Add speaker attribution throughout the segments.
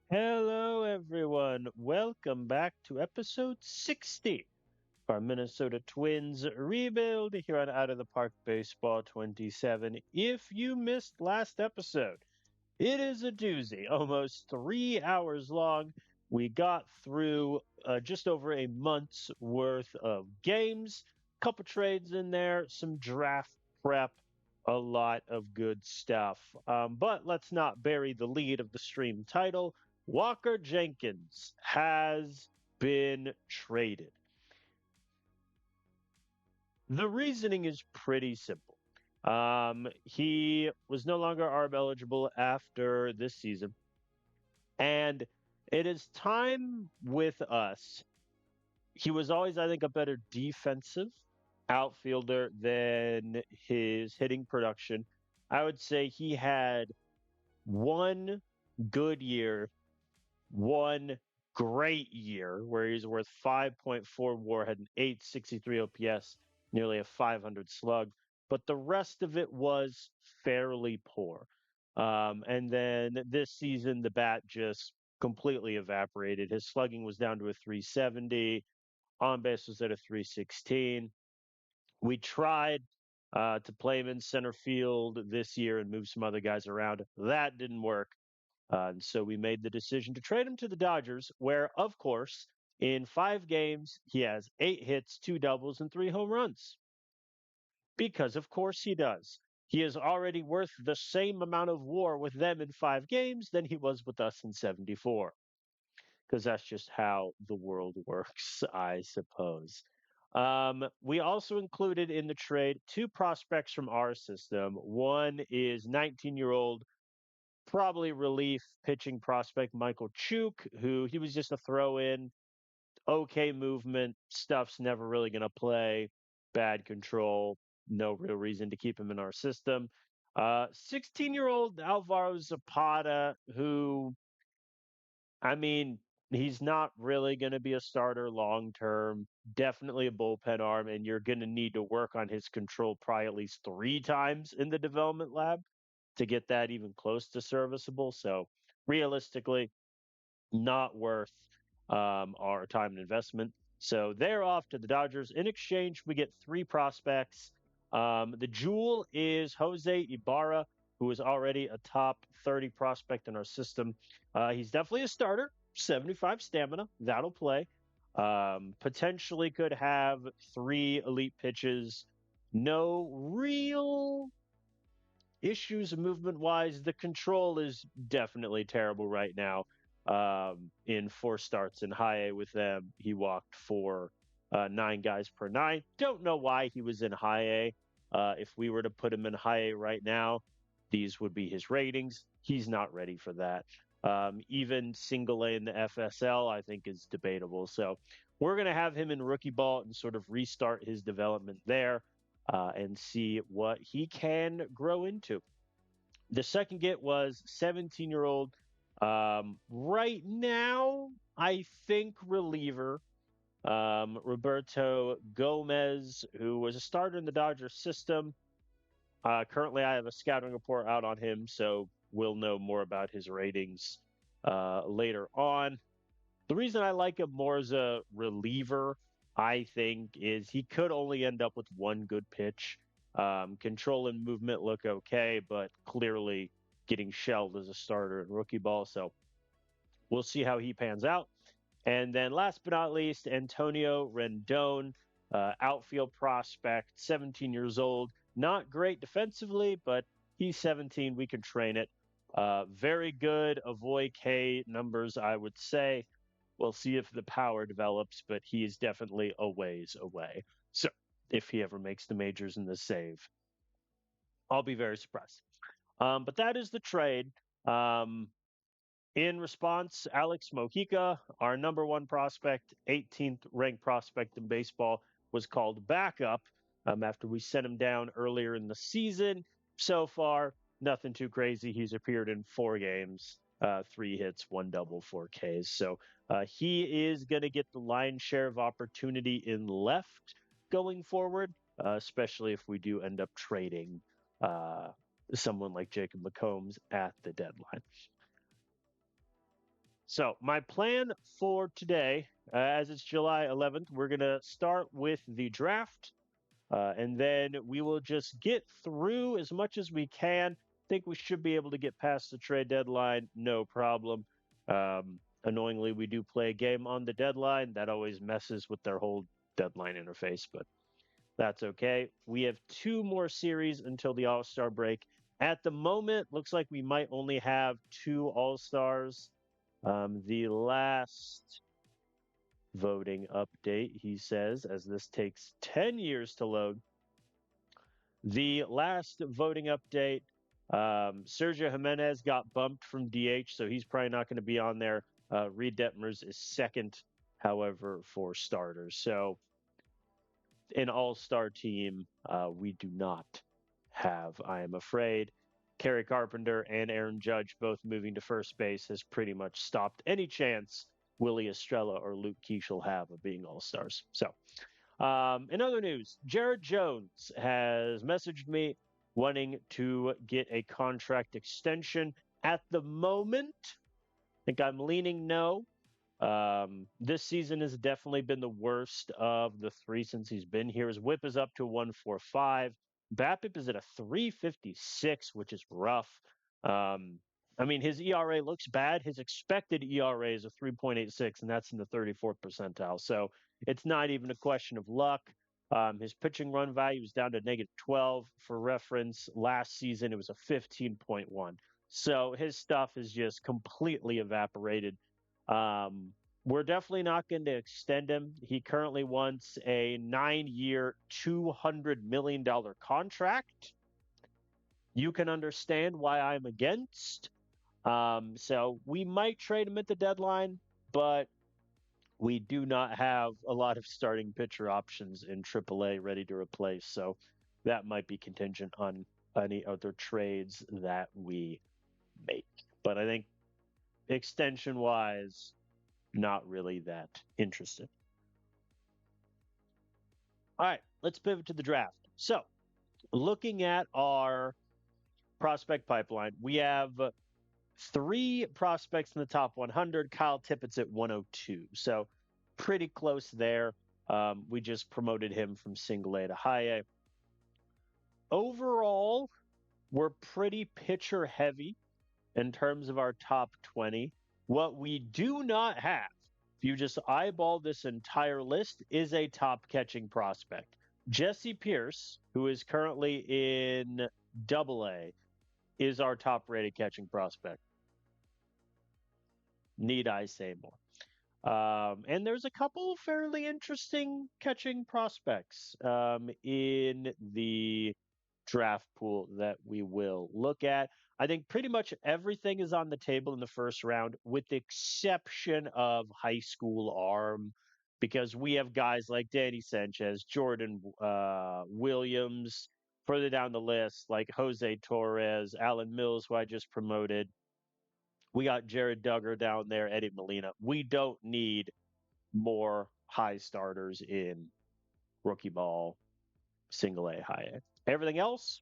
Speaker 1: Hello, everyone. Welcome back to episode 60 of our Minnesota Twins rebuild here on Out of the Park Baseball 27. If you missed last episode, it is a doozy, almost 3 hours long. We got through just over a month's worth of games, couple trades in there, some draft prep, a lot of good stuff. But let's not bury the lead of the stream title. Walker Jenkins has been traded. The reasoning is pretty simple. He was no longer ARB eligible after this season, and it is time with us. He was always, I think, a better defensive outfielder than his hitting production. I would say he had one good year, one great year where he's worth 5.4 WAR, had an 863 OPS, nearly a 500 slug, but the rest of it was fairly poor. And then this season, the bat just completely evaporated. His slugging was down to a 370, on base was at a 316. We tried to play him in center field this year and move some other guys around. That didn't work. And so we made the decision to trade him to the Dodgers, where, of course, in 5 games, he has 8 hits, 2 doubles, and 3 home runs. Because, of course, he does. He is already worth the same amount of WAR with them in 5 games than he was with us in 74. Because that's just how the world works, I suppose. We also included in the trade 2 prospects from our system. One is 19-year-old probably relief pitching prospect Michael Chuk, who he was just a throw in, okay movement, stuff's never really going to play, bad control, no real reason to keep him in our system. 16-year-old Alvaro Zapata, who, I mean, he's not really going to be a starter long term, definitely a bullpen arm, and you're going to need to work on his control probably at least 3 times in the development lab to get that even close to serviceable. So realistically, not worth our time and investment. So they're off to the Dodgers. In exchange, we get 3 prospects. The jewel is Jose Ibarra, who is already a top 30 prospect in our system. He's definitely a starter, 75 stamina. That'll play. Potentially could have 3 elite pitches. No real issues movement wise. The control is definitely terrible right now. In 4 starts in high A with them, he walked for 9 guys per 9. Don't know why he was in high A. If we were to put him in high A right now, these would be his ratings. He's not ready for that. Even single A in the FSL, I think, is debatable. So we're going to have him in rookie ball and sort of restart his development there and see what he can grow into. The second get was 17-year-old. Right now, I think reliever Roberto Gomez, who was a starter in the Dodgers system. Currently, I have a scouting report out on him, so we'll know more about his ratings later on. The reason I like him more as a reliever, I think, is he could only end up with one good pitch. Control and movement look okay, but clearly getting shelled as a starter in rookie ball. So we'll see how he pans out. And then last but not least, Antonio Rendon, outfield prospect, 17 years old. Not great defensively, but he's 17. We can train it. Very good avoid K numbers, I would say. We'll see if the power develops, but he is definitely a ways away. So if he ever makes the majors in the save, I'll be very surprised. But that is the trade. Um, in response, Alex Mojica, our number 1 prospect, 18th ranked prospect in baseball, was called back up after we sent him down earlier in the season. So far, nothing too crazy. He's appeared in 4 games, 3 hits, 1 double, 4 Ks. So he is going to get the lion's share of opportunity in left going forward, especially if we do end up trading someone like Jacob McCombs at the deadline. So, my plan for today, as it's July 11th, we're going to start with the draft, and then we will just get through as much as we can. Think we should be able to get past the trade deadline, no problem. Annoyingly, we do play a game on the deadline. That always messes with their whole deadline interface, but that's okay. We have two more series until the All Star break. At the moment, looks like we might only have two All Stars. The last voting update, he says, as this takes 10 years to load. The last voting update, Sergio Jimenez got bumped from DH, so he's probably not going to be on there. Reed Detmers is second, however, for starters. So an all-star team we do not have, I am afraid. Kerry Carpenter and Aaron Judge both moving to first base has pretty much stopped any chance Willie Estrella or Luke Keesh will have of being all-stars. So in other news, Jared Jones has messaged me wanting to get a contract extension. At the moment, I think I'm leaning no. This season has definitely been the worst of the three since he's been here. His whip is up to 145. BABIP is at a 356, which is rough. Um, I mean, his ERA looks bad. His expected ERA is a 3.86, and that's in the 34th percentile. So it's not even a question of luck. His pitching run value is down to negative 12. For reference, last season it was a 15.1. So his stuff is just completely evaporated. We're definitely not going to extend him. He currently wants a 9-year, $200 million contract. You can understand why I'm against. So we might trade him at the deadline, but we do not have a lot of starting pitcher options in AAA ready to replace. So that might be contingent on any other trades that we make. But I think extension wise, not really that interested. All right, let's pivot to the draft. So, looking at our prospect pipeline, we have three prospects in the top 100. Kyle Tippett's at 102. So, pretty close there. We just promoted him from single A to high A. Overall, we're pretty pitcher heavy in terms of our top 20. What we do not have, if you just eyeball this entire list, is a top catching prospect. Jesse Pierce, who is currently in Double A, is our top rated catching prospect. Need I say more? And there's a couple fairly interesting catching prospects in the draft pool that we will look at. I think pretty much everything is on the table in the first round, with the exception of high school arm, because we have guys like Danny Sanchez, Jordan Williams, further down the list, like Jose Torres, Alan Mills, who I just promoted. We got Jared Duggar down there, Eddie Molina. We don't need more high starters in rookie ball, single A, high A. Everything else,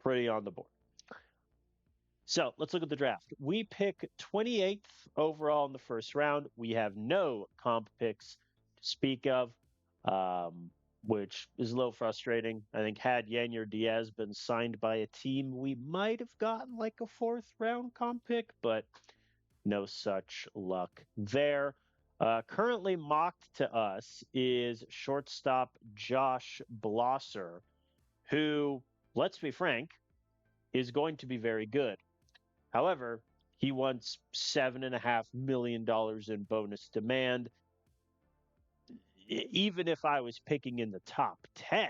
Speaker 1: pretty on the board. So let's look at the draft. We pick 28th overall in the first round. We have no comp picks to speak of, which is a little frustrating. I think had Yanier Diaz been signed by a team, we might have gotten like a fourth round comp pick, but no such luck there. Currently mocked to us is shortstop Josh Blosser, who, let's be frank, is going to be very good. However, he wants $7.5 million in bonus demand. Even if I was picking in the top 10,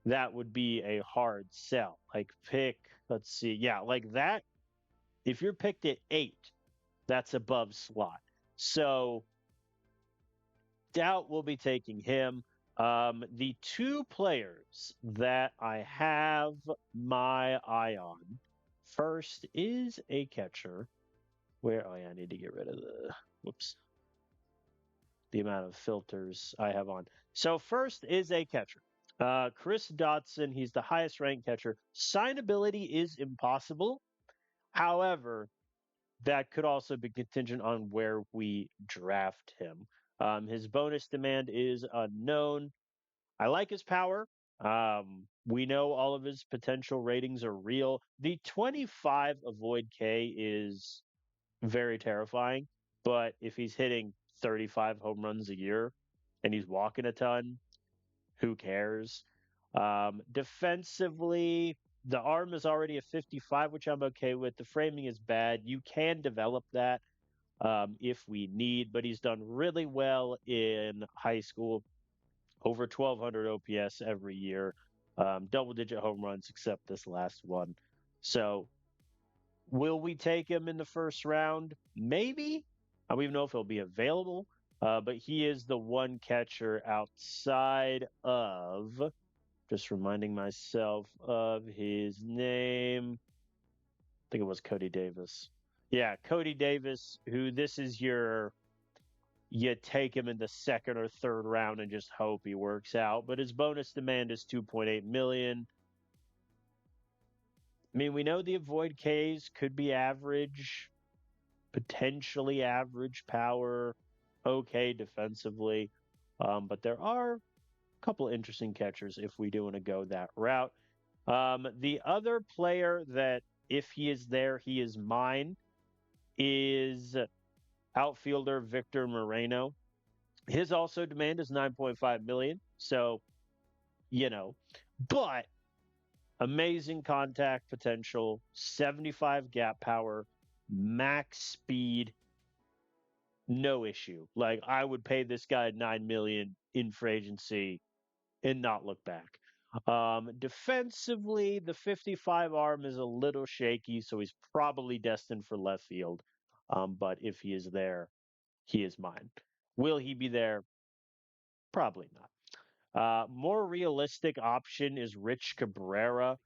Speaker 1: that would be a hard sell. Like let's see. Yeah, like that. If you're picked at 8, that's above slot. So doubt we'll be taking him. The two players that I have my eye on first is a catcher. I need to get rid of the amount of filters I have on. So first is a catcher. Chris Dotson, he's the highest ranked catcher. Signability is impossible. However, that could also be contingent on where we draft him. His bonus demand is unknown. I like his power. We know all of his potential ratings are real. The 25 avoid K is very terrifying, but if he's hitting 35 home runs a year and he's walking a ton, who cares? Defensively, the arm is already a 55, which I'm okay with. The framing is bad. You can develop that if we need, but he's done really well in high school, over 1,200 OPS every year, double digit home runs, except this last one. So, will we take him in the first round? Maybe. I don't even know if he'll be available, but he is the one catcher outside of, just reminding myself of his name. I think it was Cody Davis. Yeah, Cody Davis, who this is your you take him in the second or third round and just hope he works out. But his bonus demand is 2.8 million. I mean, we know the avoid Ks could be average, potentially average power, okay defensively. But there are a couple interesting catchers if we do want to go that route. The other player that, if he is there, he is mine, is outfielder Victor Moreno. His also demand is 9.5 million. So, you know, but amazing contact potential, 75 gap power, max speed, no issue. Like I would pay this guy 9 million in free agency and not look back. Defensively, the 55 arm is a little shaky, so he's probably destined for left field. But if he is there, he is mine. Will he be there? Probably not. More realistic option is Rich Cabrera,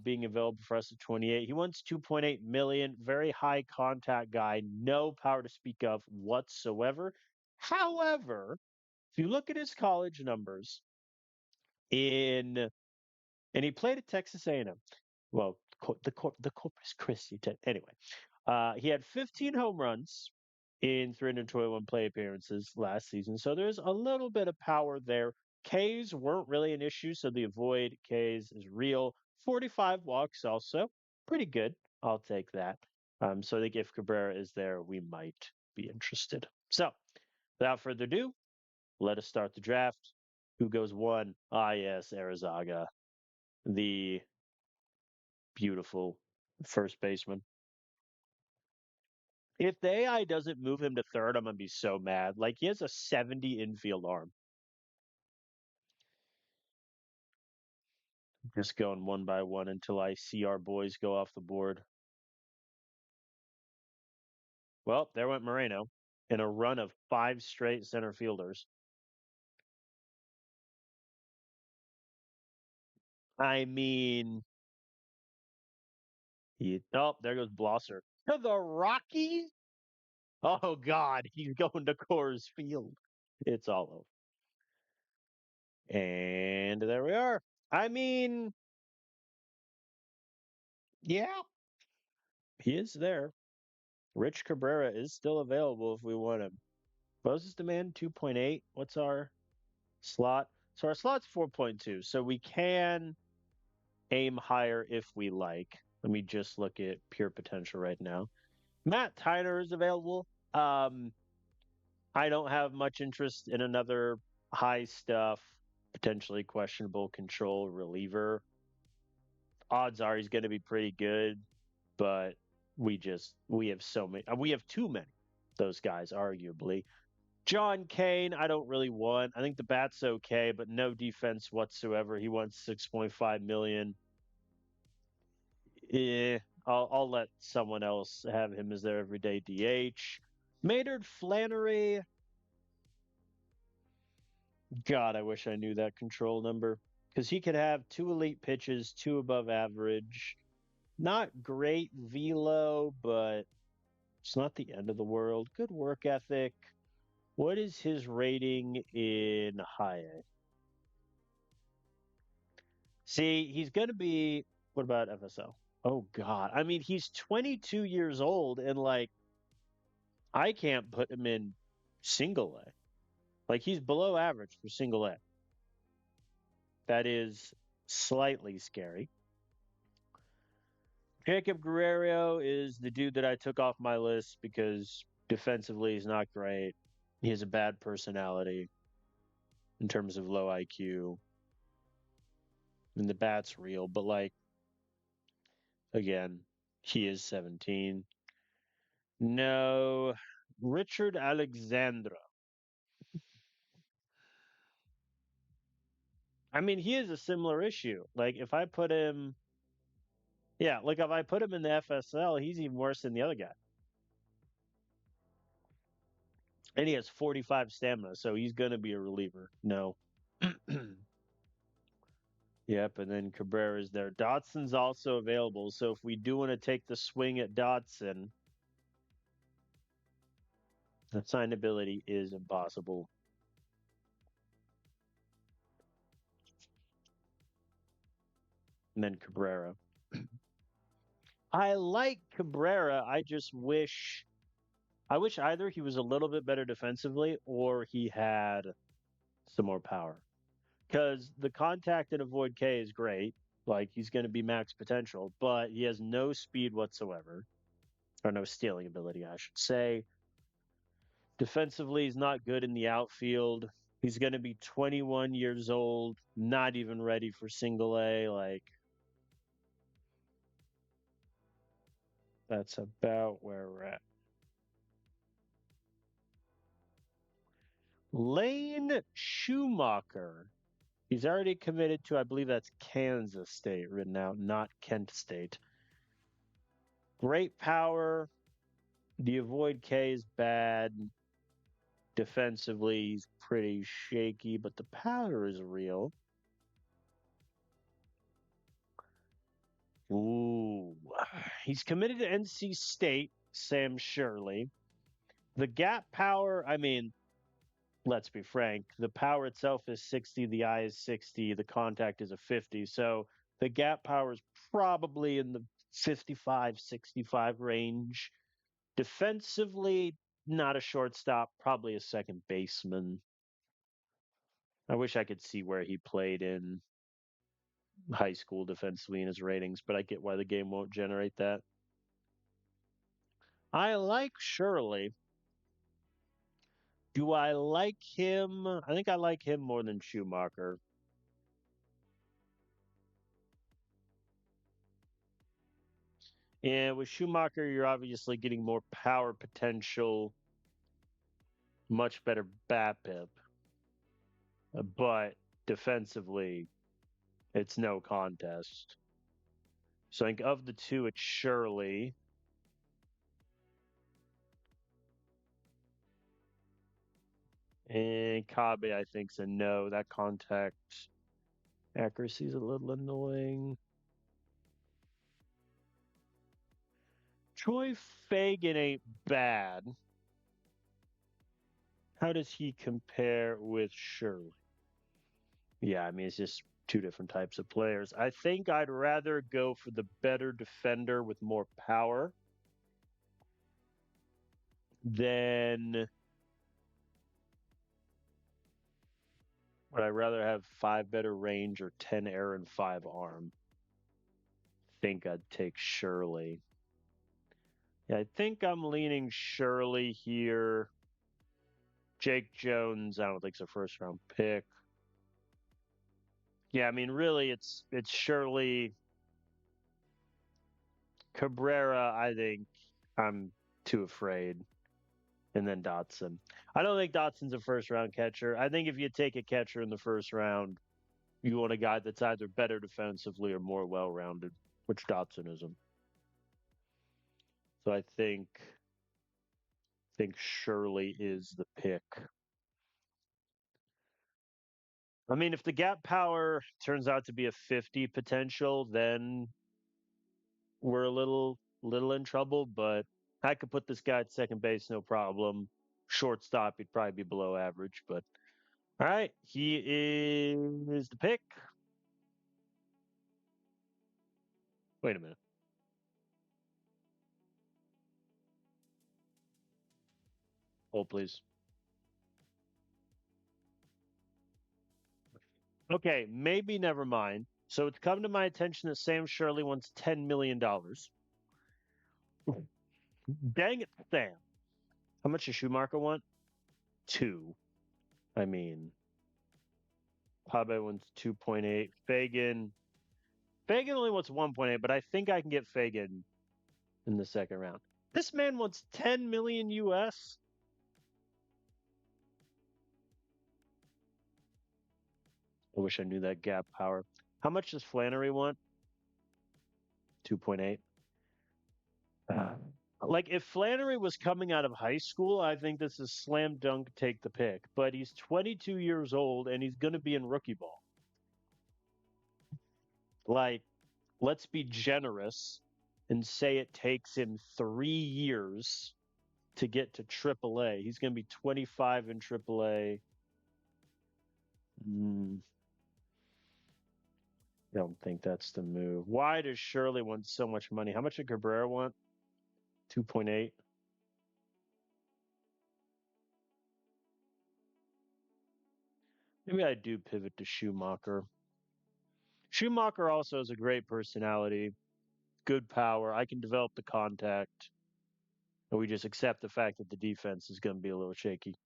Speaker 1: being available for us at 28. He wants 2.8 million. Very high contact guy, no power to speak of whatsoever. However, if you look at his college numbers in, and he played at Texas A&M. Well, the Corpus Christi. Anyway, he had 15 home runs in 321 play appearances last season. So there's a little bit of power there. Ks weren't really an issue, so the avoid Ks is real. 45 walks also. Pretty good. I'll take that. So I think if Cabrera is there, we might be interested. So without further ado, let us start the draft. Who goes one? Ah, yes, Arizaga, the beautiful first baseman. If the AI doesn't move him to third, I'm gonna be so mad. Like he has a 70 infield arm. Just going one by one until I see our boys go off the board. Well, there went Moreno in a run of 5 straight center fielders. I mean, oh, there goes Blosser. To the Rockies? Oh God, he's going to Coors Field. It's all over. And there we are. I mean, yeah, he is there. Rich Cabrera is still available if we want him. Moses demand 2.8. What's our slot? So our slot's 4.2. So we can aim higher if we like. Let me just look at pure potential right now. Matt Tyner is available. I don't have much interest in another high stuff, potentially questionable control reliever. Odds are he's going to be pretty good, but we have so many. We have too many. Those guys, arguably. John Kane, I don't really want. I think the bat's okay, but no defense whatsoever. He wants 6.5 million. Eh, I'll let someone else have him as their everyday DH. Maynard Flannery. God, I wish I knew that control number because he could have 2 elite pitches, 2 above average. Not great velo, but it's not the end of the world. Good work ethic. What is his rating in high A? See, he's going to be. What about FSO? Oh God. I mean, he's 22 years old and like I can't put him in single A. Like he's below average for single A. That is slightly scary. Jacob Guerrero is the dude that I took off my list because defensively he's not great. He has a bad personality in terms of low IQ. And the bat's real, but like again, he is 17. No, Richard Alexandra. I mean, he is a similar issue. Like if I put him, yeah, like if I put him in the FSL, he's even worse than the other guy. And he has 45 stamina, so he's going to be a reliever. No. Yep, and then Cabrera's there. Dotson's also available, so if we do want to take the swing at Dotson, the signability is impossible. And then Cabrera. I like Cabrera. I wish either he was a little bit better defensively or he had some more power. Because the contact and avoid K is great. Like he's going to be max potential, but he has no speed whatsoever, or no stealing ability, I should say. Defensively, he's not good in the outfield. He's going to be 21 years old, not even ready for single A. Like, that's about where we're at. Lane Schumacher. He's already committed to, I believe that's Kansas State written out, not Kent State. Great power. The avoid K is bad. Defensively, he's pretty shaky, but the power is real. Ooh. He's committed to NC State, Sam Shirley. The gap power, I mean, let's be frank, the power itself is 60, the eye is 60, the contact is a 50. So the gap power is probably in the 55, 65 range. Defensively, not a shortstop, probably a second baseman. I wish I could see where he played in high school defensively in his ratings, but I get why the game won't generate that. I like Shirley. Do I like him? I think I like him more than Schumacher. And with Schumacher, you're obviously getting more power potential, much better BAPIP, but defensively, it's no contest. So I think of the two, it's Shirley. And Kabe, I think, is a no. That contact accuracy is a little annoying. Troy Fagan ain't bad. How does he compare with Shirley? Yeah, I mean, it's just two different types of players. I think I'd rather go for the better defender with more power than would I rather have five better range or 10 air and five arm. Think I'd take Shirley. Yeah, I think I'm leaning Shirley here. Jake Jones, I don't think it's a first round pick. Yeah, I mean, really, it's Shirley. Cabrera, I think I'm too afraid. And then Dotson. I don't think Dotson's a first round catcher. I think if you take a catcher in the first round, you want a guy that's either better defensively or more well rounded, which Dotson isn't. So I think Shirley is the pick. I mean, if the gap power turns out to be a 50 potential, then we're a little in trouble, but I could put this guy at second base, no problem. Shortstop, he'd probably be below average, but all right, he is the pick. Wait a minute. Hold, please. Okay, maybe never mind. So it's come to my attention that Sam Shirley wants $10 million. Dang it, Sam. How much does Schumacher want? Two. I mean, Pabe wants 2.8. Fagan only wants 1.8, but I think I can get Fagan in the second round. This man wants 10 million US. I wish I knew that gap power. How much does Flannery want? 2.8. Like if Flannery was coming out of high school, I think this is slam dunk take the pick. But he's 22 years old and he's going to be in rookie ball. Like, let's be generous and say it takes him 3 years to get to AAA. He's going to be 25 in AAA. I don't think that's the move. Why does Shirley want so much money? How much did Cabrera want? 2.8. Maybe I do pivot to Schumacher. Schumacher also has a great personality, good power. I can develop the contact, and we just accept the fact that the defense is going to be a little shaky.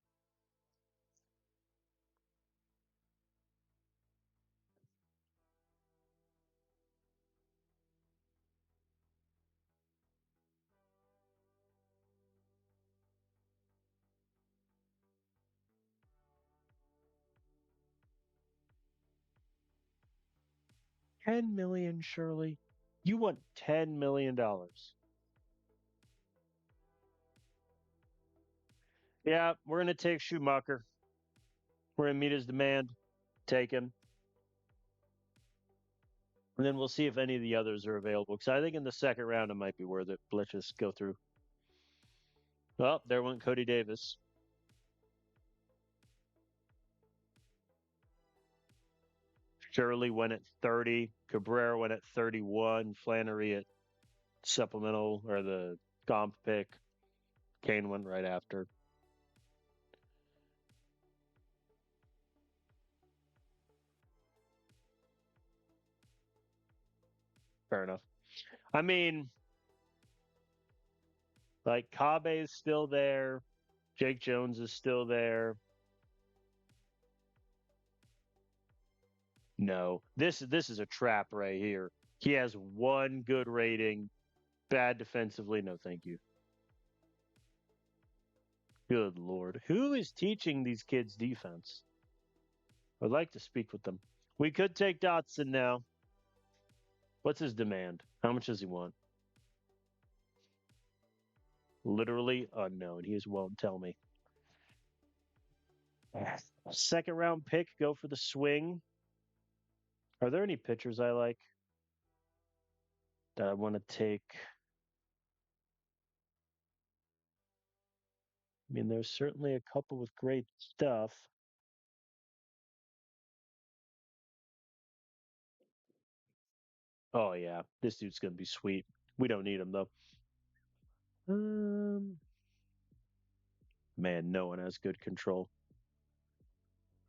Speaker 1: $10 million, Shirley. You want $10 million? Yeah, we're going to take Schumacher. We're going to meet his demand. Take him. And then we'll see if any of the others are available. Because I think in the second round it might be worth it. Let's just go through. Well, there went Cody Davis. Shirley went at 30. Cabrera went at 31. Flannery at supplemental or the comp pick. Kane went right after. Fair enough. I mean, like Kabe is still there. Jake Jones is still there. No, this is a trap right here. He has one good rating, bad defensively. No, thank you. Good Lord. Who is teaching these kids defense? I'd like to speak with them. We could take Dotson now. What's his demand? How much does he want? Literally unknown. He just won't tell me. Second round pick, go for the swing. Are there any pitchers I like that I want to take? I mean, there's certainly a couple with great stuff. Oh yeah, this dude's gonna be sweet. We don't need him though. Um, man, no one has good control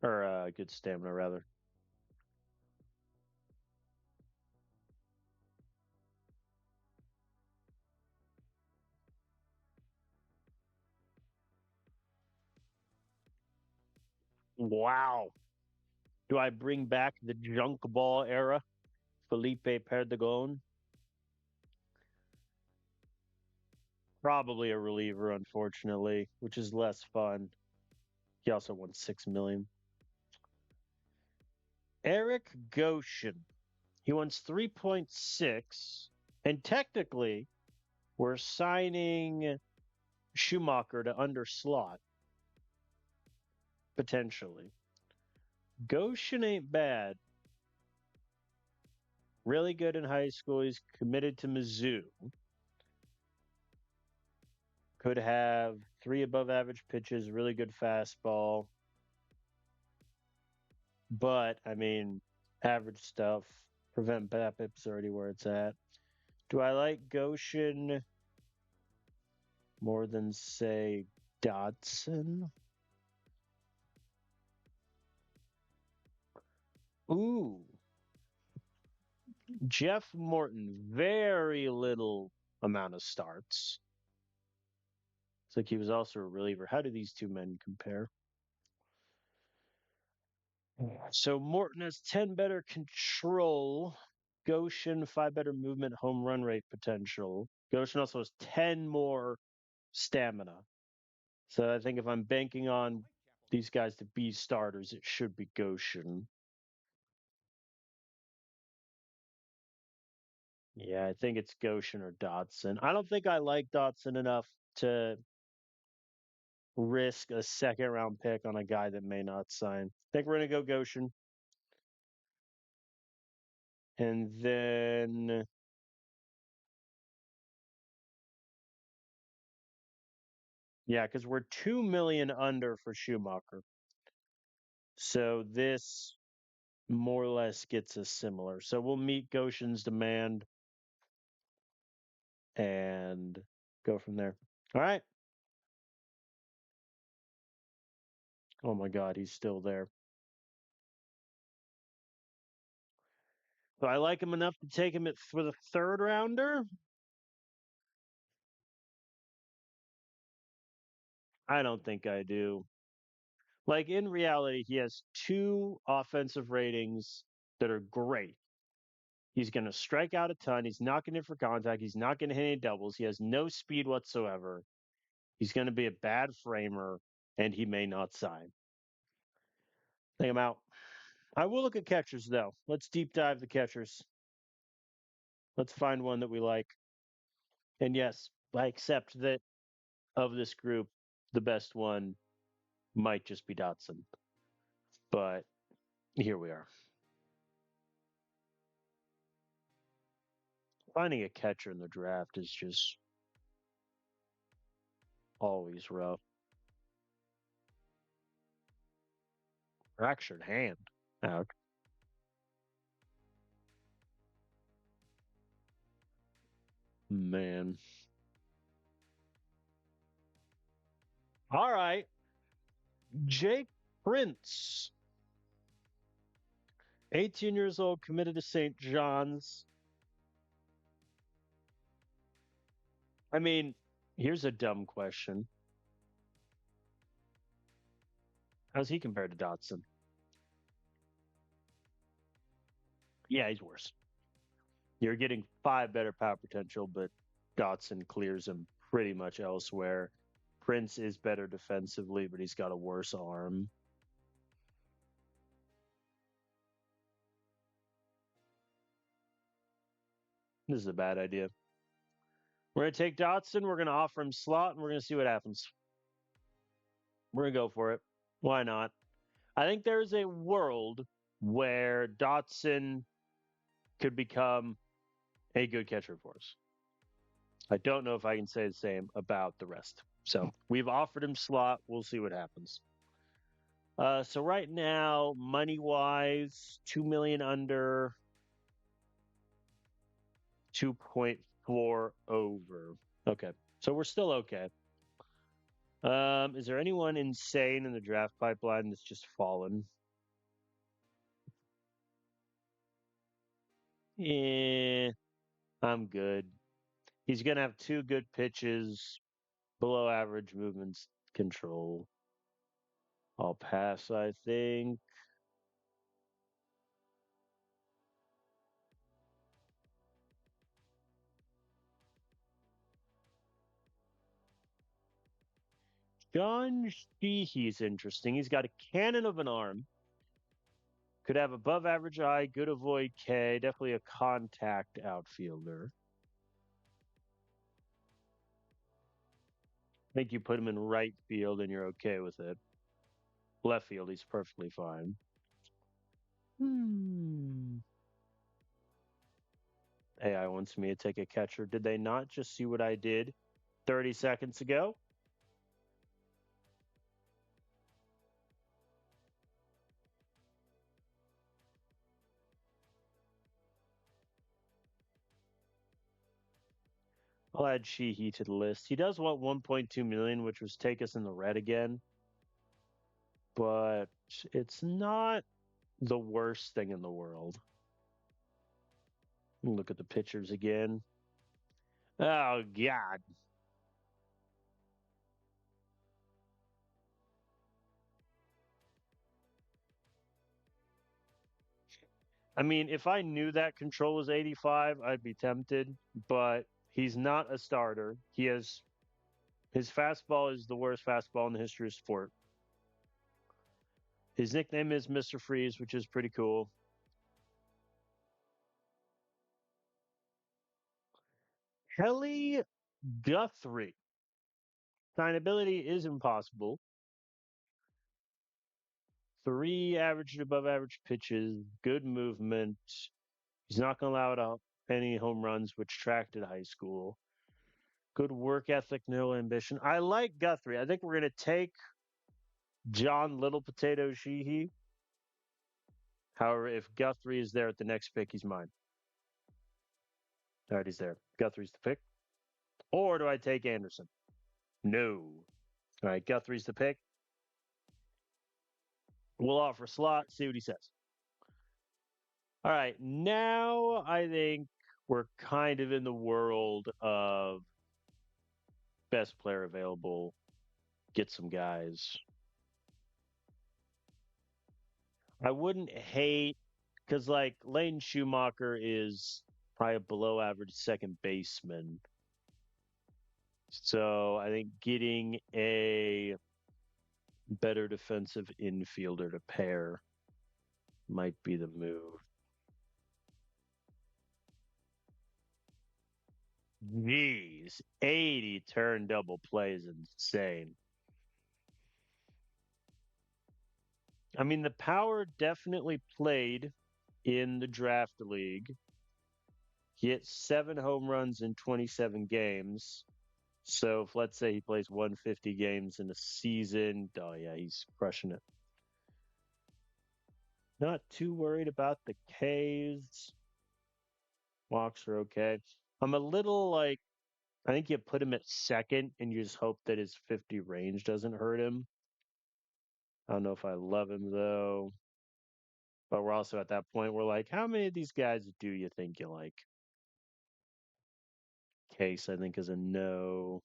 Speaker 1: or good stamina rather. Wow. Do I bring back the junk ball era? Felipe Perdigon? Probably a reliever, unfortunately, which is less fun. He also won 6 million. Eric Goshen. He wants 3.6. And technically, we're signing Schumacher to underslot, potentially. Goshen ain't bad. Really good in high school. He's committed to Mizzou. Could have three above average pitches, really good fastball. But, I mean, average stuff. Prevent BABIP's already where it's at. Do I like Goshen more than, say, Dodson. Ooh, Jeff Morton. Very little amount of starts. It's like he was also a reliever. How do these two men compare? So Morton has 10 better control. Goshen, 5 better movement, home run rate potential. Goshen also has 10 more stamina. So I think if I'm banking on these guys to be starters, it should be Goshen. Yeah, I think it's Goshen or Dotson. I don't think I like Dotson enough to risk a second round pick on a guy that may not sign. I think we're going to go Goshen. And then yeah, because we're 2 million under for Schumacher. So this more or less gets us similar. So we'll meet Goshen's demand and go from there. All right. Oh my God, he's still there. Do I like him enough to take him for the third rounder? I don't think I do. Like in reality, he has two offensive ratings that are great. He's going to strike out a ton. He's not going to hit for contact. He's not going to hit any doubles. He has no speed whatsoever. He's going to be a bad framer, and he may not sign. Think him out. I will look at catchers, though. Let's deep dive the catchers. Let's find one that we like. And yes, I accept that of this group, the best one might just be Dotson. But here we are. Finding a catcher in the draft is just always rough. Fractured hand. Ouch. Man. All right. Jake Prince. 18 years old, committed to St. John's. I mean, here's a dumb question. How's he compared to Dotson? Yeah, he's worse. You're getting 5 better power potential, but Dotson clears him pretty much elsewhere. Prince is better defensively, but he's got a worse arm. This is a bad idea. We're going to take Dotson. We're going to offer him slot, and we're going to see what happens. We're going to go for it. Why not? I think there's a world where Dotson could become a good catcher for us. I don't know if I can say the same about the rest. So we've offered him slot. We'll see what happens. So right now, money wise, 2 million under, 2.4 over. Okay, so we're still okay. Is there anyone insane in the draft pipeline that's just fallen? Yeah, I'm good. He's gonna have 2 good pitches, below average movements control. I'll pass, I think. John Sheehy's interesting. He's got a cannon of an arm. Could have above average eye, good avoid K. Definitely a contact outfielder. I think you put him in right field and you're okay with it. Left field, he's perfectly fine. AI wants me to take a catcher. Did they not just see what I did 30 seconds ago? I'll add Sheehy to the list. He does want 1.2 million, which was take us in the red again, but it's not the worst thing in the world. Look at the pictures again. Oh God. I mean, if I knew that control was 85, I'd be tempted, but he's not a starter. He has his fastball is the worst fastball in the history of sport. His nickname is Mr. Freeze, which is pretty cool. Kelly Guthrie. Signability is impossible. 3 average and above average pitches, good movement. He's not going to allow out any home runs, which tracked at high school. Good work ethic, no ambition. I like Guthrie. I think we're going to take John Little Potato Sheehy. However, if Guthrie is there at the next pick, he's mine. All right, he's there. Guthrie's the pick. Or do I take Anderson? No. All right, Guthrie's the pick. We'll offer slot, see what he says. All right, now I think we're kind of in the world of best player available. Get some guys. I wouldn't hate because like Lane Schumacher is probably a below average second baseman. So I think getting a better defensive infielder to pair might be the move. Jeez, 80 turn double play is insane. I mean, the power definitely played in the draft league. He hit 7 home runs in 27 games. So if let's say he plays 150 games in a season, oh yeah, he's crushing it. Not too worried about the K's. Walks are okay. I'm a little like, I think you put him at second and you just hope that his 50 range doesn't hurt him. I don't know if I love him though. But we're also at that point where like, how many of these guys do you think you like? Case, I think, is a no.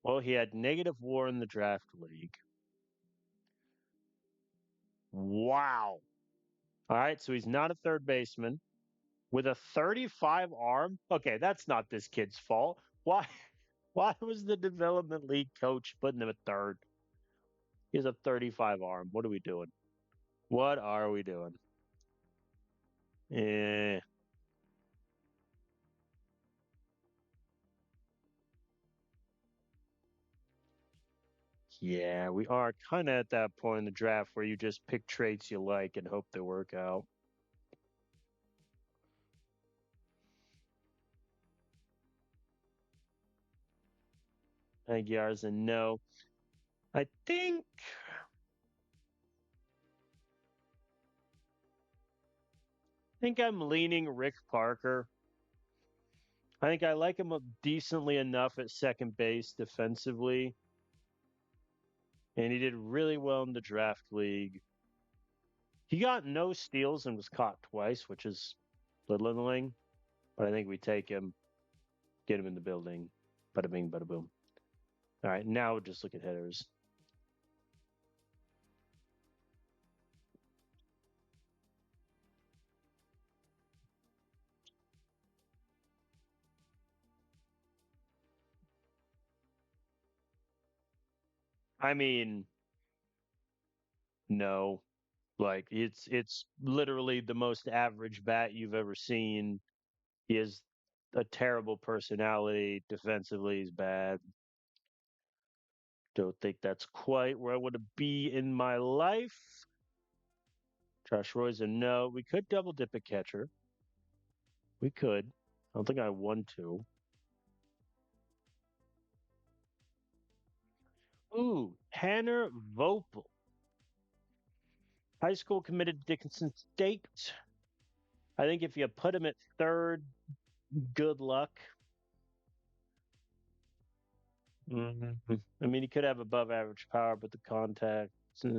Speaker 1: Well, he had negative WAR in the draft league. Wow. All right, so he's not a third baseman with a 35 arm. Okay, that's not this kid's fault. Why? Why was the development league coach putting him at third? He has a 35 arm. What are we doing? What are we doing? Eh, yeah, we are kind of at that point in the draft where you just pick traits you like and hope they work out. Aguiar's a no. I think I'm leaning Rick Parker. I think I like him decently enough at second base defensively, and he did really well in the draft league. He got no steals and was caught twice, which is belittling, but I think we take him, get him in the building. Bada bing, bada boom. All right, now we'll just look at hitters. I mean, no. Like it's literally the most average bat you've ever seen. He has a terrible personality. Defensively, he's bad. Don't think that's quite where I want to be in my life. Josh Roy's a no. We could double dip a catcher. We could. I don't think I want to. Ooh, Tanner Vopel. High school committed to Dickinson State. I think if you put him at third, good luck. I mean, he could have above average power, but the contact. I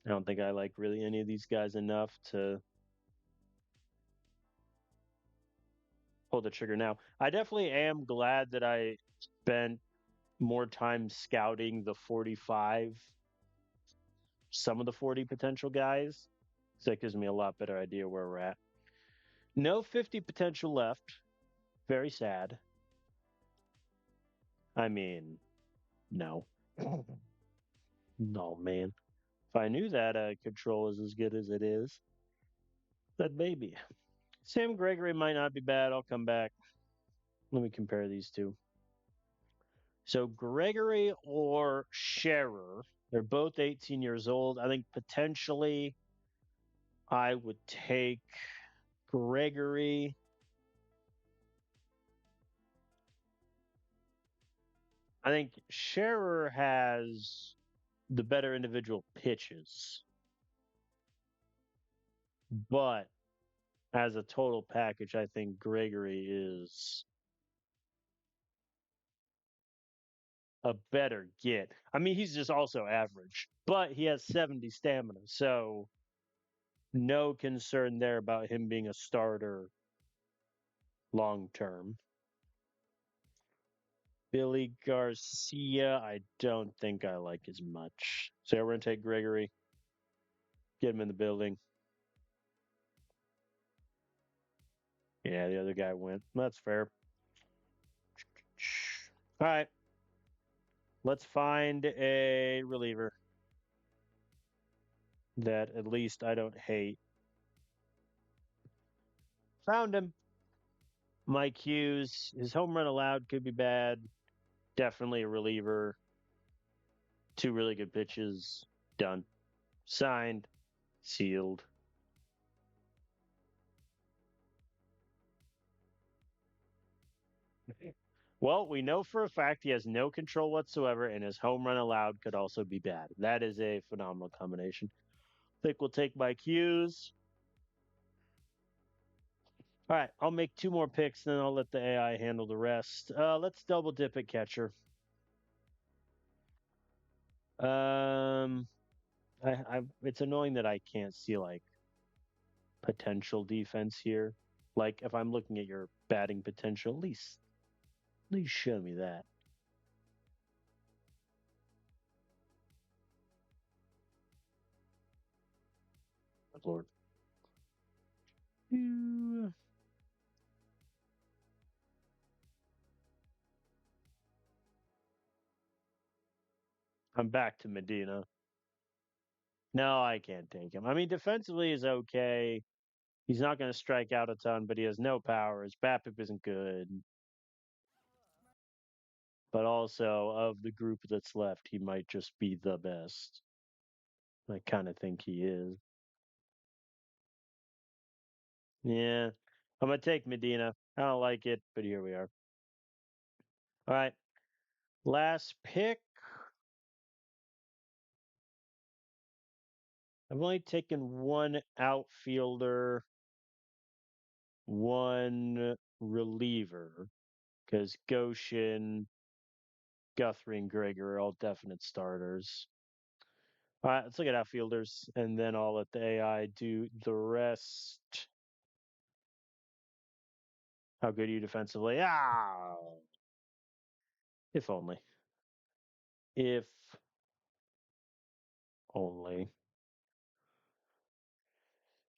Speaker 1: don't think I like really any of these guys enough to pull the trigger now. I definitely am glad that I spent more time scouting the 45, some of the 40 potential guys. So that gives me a lot better idea where we're at. No 50 potential left. Very sad. I mean, no. No, man. If I knew that control is as good as it is, then maybe. Sam Gregory might not be bad. I'll come back. Let me compare these two. So Gregory or Scherer, they're both 18 years old. I think potentially I would take Gregory. I think Scherer has the better individual pitches, but as a total package, I think Gregory is a better get. I mean, he's just also average, but he has 70 stamina. So no concern there about him being a starter long term. Billy Garcia, I don't think I like as much. So we're going to take Gregory, get him in the building. Yeah, the other guy went. That's fair. All right. Let's find a reliever that at least I don't hate. Found him. Mike Hughes. His home run allowed could be bad. Definitely a reliever. Two really good pitches. Done. Signed. Sealed. Well, we know for a fact he has no control whatsoever, and his home run allowed could also be bad. That is a phenomenal combination. I think we'll take Mike Hughes. All right, I'll make two more picks, then I'll let the AI handle the rest. Let's double dip at catcher. Um, it's annoying that I can't see like potential defense here. Like if I'm looking at your batting potential, at least show me that. Good Lord. I'm back to Medina. No, I can't take him. I mean, defensively is okay. He's not going to strike out a ton, but he has no power. His BABIP isn't good. But also, of the group that's left, he might just be the best. I kind of think he is. Yeah, I'm going to take Medina. I don't like it, but here we are. All right, last pick. I've only taken one outfielder, one reliever, because Goshen, Guthrie, and Gregor are all definite starters. All right, let's look at outfielders, and then I'll let the AI do the rest. How good are you defensively? Ah, if only. If only.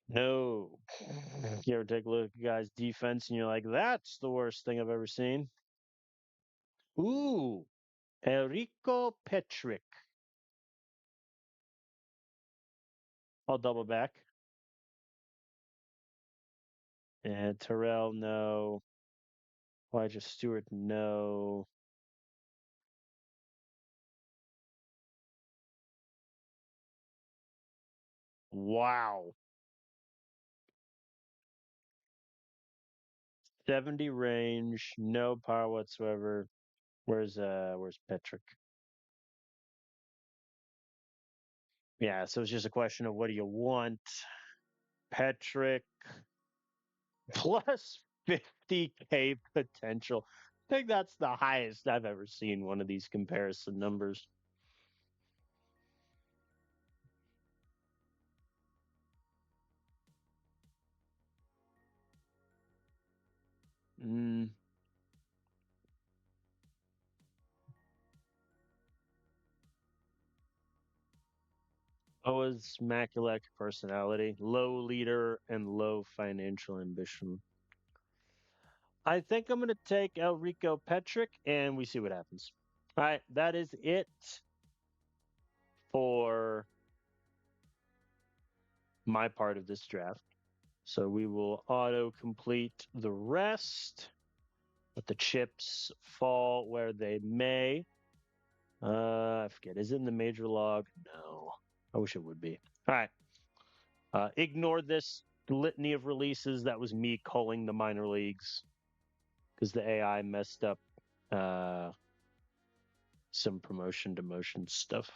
Speaker 1: No. You ever take a look at guys' defense and you're like, that's the worst thing I've ever seen? Ooh, Enrico Petrick. I'll double back. And Terrell, no. Elijah Stewart, no. Wow. 70 range, no power whatsoever. Where's Petrick? Yeah, so it's just a question of what do you want? Petrick plus 50K potential. I think that's the highest I've ever seen one of these comparison numbers. Mm. Always Maculak personality, low leader, and low financial ambition. I think I'm going to take Elrico Petrick and we see what happens. All right, that is it for my part of this draft. So we will auto complete the rest. Let the chips fall where they may. I forget. Is it in the major log? No. I wish it would be. All right. Ignore this litany of releases. That was me calling the minor leagues because the AI messed up uh, some promotion demotion stuff.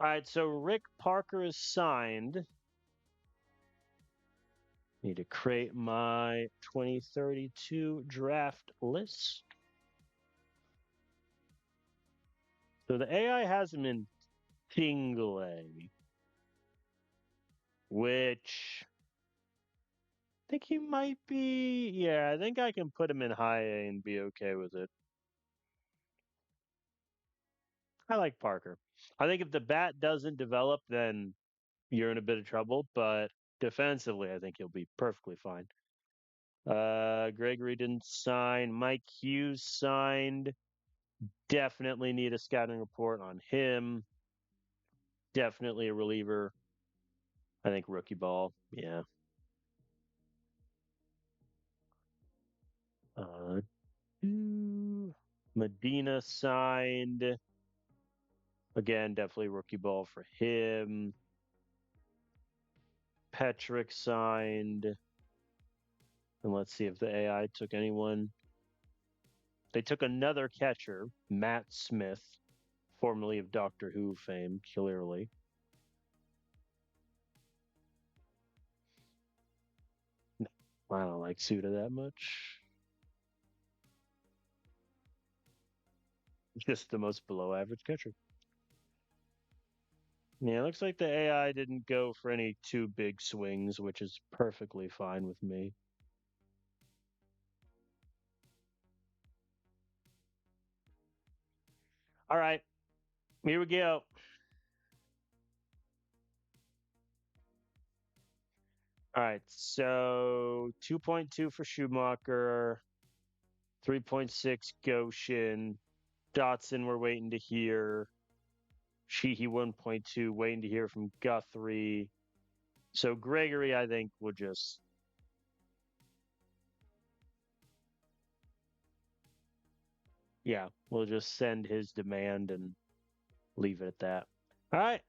Speaker 1: All right. So Rick Parker is signed. Need to create my 2032 draft list. So the AI has him in Tingley, which I think he might be. Yeah, I think I can put him in high A and be okay with it. I like Parker. I think if the bat doesn't develop, then you're in a bit of trouble. But defensively, I think he'll be perfectly fine. Gregory didn't sign. Mike Hughes signed. Definitely need a scouting report on him. Definitely a reliever. I think rookie ball. Yeah. Uh, Medina signed. Again, definitely rookie ball for him. Petrick signed. And let's see if the AI took anyone. They took another catcher, Matt Smith, formerly of Doctor Who fame, clearly. I don't like Suda that much. Just the most below average catcher. Yeah, it looks like the AI didn't go for any too big swings, which is perfectly fine with me. All right, here we go. All right, so 2.2 for Schumacher, 3.6 Goshen. Dotson, we're waiting to hear. Sheehy 1.2, waiting to hear from Guthrie. So Gregory, I think, will just. Yeah, we'll just send his demand and leave it at that. All right,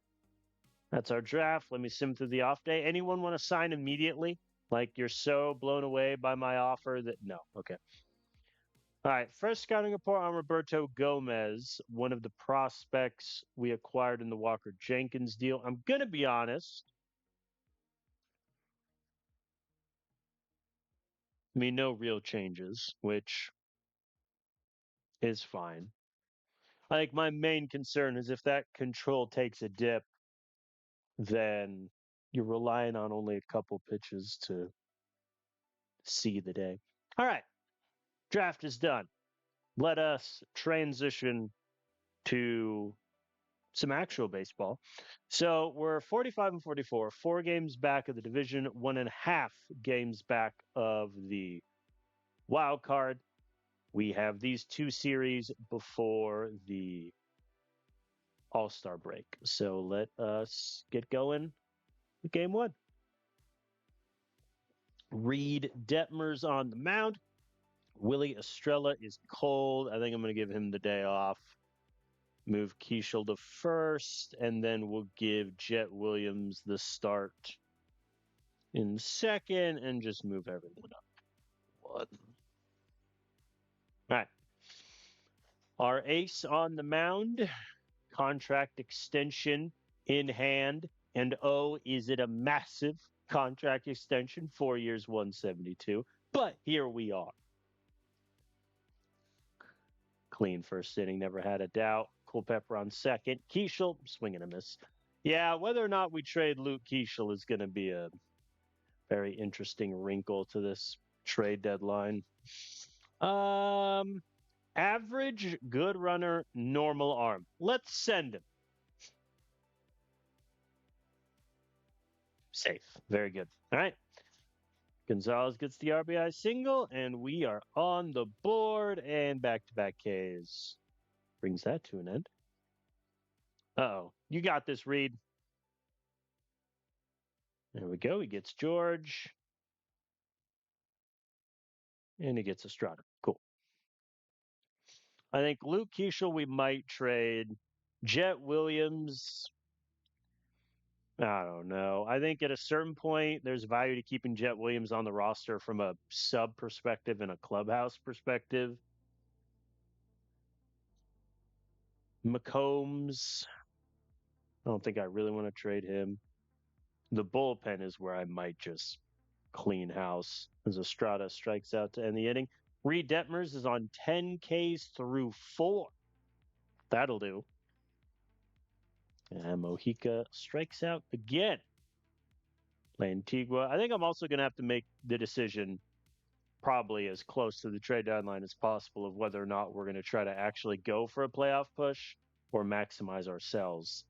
Speaker 1: that's our draft. Let me sim through the off day. Anyone want to sign immediately? Like you're so blown away by my offer that no. Okay. All right. First scouting report on Roberto Gomez, one of the prospects we acquired in the Walker Jenkins deal. I'm going to be honest. I mean, no real changes, which is fine. I think my main concern is if that control takes a dip, then you're relying on only a couple pitches to see the day. All right. Draft is done. Let us transition to some actual baseball. So we're 45 and 44, 4 games back of the division, 1.5 games back of the wild card. We have these 2 series before the All-Star break. So let us get going with game one. Reed Detmers on the mound. Willie Estrella is cold. I think I'm going to give him the day off. Move Keishel to first, and then we'll give Jet Williams the start in second and just move everyone up. One. All right. Our ace on the mound, contract extension in hand. And oh, is it a massive contract extension? 4 years, 172. But here we are. Clean first inning, never had a doubt. Culpepper on second. Keishel, swing and a miss. Yeah, whether or not we trade Luke Keishel is going to be a very interesting wrinkle to this trade deadline. Average, good runner, normal arm. Let's send him. Safe. Very good. All right. Gonzalez gets the RBI single, and we are on the board and back-to-back Ks. Brings that to an end. Uh-oh. You got this, Reed. There we go. He gets George. And he gets Estrada. Cool. I think Luke Keishel we might trade. Jet Williams, I don't know. I think at a certain point, there's value to keeping Jet Williams on the roster from a sub perspective and a clubhouse perspective. McCombs, I don't think I really want to trade him. The bullpen is where I might just clean house as Estrada strikes out to end the inning. Reed Detmers is on 10 Ks through 4. That'll do. And Mojica strikes out again. Antigua. I think I'm also going to have to make the decision probably as close to the trade deadline as possible of whether or not we're going to try to actually go for a playoff push or maximize ourselves.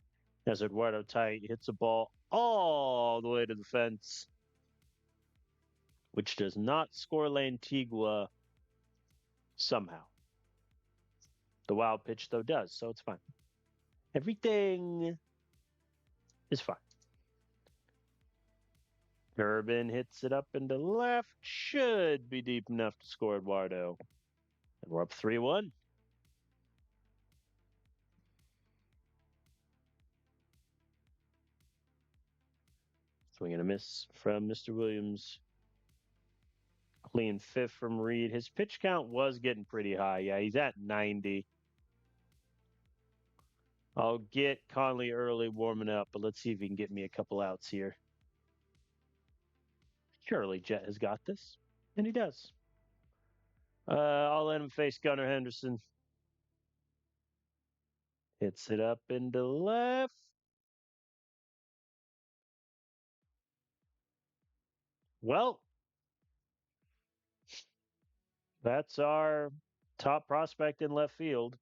Speaker 1: As Eduardo Tite hits a ball all the way to the fence, which does not score Lantigua somehow. The wild pitch, though, does, so it's fine. Everything is fine. Urban hits it up into left. Should be deep enough to score Eduardo. And we're up 3-1. Swing and a miss from Mr. Williams. Clean fifth from Reed. His pitch count was getting pretty high. Yeah, he's at 90. I'll get Conley early warming up, but let's see if he can get me a couple outs here. Surely Jet has got this, and he does. I'll let him face Gunnar Henderson. Hits it up into left. Well, that's our top prospect in left field.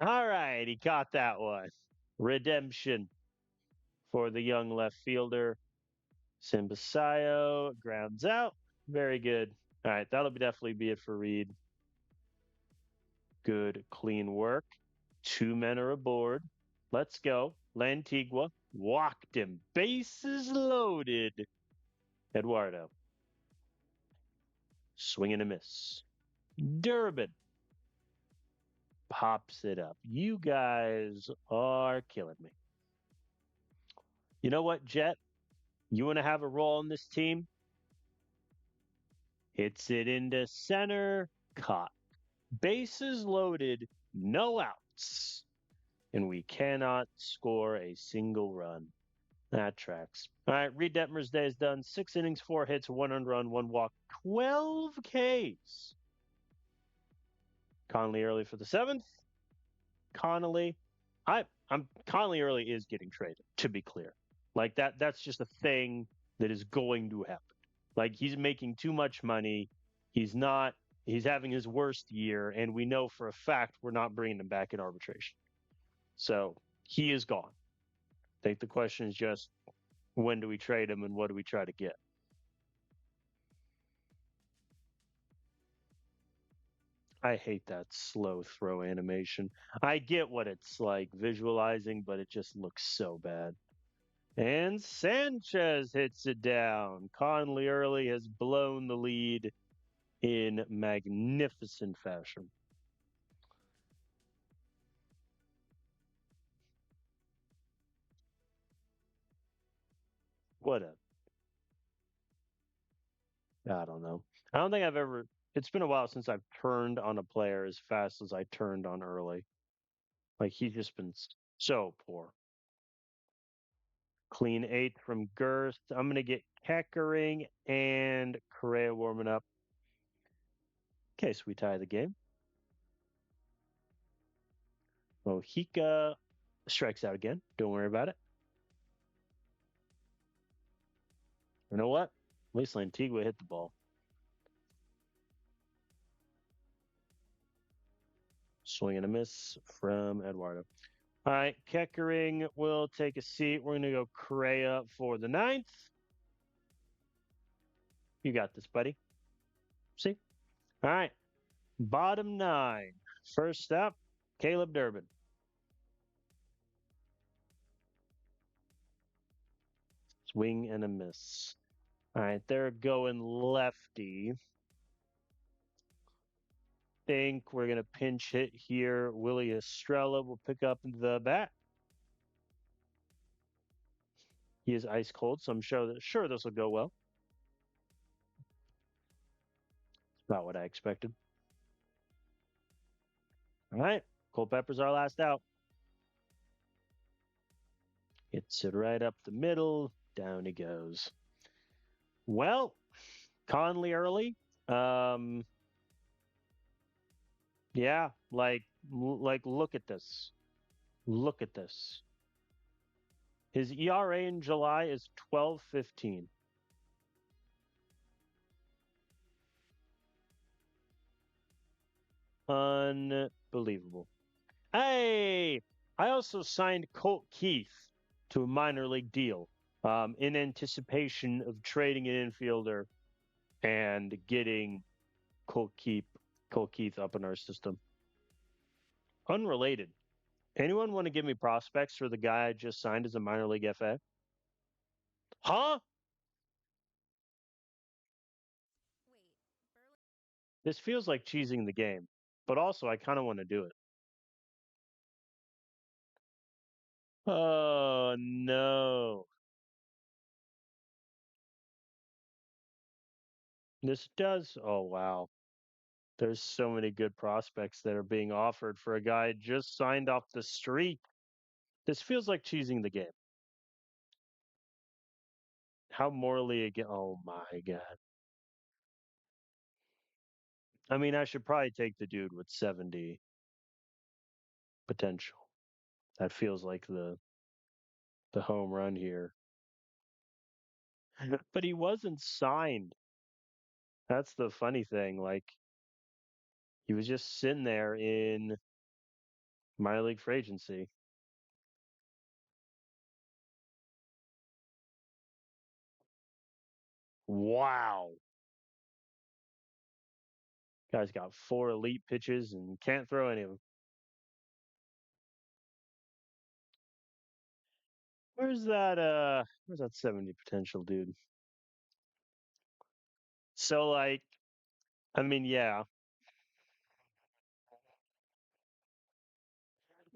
Speaker 1: All right, he caught that one. Redemption for the young left fielder. Simbasayo grounds out. Very good. All right, that'll definitely be it for Reed. Good, clean work. 2 men are aboard. Let's go. Lantigua walked him. Bases loaded. Eduardo. Swing and a miss. Durbin pops it up. You guys are killing me. You know what, Jet? You want to have a role in this team? Hits it into center. Caught. Bases loaded. No outs. And we cannot score a single run. That tracks. All right, Reed Detmer's day is done. 6 innings, 4 hits, 1 earned run, 1 walk, 12 Ks. Conley early for the 7th. Connolly. Conley early is getting traded, to be clear. Like that's just a thing that is going to happen. Like he's making too much money. He's having his worst year, and we know for a fact we're not bringing him back in arbitration. So he is gone. I think the question is just when do we trade him and what do we try to get? I hate that slow throw animation. I get what it's like visualizing, but it just looks so bad. And Sanchez hits it down. Conley early has blown the lead in magnificent fashion. What a I don't know. I don't think I've ever. It's been a while since I've turned on a player as fast as I turned on early. Like he's just been so poor. Clean eighth from Girth. I'm going to get Keckering and Correa warming up in case we tie the game. Mojica strikes out again. Don't worry about it. You know what? At least Lantigua hit the ball. Swing and a miss from Eduardo. All right, Keckering will take a seat. We're going to go Correa for the ninth. You got this, buddy. See? All right. Bottom nine. First up, Caleb Durbin. Swing and a miss. All right, they're going lefty. Think we're going to pinch hit here. Willie Estrella will pick up the bat. He is ice cold, so I'm sure this will go well. It's about what I expected. All right, Culpepper's our last out. Hits it right up the middle. Down he goes. Well, Conley early. Yeah, like look at this. Look at this. His ERA in July is 12.15. Unbelievable. Hey, I also signed Colt Keith to a minor league deal in anticipation of trading an infielder and getting Colt Keith up in our system. Unrelated. Anyone want to give me prospects for the guy I just signed as a minor league FA? Huh? This feels like cheesing the game, but also I kind of want to do it. Oh, no. This does. Oh, wow. There's so many good prospects that are being offered for a guy just signed off the street. This feels like cheesing the game. How morally again? Oh, my God. I mean, I should probably take the dude with 70 potential. That feels like the home run here. But he wasn't signed. That's the funny thing. Like, he was just sitting there in minor league free agency. Wow. Guy's got 4 elite pitches and can't throw any of them. Where's that 70 potential dude? So like, I mean, yeah.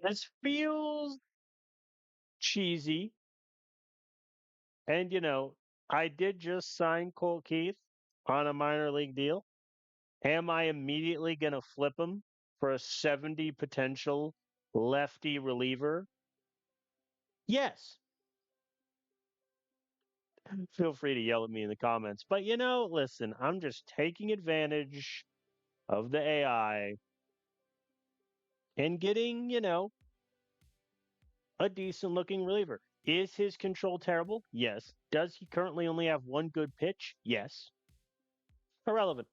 Speaker 1: This feels cheesy. And I did just sign Colt Keith on a minor league deal. Am I immediately gonna flip him for a 70 potential lefty reliever? Yes. Feel free to yell at me in the comments. But listen, I'm just taking advantage of the AI and getting, a decent looking reliever. Is his control terrible? Yes. Does he currently only have one good pitch? Yes. Irrelevant.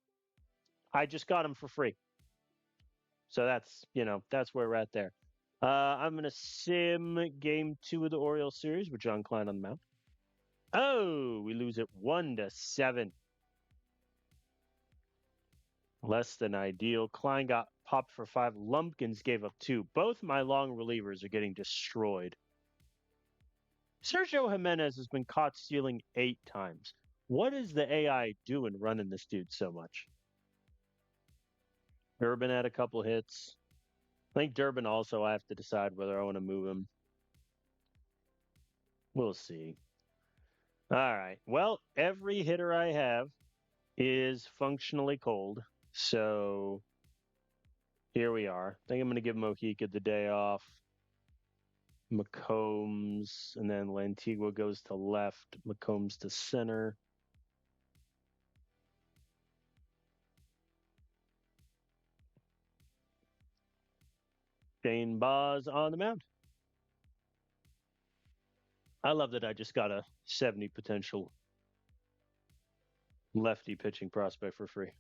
Speaker 1: I just got him for free. So that's where we're at there. I'm going to sim game 2 of the Orioles series with John Klein on the mound. Oh, we lose it 1-7. Less than ideal. Klein got popped for 5. Lumpkins gave up 2. Both my long relievers are getting destroyed. Sergio Jimenez has been caught stealing 8 times. What is the AI doing running this dude so much? Durbin had a couple hits. I think Durbin also, I have to decide whether I want to move him. We'll see. All right. Well, every hitter I have is functionally cold. So here we are. I think I'm going to give Mojica the day off. McCombs, and then Lantigua goes to left, McCombs to center. Shane Baz on the mound. I love that I just got a 70 potential lefty pitching prospect for free.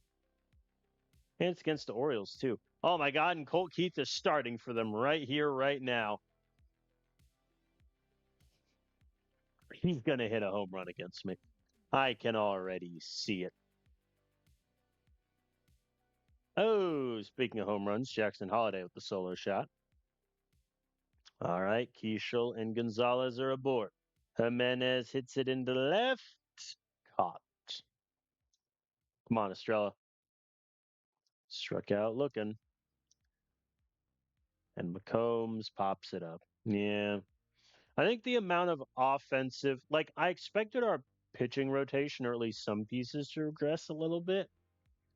Speaker 1: And it's against the Orioles, too. Oh, my God. And Colt Keith is starting for them right here, right now. He's going to hit a home run against me. I can already see it. Oh, speaking of home runs, Jackson Holliday with the solo shot. All right, Keishel and Gonzalez are aboard. Jimenez hits it into left. Caught. Come on, Estrella. Struck out looking. And McCombs pops it up. Yeah. I think the amount of offensive, like I expected our pitching rotation, or at least some pieces, to regress a little bit.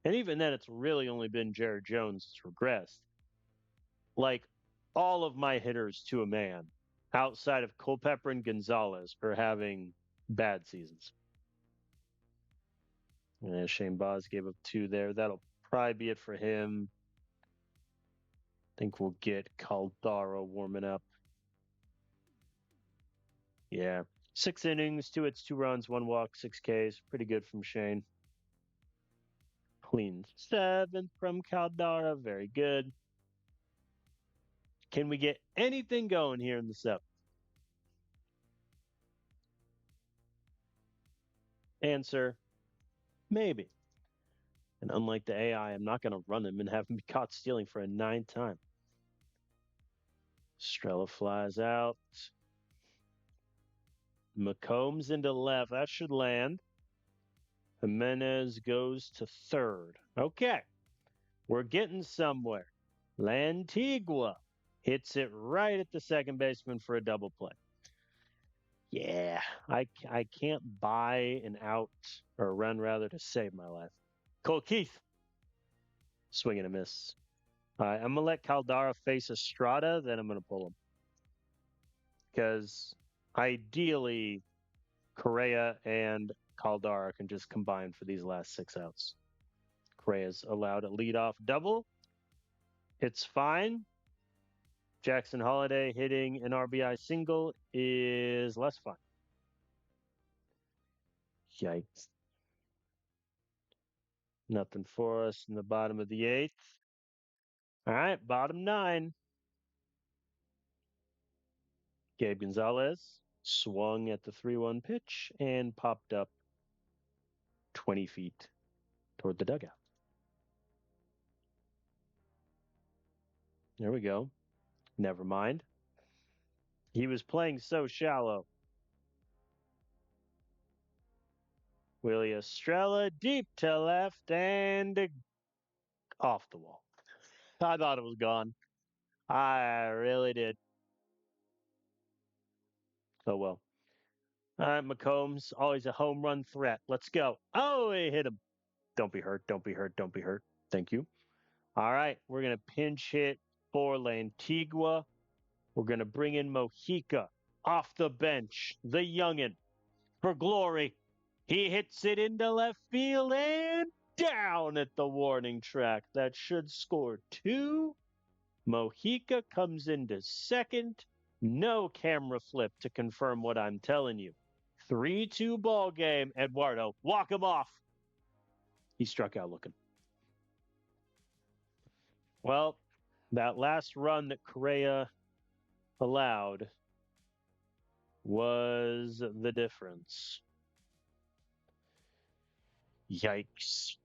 Speaker 1: And even then, it's really only been Jared Jones that's regressed. Like all of my hitters to a man, outside of Culpepper and Gonzalez, are having bad seasons. And Shane Baz gave up 2 there. That'll probably be it for him. I think we'll get Caldara warming up. Yeah. 6 innings, 2 hits, 2 runs, 1 walk, 6 Ks. Pretty good from Shane. Clean 7th from Caldara. Very good. Can we get anything going here in the 7th? Answer, maybe. And unlike the AI, I'm not going to run him and have him be caught stealing for a 9th time. Strella flies out. McCombs into left. That should land. Jimenez goes to 3rd. Okay. We're getting somewhere. Lantigua hits it right at the second baseman for a double play. Yeah, I can't buy an out or a run rather to save my life. Cole Keith, swing and a miss. All right, I'm gonna let Caldara face Estrada, then I'm gonna pull him because ideally Correa and Caldara can just combine for these last 6 outs. Correa's allowed a leadoff double. It's fine. Jackson Holliday hitting an RBI single is less fun. Yikes. Nothing for us in the bottom of the 8th. All right, bottom 9. Gabe Gonzalez swung at the 3-1 pitch and popped up 20 feet toward the dugout. There we go. Never mind. He was playing so shallow. Willie Estrella deep to left and off the wall. I thought it was gone. I really did. Oh well. All right, McCombs, always a home run threat. Let's go. Oh, he hit him. Don't be hurt. Don't be hurt. Don't be hurt. Thank you. All right, we're going to pinch hit for Lantigua. We're going to bring in Mojica off the bench, the youngin, for glory. He hits it into left field and down at the warning track. That should score 2. Mojica comes into second. No camera flip to confirm what I'm telling you. 3-2 ball game. Eduardo, walk him off. He struck out looking. Well, that last run that Correa allowed was the difference. Yikes.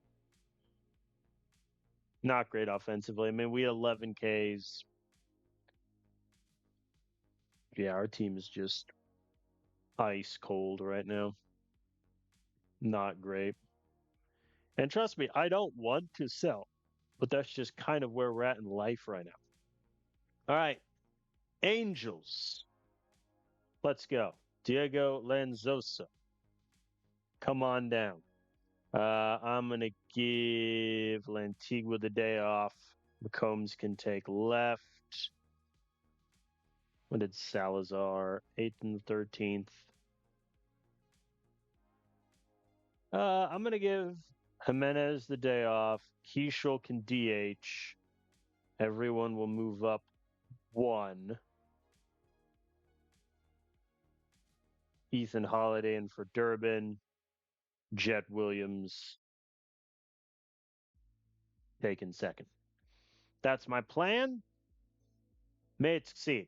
Speaker 1: Not great offensively. I mean, we had 11 Ks. Yeah, our team is just ice cold right now. Not great. And trust me, I don't want to sell, but that's just kind of where we're at in life right now. All right. Angels. Let's go. Diego Lanzosa. Come on down. I'm going to give Lantigua the day off. McCombs can take left. When did Salazar? 8th and the 13th. I'm going to give Jimenez the day off. Keishel can DH. Everyone will move up one. Ethan Holiday in for Durbin. Jet Williams taking second. That's my plan. May it succeed.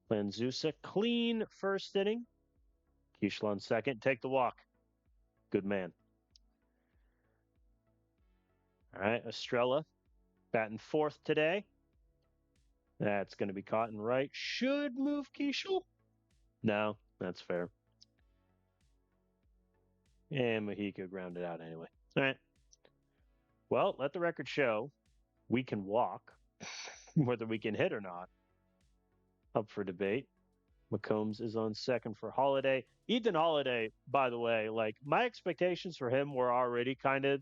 Speaker 1: Lanzusa, clean first inning. Keishel on second. Take the walk. Good man. All right, Estrella batting fourth today. That's going to be caught in right. Should move Keishel. No, that's fair. And Mahika grounded out anyway. All right. Well, let the record show we can walk. Whether we can hit or not, up for debate. McCombs is on second for Holiday. Ethan Holiday, by the way, like my expectations for him were already kind of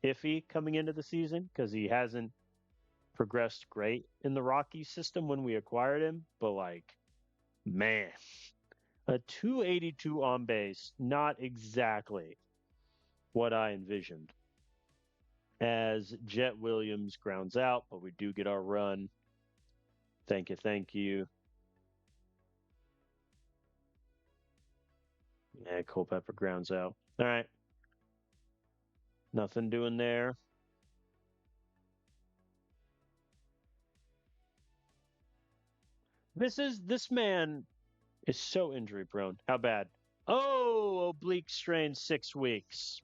Speaker 1: iffy coming into the season because he hasn't progressed great in the Rocky system when we acquired him. But like, man, a 282 on base, not exactly what I envisioned. As Jet Williams grounds out, but we do get our run. Thank you, thank you. Yeah, Culpepper grounds out. All right. Nothing doing there. This man is so injury prone. How bad? Oh, oblique strain 6 weeks.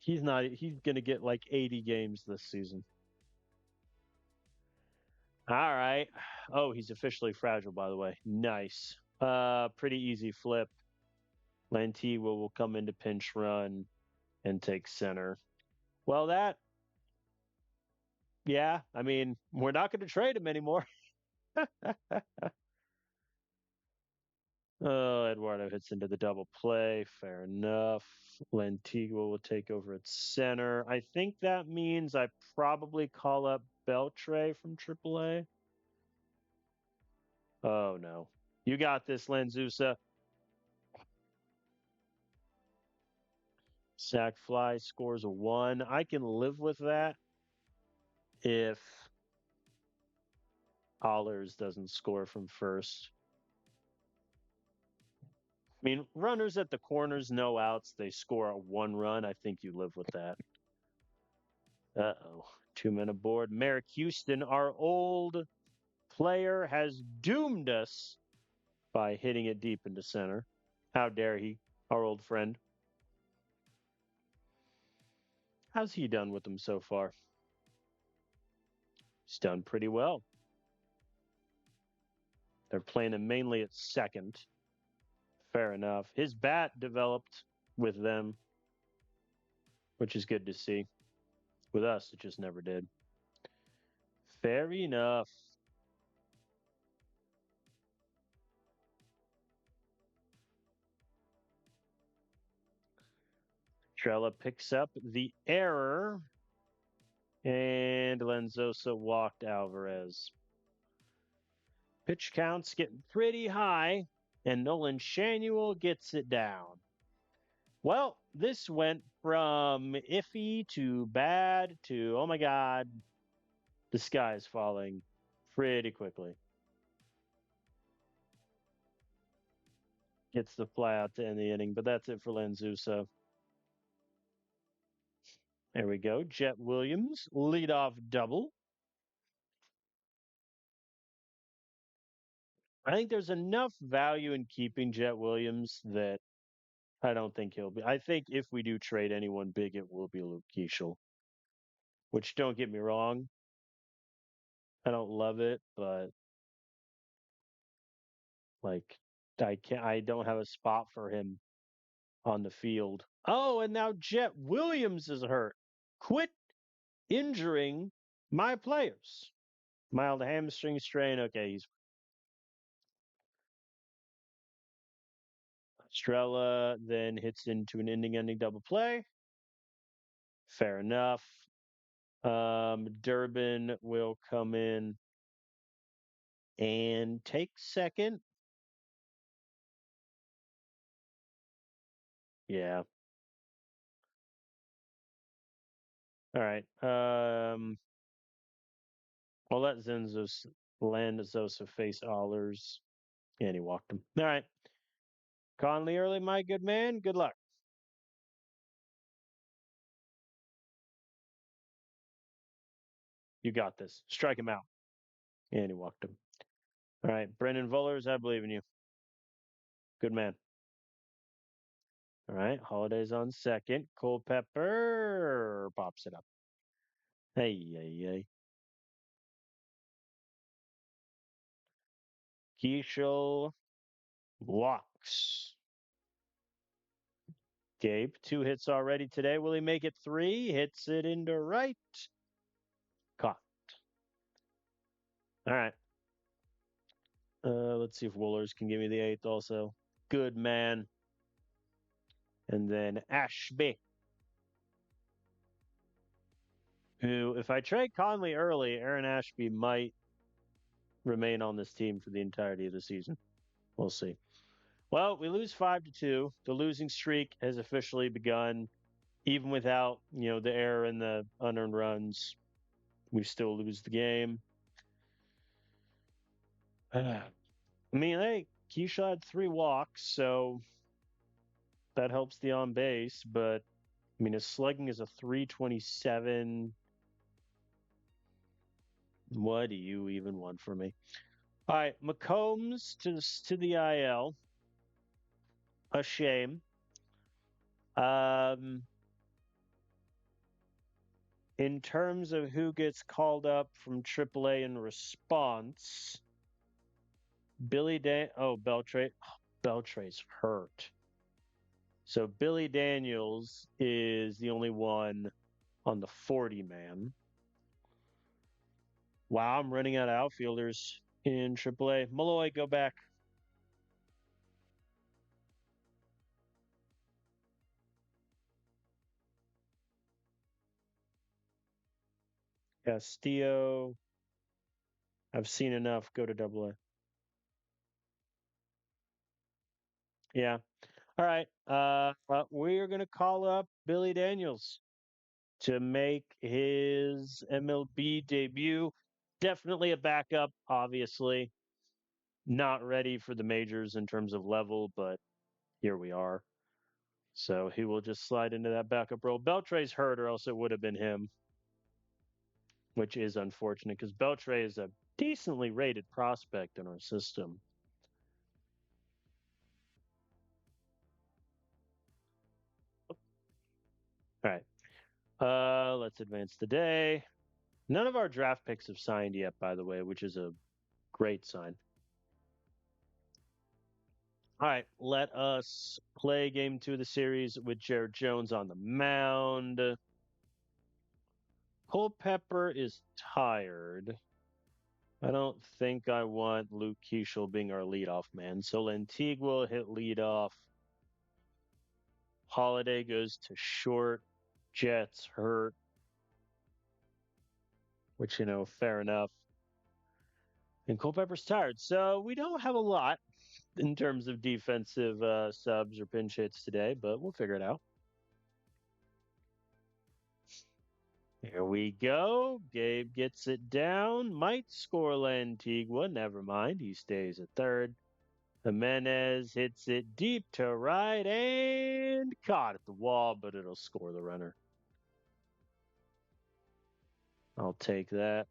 Speaker 1: He's gonna get like 80 games this season. All right. Oh, he's officially fragile, by the way. Nice. Pretty easy flip. Lantigua will come into pinch run and take center. Well, yeah, I mean, we're not going to trade him anymore. Oh, Eduardo hits into the double play. Fair enough. Lantigua will take over at center. I think that means I probably call up Beltre from AAA. Oh, no. You got this, Lanzusa. Sack fly scores a 1. I can live with that if Allers doesn't score from first. I mean, runners at the corners, no outs. They score a 1 run. I think you live with that. Uh-oh. 2 men aboard. Merrick Houston, our old player, has doomed us by hitting it deep into center. How dare he, our old friend. How's he done with them so far? He's done pretty well. They're playing him mainly at second. Fair enough. His bat developed with them, which is good to see. With us, it just never did. Fair enough. Trella picks up the error, and Lenzosa walked Alvarez. Pitch counts getting pretty high, and Nolan Shanuel gets it down. Well, this went from iffy to bad to, oh my God, the sky is falling pretty quickly. Gets the fly out to end the inning, but that's it for Lanzusa. There we go. Jet Williams, leadoff double. I think there's enough value in keeping Jet Williams that I don't think he'll be. I think if we do trade anyone big, it will be Luke Keishel. Which, don't get me wrong, I don't love it, but like I don't have a spot for him on the field. Oh, and now Jet Williams is hurt. Quit injuring my players. Mild hamstring strain. Okay, he's Strella then hits into an ending double play. Fair enough. Durbin will come in and take second. Yeah. All right. I'll let Zenzos land Zosa face Allers. And he walked him. All right. Conley early, my good man. Good luck. You got this. Strike him out. And he walked him. All right. Brendan Vollers, I believe in you. Good man. All right. Holidays on second. Culpepper pops it up. Hey, hey, hey. Keishel walks. Gabe, 2 hits already today. Will he make it 3? Hits it into right. Caught. All right. Let's see if Woolers can give me the 8th also. Good man. And then Ashby, who, if I trade Conley early, Aaron Ashby might remain on this team for the entirety of the season. We'll see. Well, we lose 5-2. The losing streak has officially begun. Even without, the error and the unearned runs, we still lose the game. I mean, hey, Keisha had 3 walks, so that helps the on base. But I mean, his slugging is a 327. What do you even want from me? All right, McCombs to the IL. A shame. Um, in terms of who gets called up from AAA in response, Beltre's hurt. So Billy Daniels is the only one on the 40 man. Wow, I'm running out of outfielders in AAA. Malloy, go back. Castillo. I've seen enough. Go to AA. Yeah. All right. We're going to call up Billy Daniels to make his MLB debut. Definitely a backup, obviously. Not ready for the majors in terms of level, but here we are. So he will just slide into that backup role. Beltre's hurt, or else it would have been him, which is unfortunate because Beltre is a decently rated prospect in our system. All right. Let's advance the day. None of our draft picks have signed yet, by the way, which is a great sign. All right, let us play game 2 of the series with Jared Jones on the mound. Culpepper is tired. I don't think I want Luke Keeschel being our leadoff man. So Lantigua hit leadoff. Holiday goes to short. Jets hurt, which, fair enough. And Culpepper's tired. So we don't have a lot in terms of defensive subs or pinch hits today, but we'll figure it out. Here we go. Gabe gets it down. Might score Lantigua. Never mind. He stays at third. Jimenez hits it deep to right and caught at the wall, but it'll score the runner. I'll take that.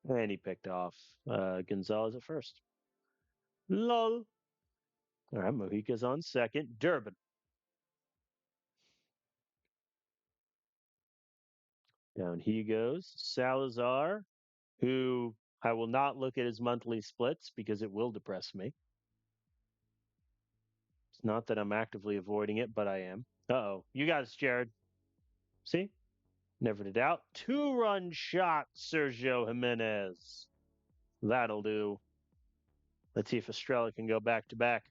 Speaker 1: And he picked off Gonzalez at first. Lol. All right, Mojica's on second. Durbin. Down he goes. Salazar, who I will not look at his monthly splits because it will depress me. It's not that I'm actively avoiding it, but I am. Uh-oh. You got us, Jared. See? Never to doubt. 2-run shot, Sergio Jimenez. That'll do. Let's see if Estrella can go back to back.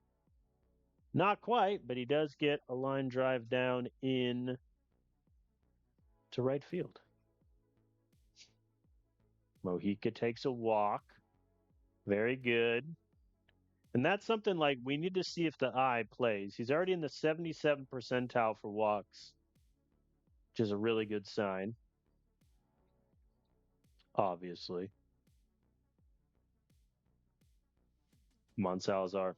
Speaker 1: Not quite, but he does get a line drive down in to right field. Mojica takes a walk. Very good. And that's something like we need to see if the eye plays. He's already in the 77th percentile for walks, which is a really good sign, obviously. Come on, Salazar.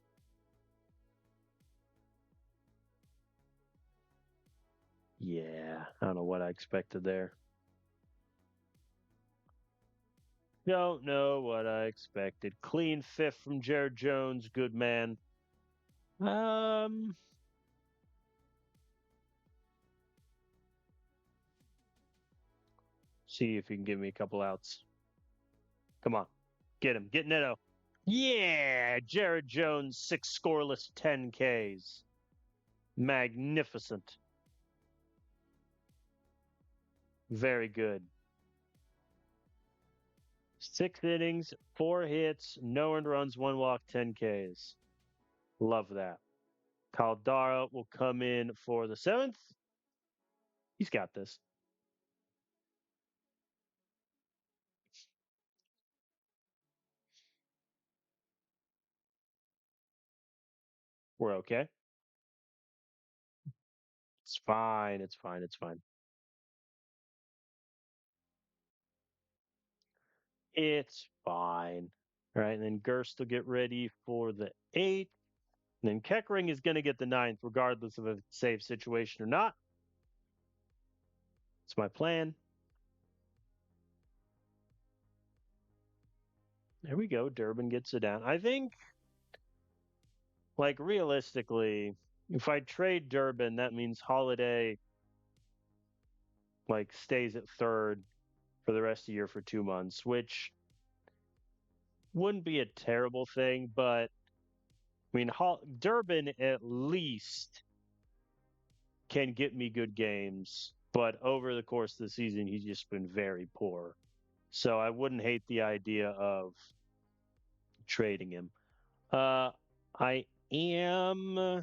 Speaker 1: Yeah, I don't know what I expected there. Don't know what I expected. Clean fifth from Jared Jones. Good man. Um, see if you can give me a couple outs. Come on. Get him. Get Neto. Yeah, Jared Jones, 6 scoreless, 10 Ks. Magnificent. Very good. 6 innings, 4 hits, no earned runs, 1 walk, 10 Ks. Love that. Caldara will come in for the 7th. He's got this. We're okay. It's fine. It's fine. It's fine. It's fine. All right. And then Gerst will get ready for the 8th. And then Keckering is going to get the 9th, regardless of a safe situation or not. It's my plan. There we go. Durbin gets it down. I think, like, realistically, if I trade Durbin, that means Holiday, like, stays at third for the rest of the year for 2 months, which wouldn't be a terrible thing. But, I mean, Durbin at least can get me good games. But over the course of the season, he's just been very poor. So I wouldn't hate the idea of trading him. I am. I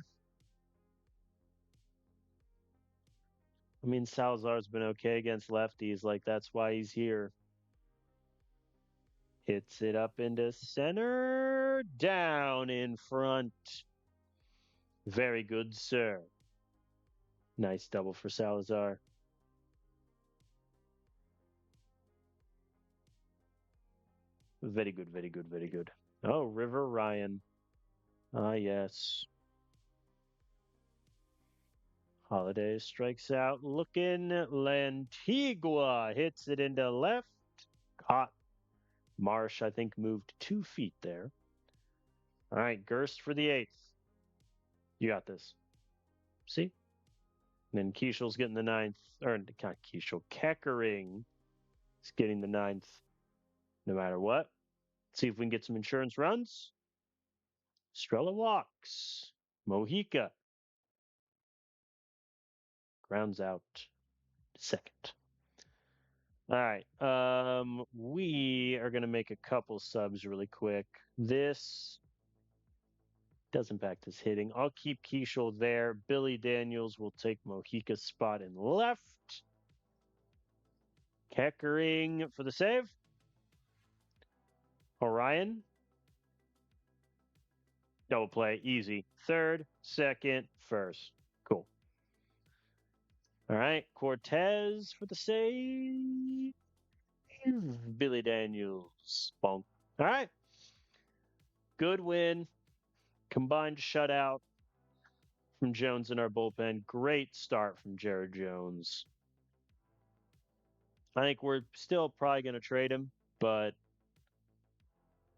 Speaker 1: mean, Salazar's been okay against lefties. Like, that's why he's here. Hits it up into center. Down in front. Very good, sir. Nice double for Salazar. Very good, very good, very good. Oh, River Ryan. Ah, yes. Holiday strikes out looking. Lantigua hits it into left. Caught. Marsh, I think, moved 2 feet there. All right, Gerst for the 8th. You got this. See? And then Keishel's getting the 9th. Or not Keichel. Keckering is getting the 9th no matter what. See if we can get some insurance runs. Strella walks. Mojica grounds out second. All right. We are going to make a couple subs really quick. This does impact his hitting. I'll keep Keichel there. Billy Daniels will take Mojica's spot in left. Keckering for the save. Orion. Double play. Easy. Third, second, first. Cool. All right. Cortez for the save. Billy Daniels. Bonk. All right. Good win. Combined shutout from Jones in our bullpen. Great start from Jared Jones. I think we're still probably going to trade him, but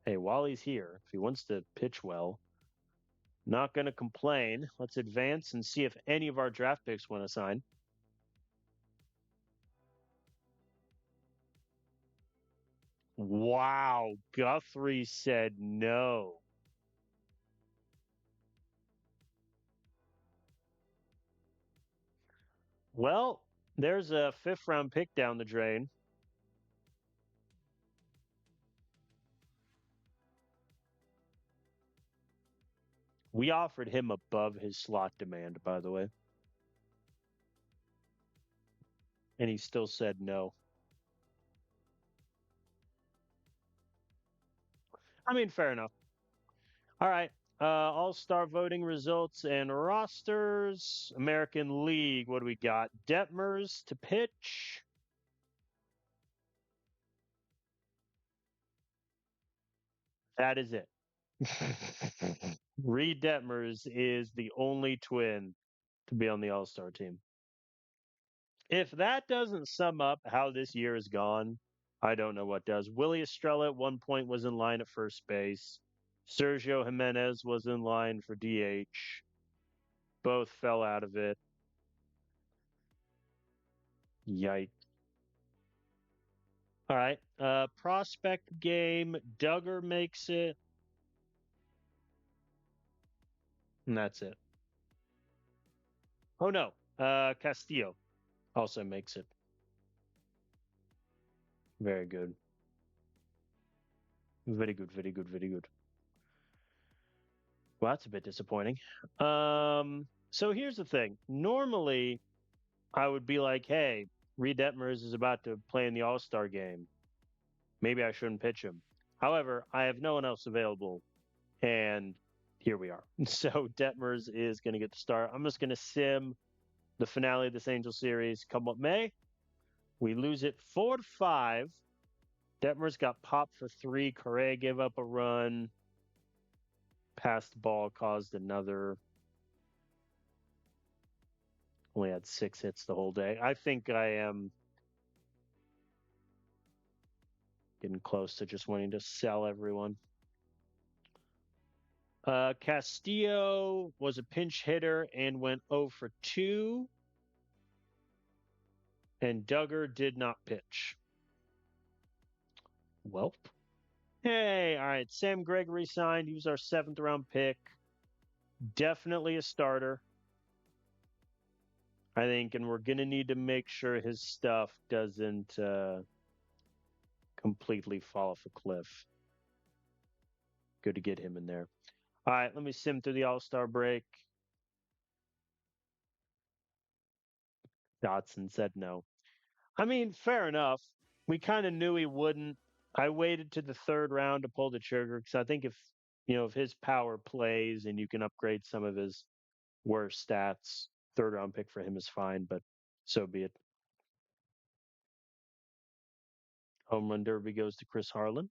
Speaker 1: hey, while he's here, if he wants to pitch well, not going to complain. Let's advance and see if any of our draft picks want to sign. Wow, Guthrie said no. Well, there's a 5th-round pick down the drain. We offered him above his slot demand, by the way. and he still said no. I mean, fair enough. All right. All-star voting results and rosters. American League. What do we got? Detmers to pitch. That is it. Reed Detmers is the only twin to be on the All-Star team. If that doesn't sum up how this year has gone, I don't know what does. Willie Estrella at one point was in line at first base. Sergio Jimenez was in line for DH. Both fell out of it. Yikes. All right. Prospect game. Duggar makes it. And that's it. Oh, no. Castillo also makes it. Very good. Very good. Very good. Very good. Well, that's a bit disappointing. So here's the thing. Normally, I would be like, hey, Reed Detmers is about to play in the All Star game. Maybe I shouldn't pitch him. However, I have no one else available. And here we are. So Detmers is going to get the start. I'm just going to sim the finale of this Angel series come what may. We lose it 4-5. Detmers got popped for 3. Correa gave up a run. Passed ball caused another. Only had 6 hits the whole day. I think I am getting close to just wanting to sell everyone. Castillo was a pinch hitter and went 0 for 2. And Duggar did not pitch. Welp. Hey, all right. Sam Gregory signed. He was our 7th round pick. Definitely a starter, I think. And we're going to need to make sure his stuff doesn't completely fall off a cliff. Good to get him in there. All right, let me sim through the All-Star break. Dotson said no. I mean, fair enough. We kind of knew he wouldn't. I waited to the 3rd round to pull the trigger because I think if his power plays and you can upgrade some of his worst stats, 3rd round pick for him is fine, but so be it. Home run derby goes to Chris Harlan.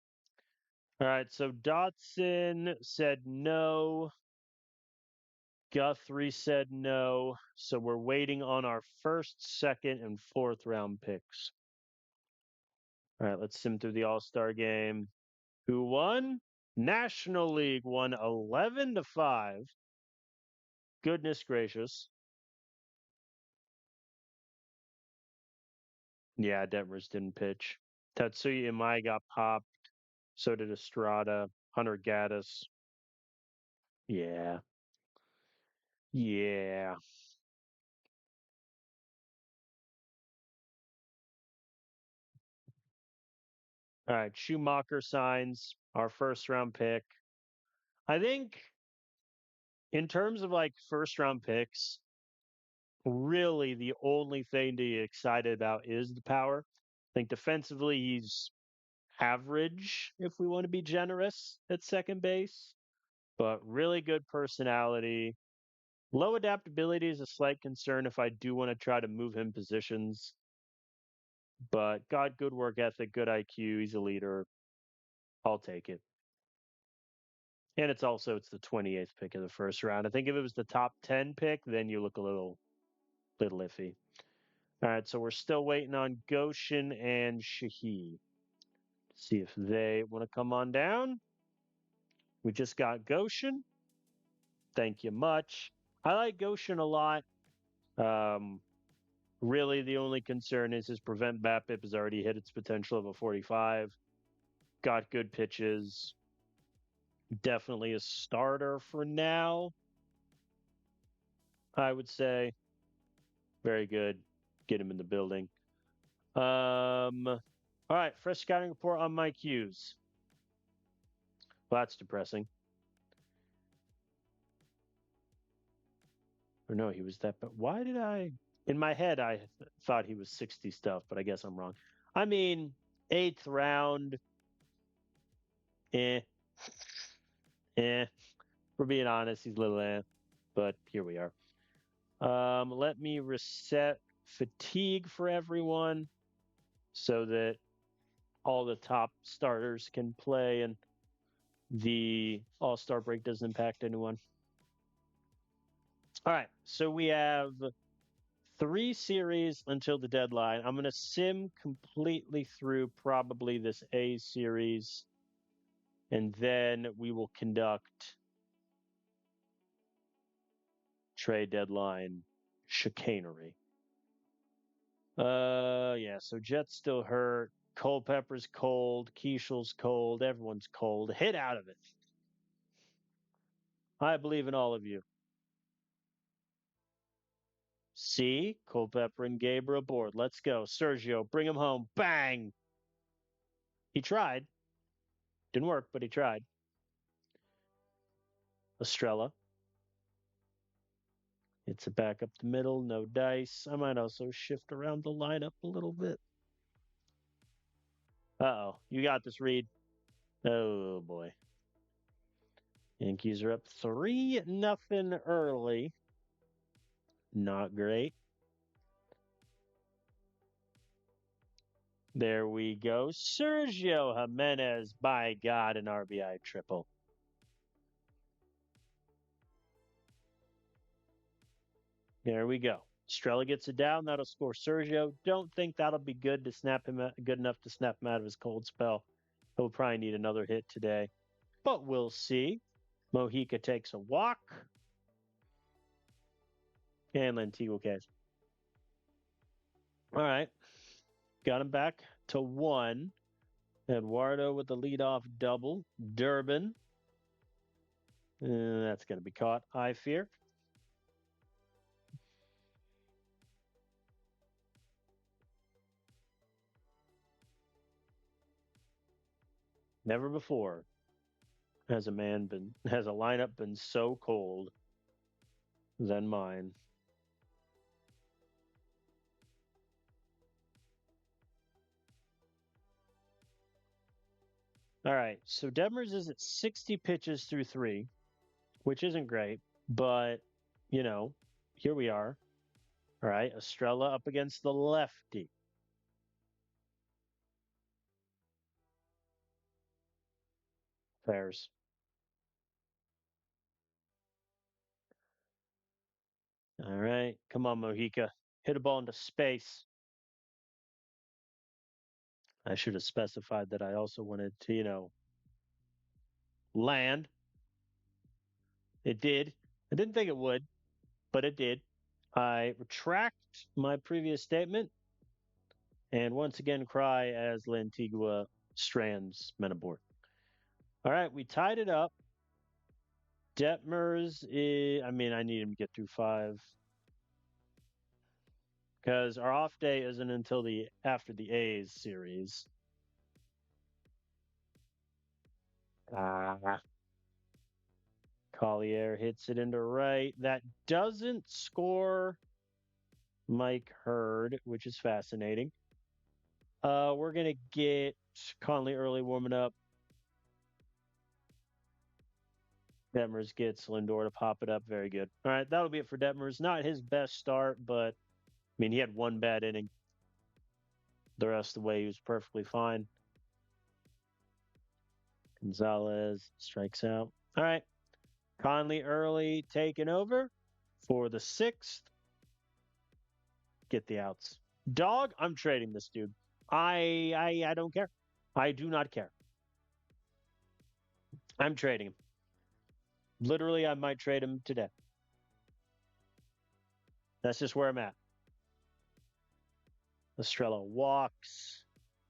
Speaker 1: All right, so Dotson said no. Guthrie said no. So we're waiting on our 1st, 2nd, and 4th round picks. All right, let's sim through the All-Star game. Who won? National League won 11-5. Goodness gracious. Yeah, Detmers didn't pitch. Tatsuya Imai got popped. So did Estrada. Hunter Gaddis. Yeah. Yeah. All right. Schumacher signs our 1st round pick. I think in terms of like 1st round picks, really the only thing to get excited about is the power. I think defensively he's average if we want to be generous at second base, but really good personality. Low adaptability is a slight concern if I do want to try to move him positions, but got good work ethic, good IQ. He's a leader. I'll take it. And it's the 28th pick of the 1st round. I think if it was the top 10 pick, then you look a little iffy. All right, so we're still waiting on Goshen and Shahi. See if they want to come on down. We just got Goshen. Thank you much. I like Goshen a lot. Um, really, the only concern is his prevent BABIP has already hit its potential of a 45. Got good pitches. Definitely a starter for now, I would say. Very good. Get him in the building. All right, fresh scouting report on Mike Hughes. Well, that's depressing. Or no, he was that. But why did I? In my head, I thought he was 60 stuff, but I guess I'm wrong. I mean, eighth round, eh, eh. For being honest, he's a little eh, but here we are. Let me reset fatigue for everyone so that all the top starters can play and the All Star break doesn't impact anyone. All right, so we have 3 series until the deadline. I'm going to sim completely through probably this A series, and then we will conduct trade deadline chicanery. Yeah, so Jet's still hurt. Culpepper's cold. Keishel's cold. Everyone's cold. Hit out of it. I believe in all of you. See? Culpepper and Gabriel aboard. Let's go. Sergio, bring him home. Bang! He tried. Didn't work, but he tried. Estrella. It's a back up the middle. No dice. I might also shift around the lineup a little bit. Uh-oh. You got this, Reed. Oh, boy. Yankees are up 3-0 early. Not great. There we go. Sergio Jimenez, by God, an RBI triple. There we go. Estrella gets it down. That'll score Sergio. Don't think that'll be good to snap him out, good enough to snap him out of his cold spell. He'll probably need another hit today, but we'll see. Mojica takes a walk, and Lantigua catch. All right, got him back to 1. Eduardo with the leadoff double. Durbin. That's going to be caught, I fear. Never before has a lineup been so cold than mine. All right, so Detmers is at 60 pitches through 3, which isn't great, but here we are. All right, Estrella up against the lefty. Fairs. All right, come on, Mojica. Hit a ball into space. I should have specified that I also wanted to, land. It did. I didn't think it would, but it did. I retract my previous statement and once again cry as Lantigua strands men aboard. All right, we tied it up. Detmers I mean, I need him to get through 5 because our off day isn't until after the A's series. Collier hits it into right. That doesn't score Mike Hurd, which is fascinating. We're gonna get Conley early warming up. Detmers gets Lindor to pop it up. Very good. All right, that'll be it for Detmers. Not his best start, but I mean, he had 1 bad inning. The rest of the way, he was perfectly fine. Gonzalez strikes out. All right. Conley early taking over for the 6th. Get the outs. Dog, I'm trading this dude. I don't care. I do not care. I'm trading him. Literally, I might trade him today. That's just where I'm at. Estrella walks.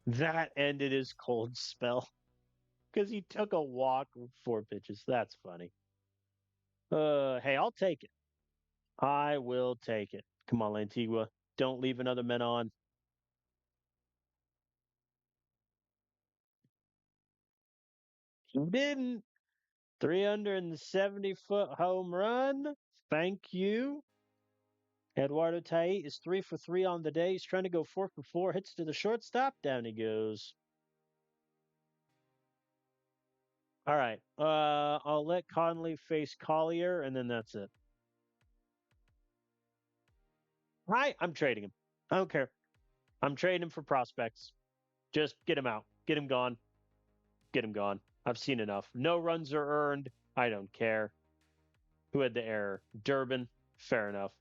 Speaker 1: That ended his cold spell because he took a walk with 4 pitches. That's funny. Hey, I'll take it. I will take it. Come on, Lantigua. Don't leave another man on. He didn't. 370-foot home run. Thank you. Eduardo Tai is 3 for 3 on the day. He's trying to go 4 for 4. Hits to the shortstop. Down he goes. All right. I'll let Conley face Collier, and then that's it. I'm trading him. I don't care. I'm trading him for prospects. Just get him out. Get him gone. Get him gone. I've seen enough. No runs are earned. I don't care. Who had the error? Durbin. Fair enough.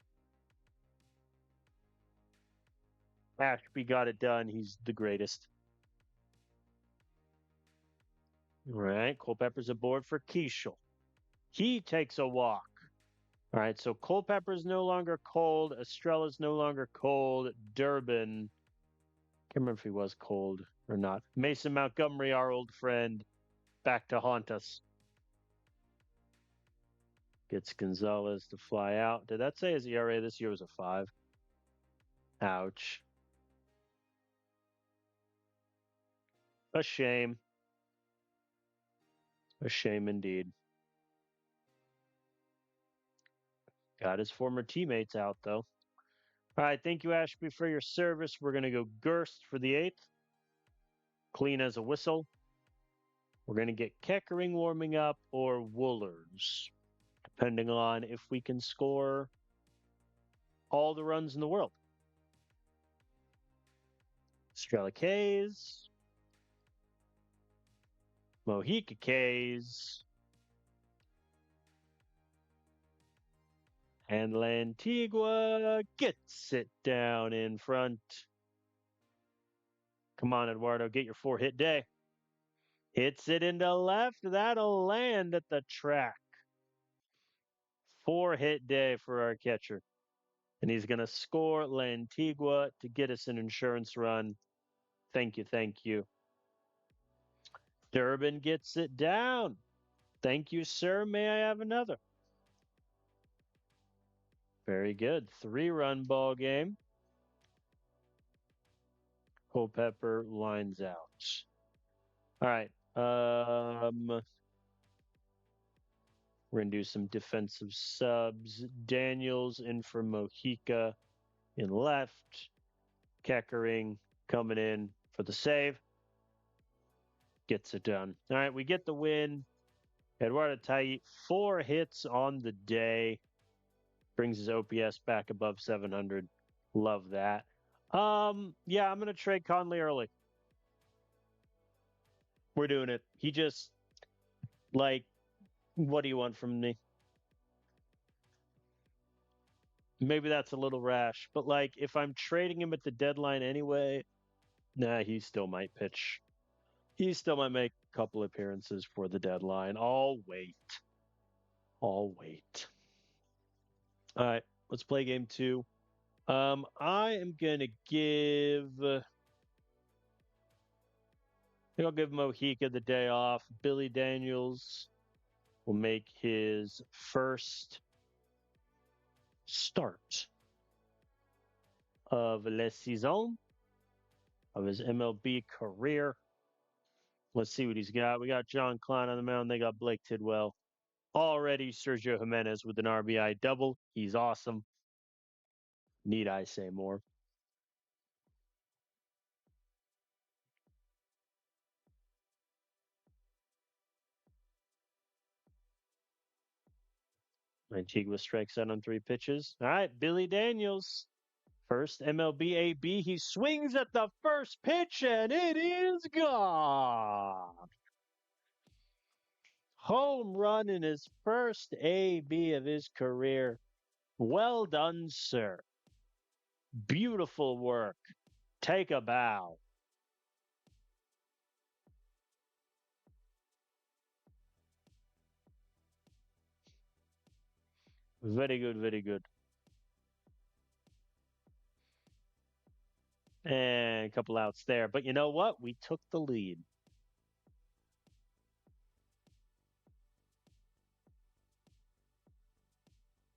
Speaker 1: Ashby got it done. He's the greatest. All right. Culpepper's aboard for Keishel. He takes a walk. All right. So Culpepper's no longer cold. Estrella's no longer cold. Durbin. Can't remember if he was cold or not. Mason Montgomery, our old friend, back to haunt us. Gets Gonzalez to fly out. Did that say his ERA this year was a 5? Ouch. A shame. A shame indeed. Got his former teammates out, though. All right. Thank you, Ashby, for your service. We're going to go Gerst for the 8th. Clean as a whistle. We're going to get Keckering warming up or Woolers, depending on if we can score all the runs in the world. Estrella K's. Mojica K's. And Lantigua gets it down in front. Come on, Eduardo, get your 4-hit day. Hits it into left. That'll land at the track. 4-hit day for our catcher. And he's going to score Lantigua to get us an insurance run. Thank you, thank you. Durbin gets it down. Thank you, sir. May I have another? Very good. 3-run ball game. Culpepper lines out. All right. We're going to do some defensive subs. Daniels in for Mojica in left. Keckering coming in for the save. Gets it done. All right, we get the win. Eduardo Tai, 4 hits on the day. Brings his OPS back above 700. Love that. Yeah, I'm going to trade Conley early. We're doing it. He just, like, what do you want from me? Maybe that's a little rash, but like if I'm trading him at the deadline anyway, nah, he still might pitch. He still might make a couple appearances for the deadline. I'll wait. I'll wait. All right, let's play game 2. I am gonna give. I'll give Mojica the day off. Billy Daniels will make his first start of La Saison of his MLB career. Let's see what he's got. We got John Klein on the mound. They got Blake Tidwell. Already Sergio Jimenez with an RBI double. He's awesome. Need I say more? Antigua strikes out on 3 pitches. All right, Billy Daniels. First MLB AB. He swings at the first pitch and it is gone. Home run in his first AB of his career. Well done, sir. Beautiful work. Take a bow. Very good, very good. And a couple outs there. But you know what? We took the lead.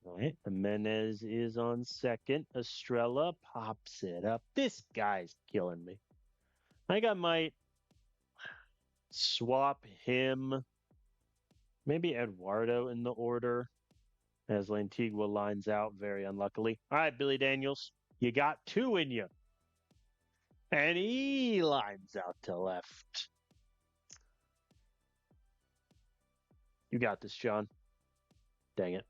Speaker 1: All right. Jimenez is on second. Estrella pops it up. This guy's killing me. I think I might swap him, maybe Eduardo in the order. as Lantigua lines out very unluckily. All right, Billy Daniels, you got two in you. And he lines out to left. You got this, John. Dang it.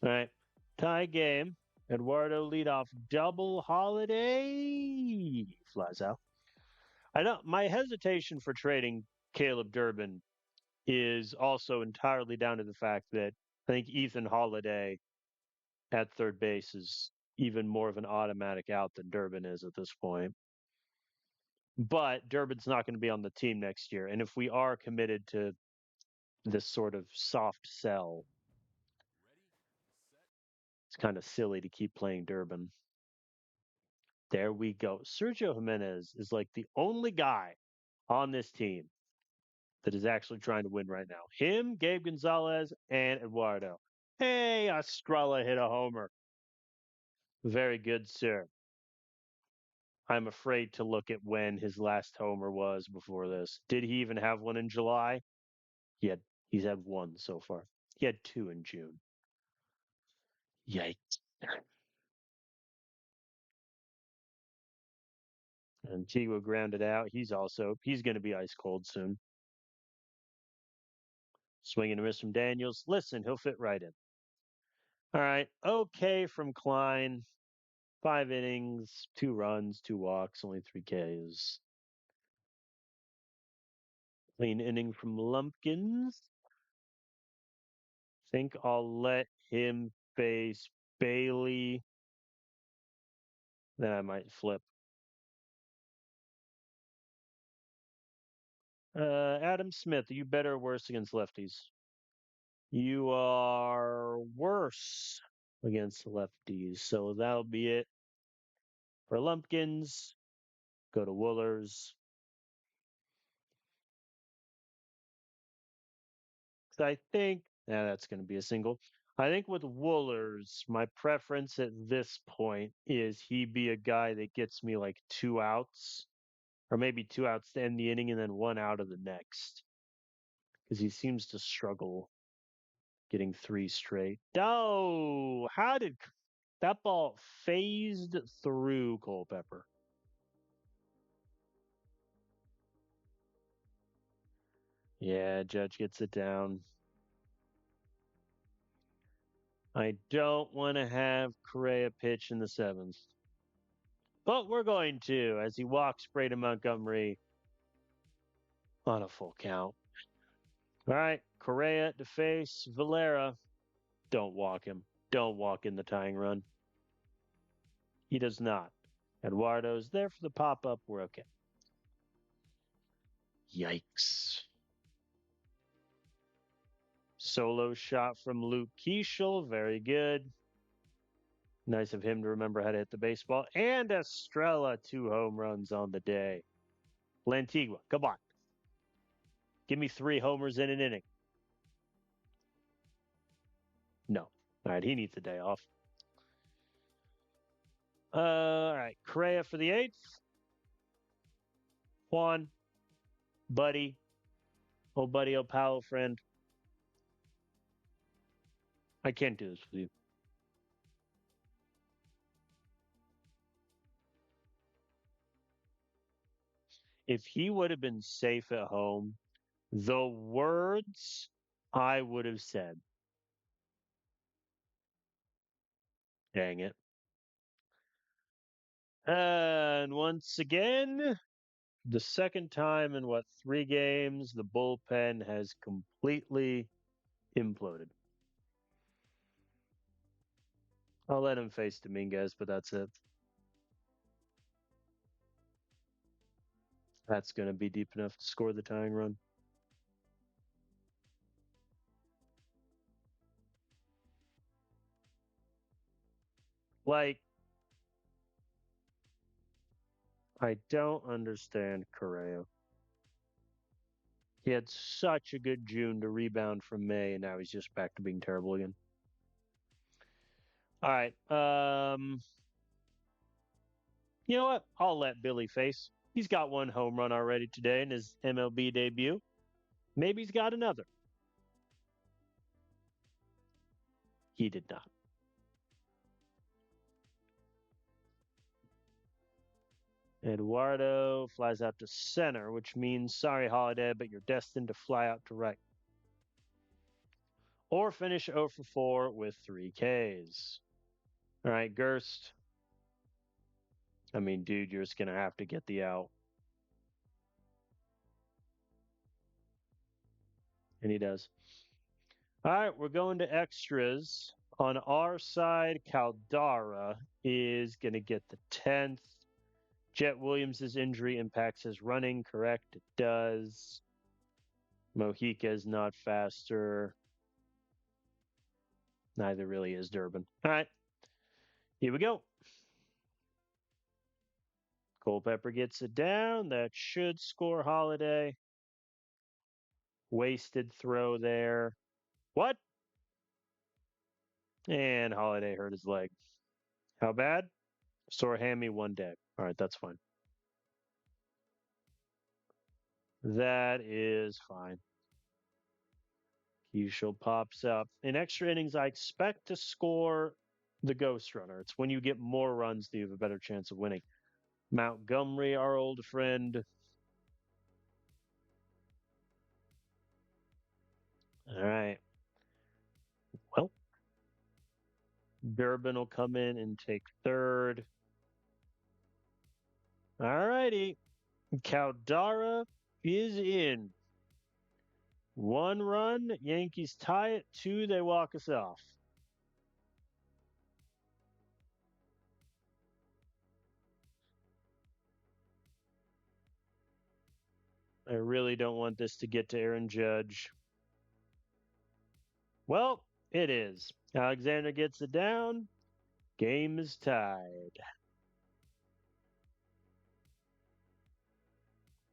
Speaker 1: All right. Tie game. Eduardo leadoff double. Holiday flies out. I know my hesitation for trading Caleb Durbin is also entirely down to the fact that I think Ethan Holiday at third base is even more of an automatic out than Durbin is at this point. But Durbin's not going to be on the team next year. And if we are committed to this sort of soft sell, it's kind of silly to keep playing Durbin. There we go. Sergio Jimenez is like the only guy on this team that is actually trying to win right now. Him, Gabe Gonzalez, and Eduardo. Hey, Estrella hit a homer. Very good, sir. I'm afraid to look at when his last homer was before this. Did he even have one in July? He's had one so far. He had two in June. Yikes. And Tigua grounded out. He's going to be ice cold soon. Swinging a miss from Daniels. Listen, he'll fit right in. All right. Okay from Klein. 5 innings, 2 runs, 2 walks, only 3 Ks. Clean inning from Lumpkins. Think I'll let him face Bailey. Then I might flip. Adam Smith, are you better or worse against lefties? You are worse against lefties. So that'll be it for Lumpkins. Go to Woolers. I think that's going to be a single. I think with Woolers, my preference at this point is he be a guy that gets me like 2 outs, or maybe 2 outs to end the inning and then 1 out of the next, because he seems to struggle getting 3 straight. Oh, how did that ball phased through Culpepper? Yeah, Judge gets it down. I don't want to have Correa pitch in the 7th. But we're going to, as he walks Braden Montgomery on a full count. All right, Correa to face Valera. Don't walk him. Don't walk in the tying run. He does not. Eduardo's there for the pop up. We're okay. Yikes. Solo shot from Luke Keeschel. Very good. Nice of him to remember how to hit the baseball. And Estrella, 2 home runs on the day. Lantigua, come on. Give me 3 homers in an inning. No. All right, he needs a day off. All right, Correa for the 8th. Juan, buddy, old buddy, old pal, friend. I can't do this with you. If he would have been safe at home, the words I would have said. Dang it. And once again, the second time in 3 games, the bullpen has completely imploded. I'll let him face Dominguez, but that's it. That's going to be deep enough to score the tying run. Like, I don't understand Correa. He had such a good June to rebound from May, and now he's just back to being terrible again. All right. You know what? I'll let Billy face. He's got 1 home run already today in his MLB debut. Maybe he's got another. He did not. Eduardo flies out to center, which means sorry, Holiday, but you're destined to fly out to right. Or finish 0 for 4 with 3 Ks. All right, Gerst. I mean, dude, you're just going to have to get the out. And he does. All right, we're going to extras. On our side, Caldara is going to get the 10th. Jet Williams' injury impacts his running, correct? It does. Mojica is not faster. Neither really is Durbin. All right, here we go. Culpepper gets it down. That should score Holiday. Wasted throw there. What? And Holiday hurt his leg. How bad? Sore hammy one day. All right, that's fine. That is fine. Keishel pops up. In extra innings, I expect to score the Ghost Runner. It's when you get more runs that you have a better chance of winning. Montgomery, our old friend. All right. Well, Durbin will come in and take third. All righty. Caldara is in. 1 run. Yankees tie it. 2, they walk us off. I really don't want this to get to Aaron Judge. Well, it is. Alexander gets it down. Game is tied.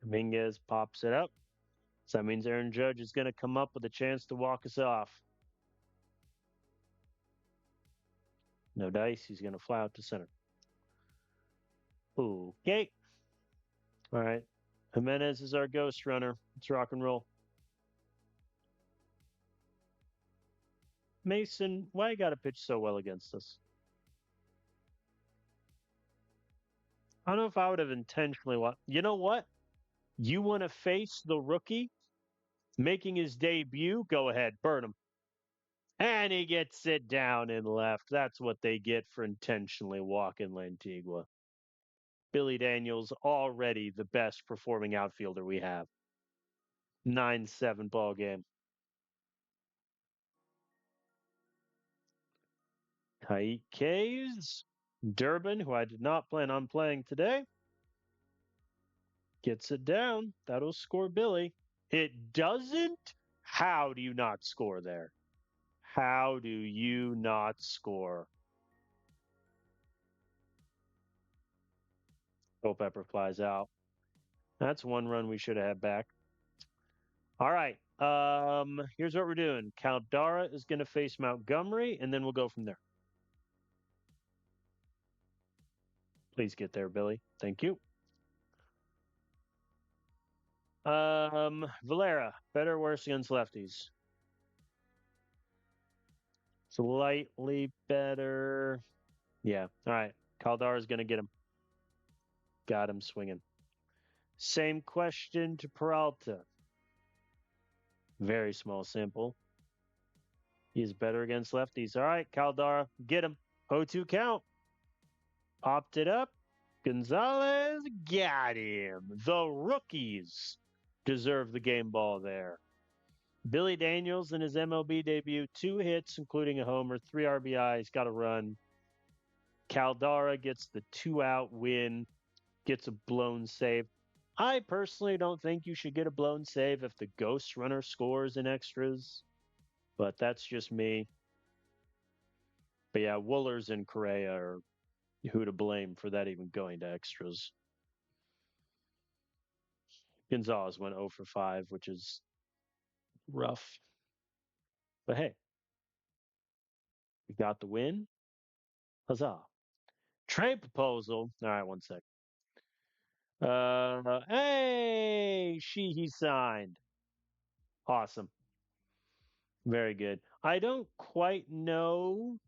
Speaker 1: Dominguez pops it up. So that means Aaron Judge is going to come up with a chance to walk us off. No dice. He's going to fly out to center. Okay. All right. Jimenez is our ghost runner. Let's rock and roll. Mason, why you got to pitch so well against us? I don't know if I would have intentionally. You know what? You want to face the rookie making his debut? Go ahead, burn him. And he gets it down and left. That's what they get for intentionally walking Lantigua. Billy Daniels, already the best performing outfielder we have. 9-7 ball game. Kaique K's. Durbin, who I did not plan on playing today, gets it down. That'll score Billy. It doesn't? How do you not score there? How do you not score? Culpepper flies out. That's 1 run we should have had back. All right. Here's what we're doing. Caldara is going to face Montgomery, and then we'll go from there. Please get there, Billy. Thank you. Valera, better or worse against lefties? Slightly better. Yeah. All right. Caldara is going to get him. Got him swinging. Same question to Peralta. Very small sample. He's better against lefties. All right, Caldara, get him. 0-2 count. Popped it up. Gonzalez got him. The rookies deserve the game ball there. Billy Daniels in his MLB debut, 2 hits, including a homer, 3 RBIs, got a run. Caldara gets the 2-out win, gets a blown save. I personally don't think you should get a blown save if the ghost runner scores in extras, but that's just me. But yeah, Woolers and Correa are who to blame for that even going to extras. Gonzalez went 0 for 5, which is rough. But hey, we got the win. Huzzah. Trade proposal. All right, 1 sec. Hey, he signed. Awesome. Very good. I don't quite know.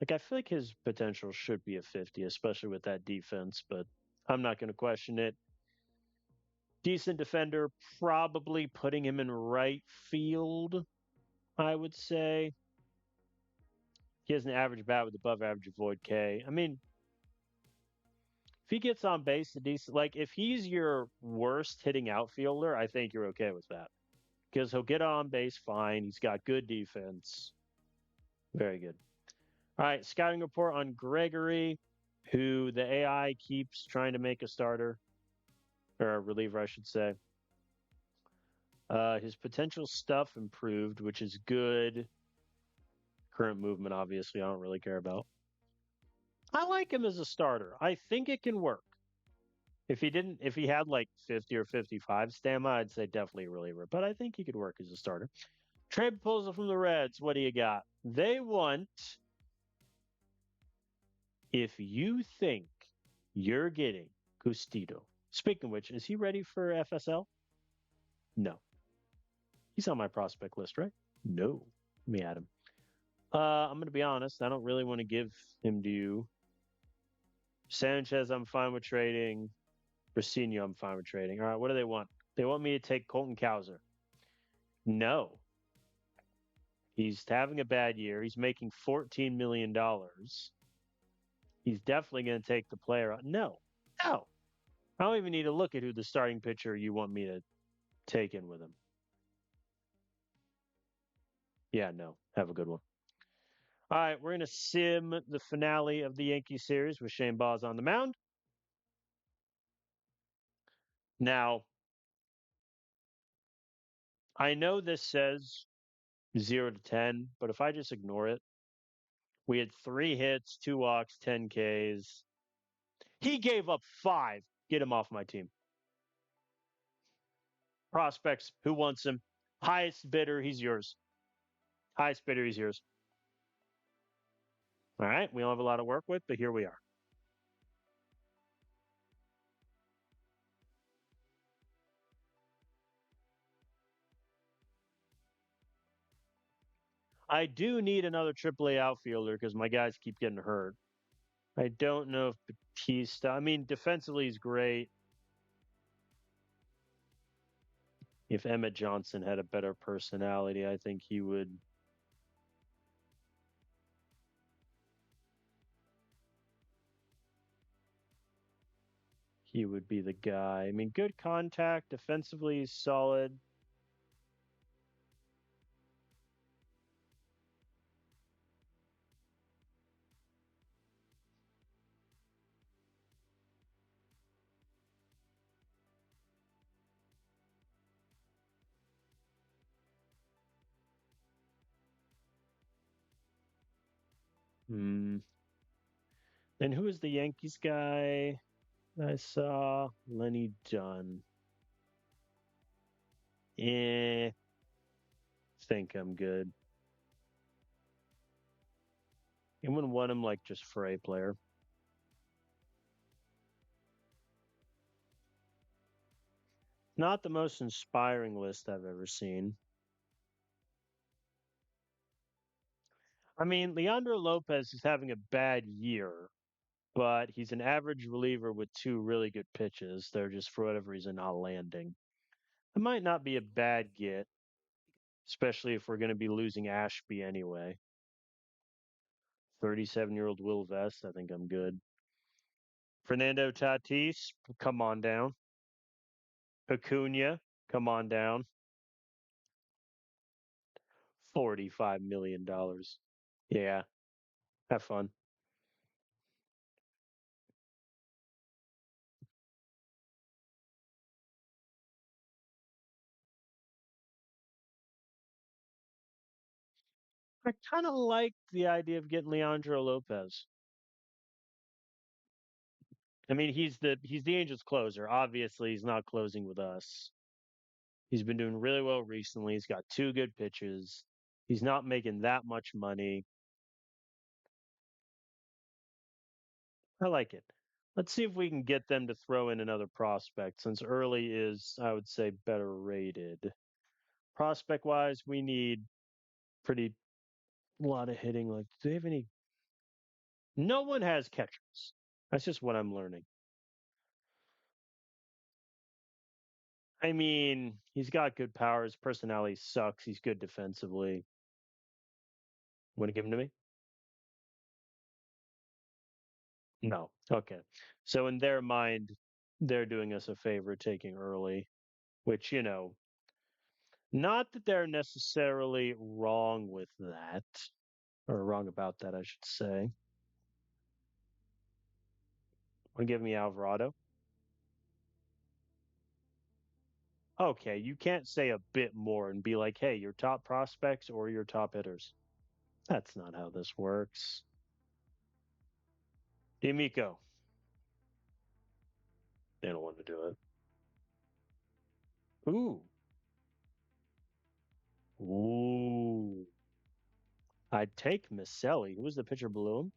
Speaker 1: Like, I feel like his potential should be a 50, especially with that defense, but I'm not going to question it. Decent defender, probably putting him in right field, I would say. He has an average bat with above average avoid K. I mean, if he gets on base, a decent, like if he's your worst hitting outfielder, I think you're okay with that because he'll get on base fine. He's got good defense. Very good. All right, scouting report on Gregory, who the AI keeps trying to make a starter or a reliever, I should say. His potential stuff improved, which is good. Current movement, obviously, I don't really care about. I like him as a starter. I think it can work. If he had like 50 or 55 stamina, I'd say definitely a reliever. But I think he could work as a starter. Trade proposal from the Reds. What do you got? They want, if you think you're getting Custito. Speaking of which, is he ready for FSL? No. He's on my prospect list, right? No. Let me add him. I'm going to be honest. I don't really want to give him to you. Sanchez, I'm fine with trading. Brasinho, I'm fine with trading. All right, what do they want? They want me to take Colton Cowser. No. He's having a bad year. He's making $14 million. He's definitely going to take the player out. No. No. I don't even need to look at who the starting pitcher you want me to take in with him. Yeah, no. Have a good one. All right, we're going to sim the finale of the Yankee series with Shane Baz on the mound. Now, I know this says 0 to 10, but if I just ignore it, we had 3 hits, 2 walks, 10 Ks. He gave up 5. Get him off my team. Prospects, who wants him? Highest bidder, he's yours. Highest bidder, he's yours. All right, we don't have a lot of work with, but here we are. I do need another AAA outfielder because my guys keep getting hurt. I don't know if Batista. I mean, defensively he's great. If Emmett Johnson had a better personality, I think he would be the guy. I mean, good contact, defensively he's solid. Hmm. And who is the Yankees guy I saw? Lenny Dunn. Think I'm good. I wouldn't want him like just for a player. Not the most inspiring list I've ever seen. I mean, Leandro Lopez is having a bad year, but he's an average reliever with 2 really good pitches. They're just, for whatever reason, not landing. It might not be a bad get, especially if we're going to be losing Ashby anyway. 37-year-old Will Vest, I think I'm good. Fernando Tatis, come on down. Acuna, come on down. $45 million. Yeah, have fun. I kind of like the idea of getting Leandro Lopez. I mean, he's the Angels closer. Obviously, he's not closing with us. He's been doing really well recently. He's got 2 good pitches. He's not making that much money. I like it. Let's see if we can get them to throw in another prospect since early is, I would say, better rated. Prospect wise, we need Pretty lot of hitting. Like, do they have any? No one has catchers. That's just what I'm learning. I mean, he's got good power. His personality sucks. He's good defensively. Want to give him to me? No. Okay. So in their mind, they're doing us a favor taking early, which, not that they're necessarily wrong with that, or wrong about that, I should say. Want to give me Alvarado? Okay, you can't say a bit more and be like, hey, your top prospects or your top hitters. That's not how this works. D'Amico, they don't want to do it. Ooh. Ooh. I'd take Miceli. Who was the pitcher below him?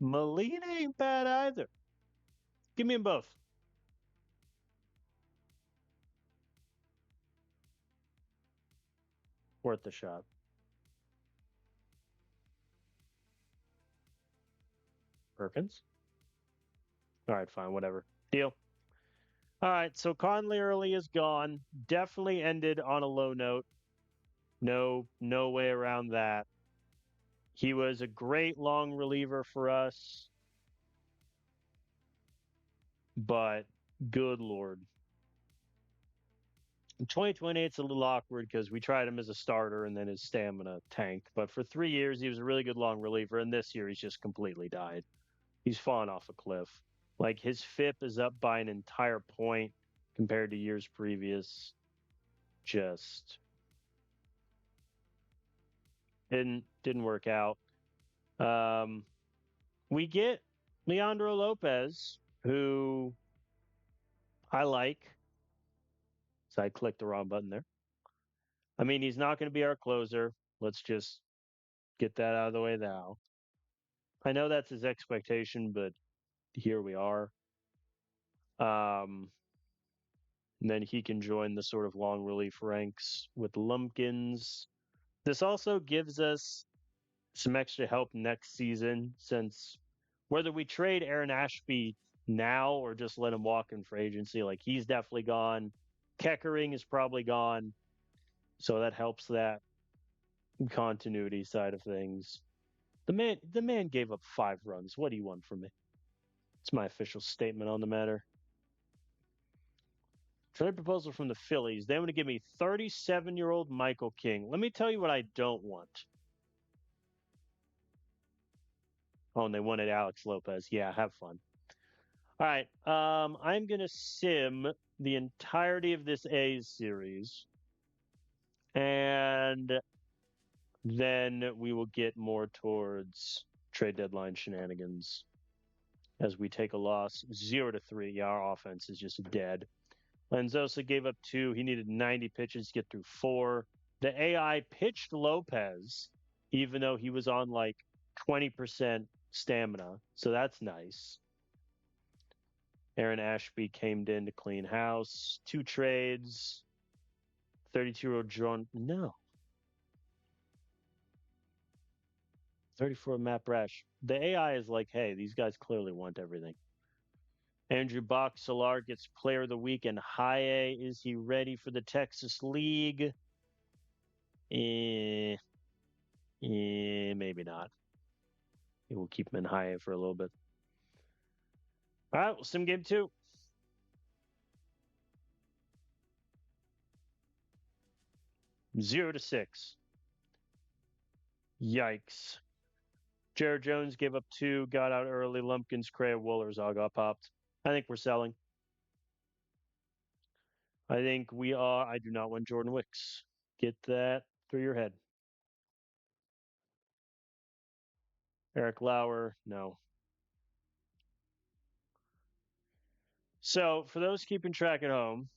Speaker 1: Molina ain't bad either. Give me them both. Worth the shot. Perkins? All right, fine, whatever. Deal. All right, so Conley early is gone. Definitely ended on a low note. No way around that. He was a great long reliever for us, but good lord. In 2020, it's a little awkward because we tried him as a starter and then his stamina tanked. But for 3 years, he was a really good long reliever, and this year he's just completely died. He's fallen off a cliff. Like his FIP is up by an entire point compared to years previous. Just didn't work out. Um, we get Leandro Lopez, who I like. So I clicked the wrong button there. I mean, he's not going to be our closer. Let's just get that out of the way now. I know that's his expectation, but here we are. Um, and then he can join the sort of long relief ranks with Lumpkins. This also gives us some extra help next season, since whether we trade Aaron Ashby now or just let him walk in free agency, like he's definitely gone. Keckering is probably gone. So that helps that continuity side of things. The man gave up 5 runs. What do you want from me? It's my official statement on the matter. Trade proposal from the Phillies. They want to give me 37-year-old Michael King. Let me tell you what I don't want. Oh, and they wanted Alex Lopez. Yeah, have fun. All right. I'm gonna sim the entirety of this A's series, and then we will get more towards trade deadline shenanigans as we take a loss 0-3. Yeah, our offense is just dead. Lanzosa gave up 2. He needed 90 pitches to get through 4. The AI pitched Lopez, even though he was on like 20% stamina. So that's nice. Aaron Ashby came in to clean house. 2 trades. 32-year-old John. No. 34 Matt Brash. The AI is like, hey, these guys clearly want everything. Andrew Bach Solar gets player of the week in high A. Is he ready for the Texas League? Maybe not. We'll keep him in high A for a little bit. All right, we'll sim game 2. 0-6. Yikes. Jared Jones gave up 2, got out early. Lumpkins, Cray, Woolers all got popped. I think we're selling. I think we are. I do not want Jordan Wicks. Get that through your head. Eric Lauer, no. So, for those keeping track at home,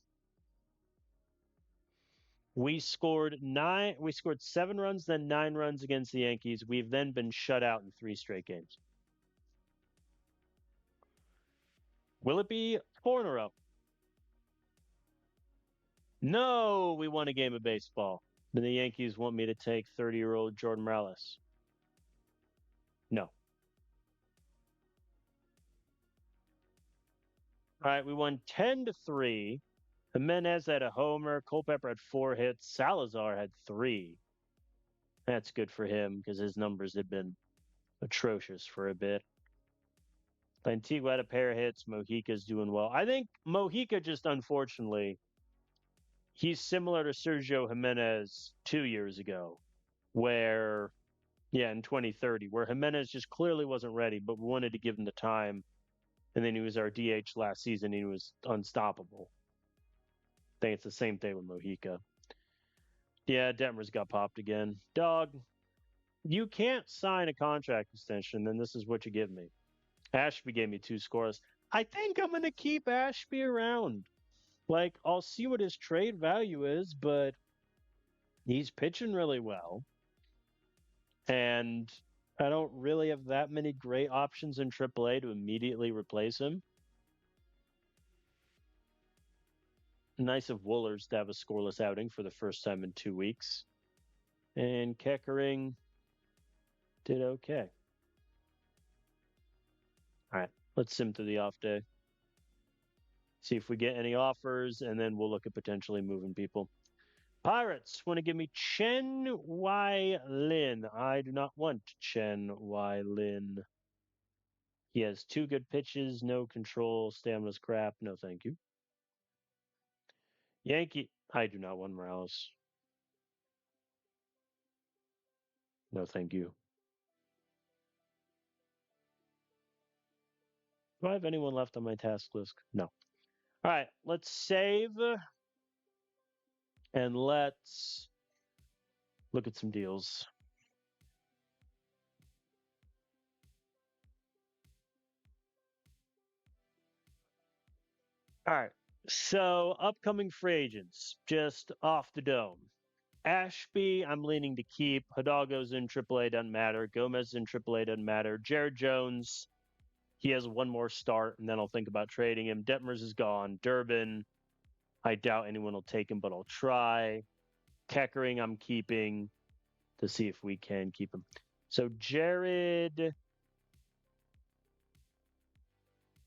Speaker 1: we scored 7 runs, then 9 runs against the Yankees. We've then been shut out in 3 straight games. Will it be 4 in a row? No, we won a game of baseball. Then the Yankees want me to take 30-year-old Jordan Morales. No. All right, we won 10-3. Jimenez had a homer. Culpepper had 4 hits. Salazar had 3. That's good for him because his numbers had been atrocious for a bit. Antigua had a pair of hits. Mojica's doing well. I think Mojica just unfortunately, he's similar to Sergio Jimenez 2 years ago, where, yeah, in 2030, where Jimenez just clearly wasn't ready, but we wanted to give him the time. And then he was our DH last season. He was unstoppable. I think it's the same thing with Mojica. Yeah, Detmer's got popped again. Dog, you can't sign a contract extension, then this is what you give me. Ashby gave me 2 scores. I think I'm going to keep Ashby around. Like, I'll see what his trade value is, but he's pitching really well. And I don't really have that many great options in AAA to immediately replace him. Nice of Woolers to have a scoreless outing for the first time in 2 weeks. And Keckering did okay. All right, let's sim through the off day. See if we get any offers, and then we'll look at potentially moving people. Pirates want to give me Chen Y Lin. I do not want Chen Y Lin. He has 2 good pitches, no control, stamina's crap. No, thank you. Yankee. I do not want Morales. No, thank you. Do I have anyone left on my task list? No. All right, let's save and let's look at some deals. All right. So, upcoming free agents, just off the dome. Ashby, I'm leaning to keep. Hidalgo's in AAA, doesn't matter. Gomez in AAA, doesn't matter. Jared Jones, he has one more start, and then I'll think about trading him. Detmers is gone. Durbin, I doubt anyone will take him, but I'll try. Keckering, I'm keeping to see if we can keep him. So, Jared.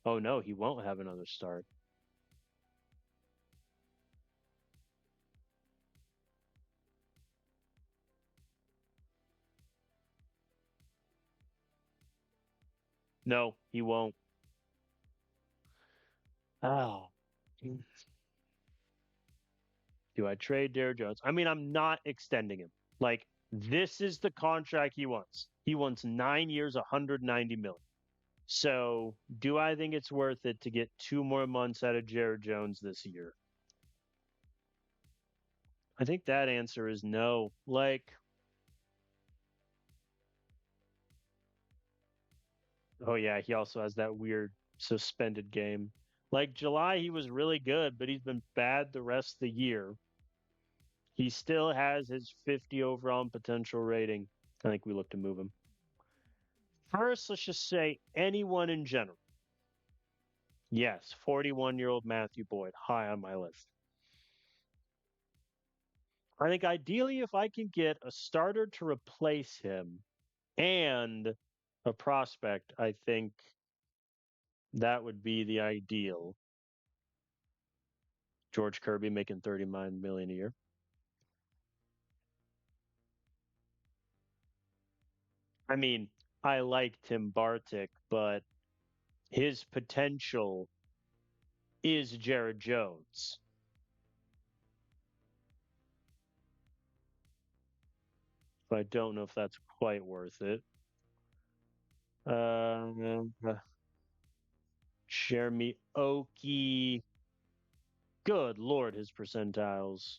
Speaker 1: Oh, no, he won't have another start. No, he won't. Oh. Do I trade Jared Jones? I mean, I'm not extending him. Like, this is the contract he wants. He wants 9 years, 190 million. So, do I think it's worth it to get 2 more months out of Jared Jones this year? I think that answer is no. Like, oh yeah, he also has that weird suspended game. Like July, he was really good, but he's been bad the rest of the year. He still has his 50 overall potential rating. I think we look to move him. First, let's just say anyone in general. Yes, 41-year-old Matthew Boyd, high on my list. I think ideally, if I can get a starter to replace him and a prospect, I think that would be the ideal. George Kirby making 39 million a year. I mean, I like Tim Bartik, but his potential is Jared Jones. I don't know if that's quite worth it. Uh, Jeremy Oki. Good Lord, his percentiles.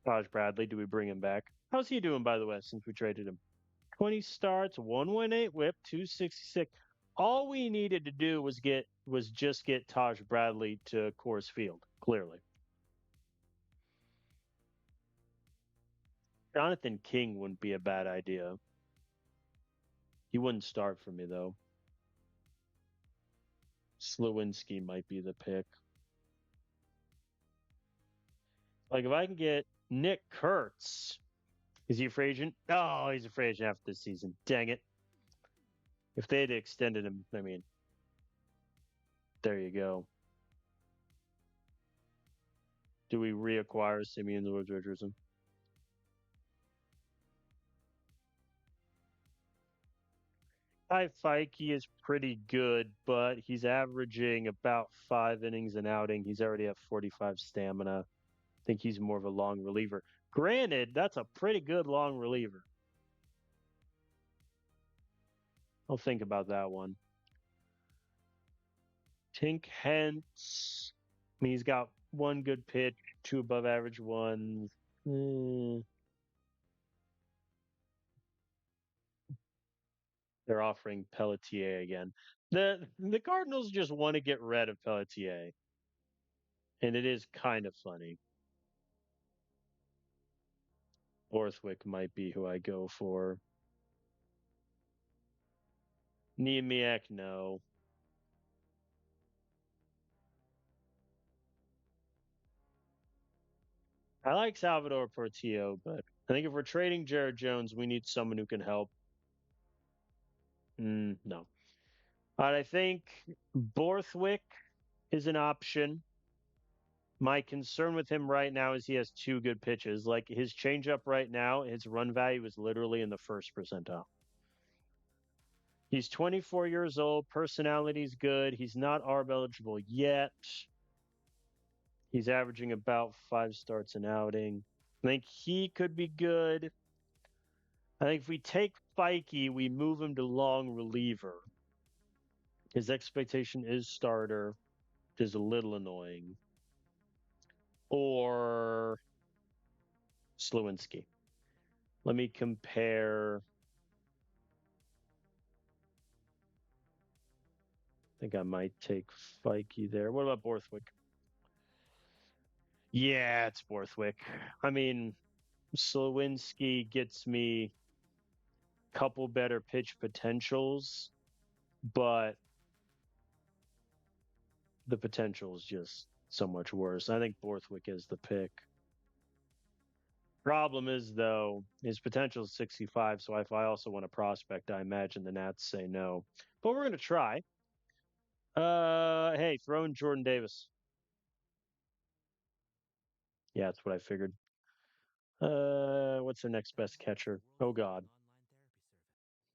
Speaker 1: Taj Bradley, do we bring him back? How's he doing, by the way, since we traded him? 20 starts, 118 whip, 266. All we needed to do was just get Taj Bradley to Coors Field, clearly. Jonathan King wouldn't be a bad idea. He wouldn't start for me, though. Slowinski might be the pick. Like if I can get Nick Kurtz, is he a free agent? Oh, he's a free agent after this season. Dang it. If they had extended him, I mean, there you go. Do we reacquire Simeon Lord Richardson? Ty Feike is pretty good, but he's averaging about 5 innings an outing. He's already at 45 stamina. I think he's more of a long reliever. Granted, that's a pretty good long reliever. I'll think about that one. Tink Hence. I mean, he's got one good pitch, two above average ones. Hmm. They're offering Pelletier again. The Cardinals just want to get rid of Pelletier, and it is kind of funny. Borthwick might be who I go for. Niemiec, no. I like Salvador Portillo, but I think if we're trading Jared Jones, we need someone who can help. No. But I think Borthwick is an option. My concern with him right now is he has two good pitches. Like his changeup right now, his run value is literally in the first percentile. He's 24 years old. Personality's good. He's not ARB eligible yet. He's averaging about 5 starts an outing. I think he could be good. I think if we take Feige, we move him to long reliever. His expectation is starter, which is a little annoying. Or Slewinski. Let me compare. I think I might take Feige there. What about Borthwick? Yeah, it's Borthwick. I mean, Slewinski gets me a couple better pitch potentials, but the potential is just so much worse. I think Borthwick is the pick. Problem is, though, his potential is 65. So if I also want to prospect, I imagine the Nats say no. But we're going to try. Hey, throw in Jordan Davis. Yeah, that's what I figured. What's their next best catcher? Oh God,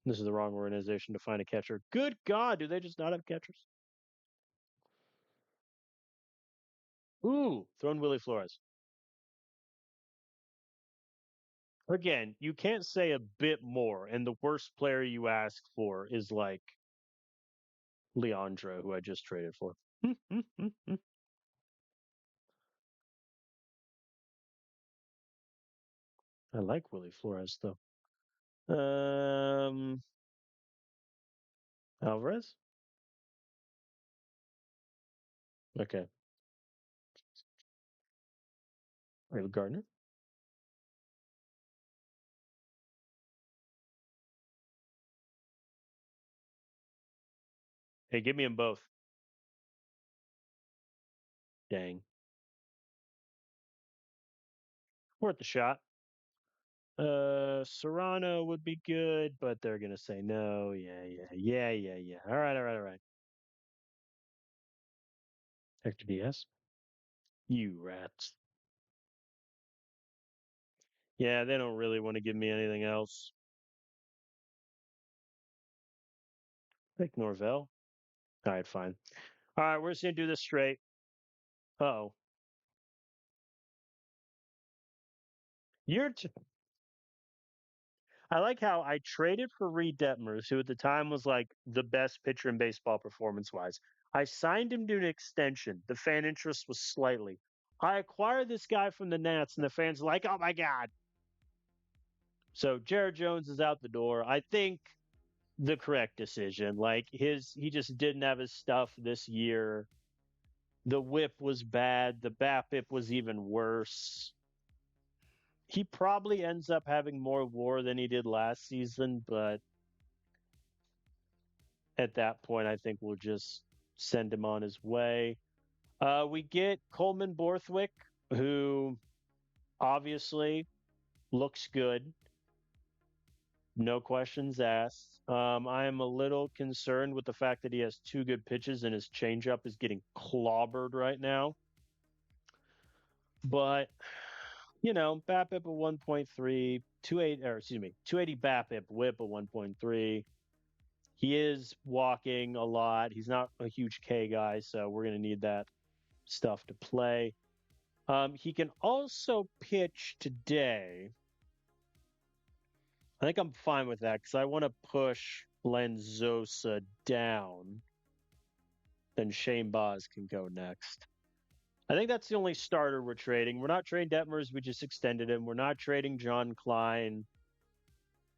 Speaker 1: this is the wrong organization to find a catcher. Good God, do they just not have catchers? Ooh, throw in Willie Flores. Again, you can't say a bit more, and the worst player you ask for is like Leandro, who I just traded for. I like Willie Flores though. Alvarez. Okay. Or Gardner. Hey, give me them both. Dang, worth the shot. Serrano would be good, but they're gonna say no. Yeah. All right. Hector Diaz. You rats. Yeah, they don't really want to give me anything else. Like Norvell. All right, fine. All right, we're just gonna do this straight. Oh, you're. I like how I traded for Reed Detmers, who at the time was like the best pitcher in baseball performance wise. I signed him to an extension. The fan interest was slightly. I acquired this guy from the Nats, and the fans are like, "Oh my god!" So Jared Jones is out the door. I think the correct decision. Like he just didn't have his stuff this year. The whip was bad. The BAPIP was even worse. He probably ends up having more WAR than he did last season, but at that point, I think we'll just send him on his way. We get Coleman Borthwick, who obviously looks good. No questions asked. I am a little concerned with the fact that he has two good pitches and his changeup is getting clobbered right now. But BABIP at 1.3, 28, or excuse me, 280 BABIP, WHIP at 1.3. He is walking a lot. He's not a huge K guy, so we're going to need that stuff to play. He can also pitch today. I think I'm fine with that because I want to push Lenzosa down. Then Shane Boz can go next. I think that's the only starter we're trading. We're not trading Detmers. We just extended him. We're not trading John Klein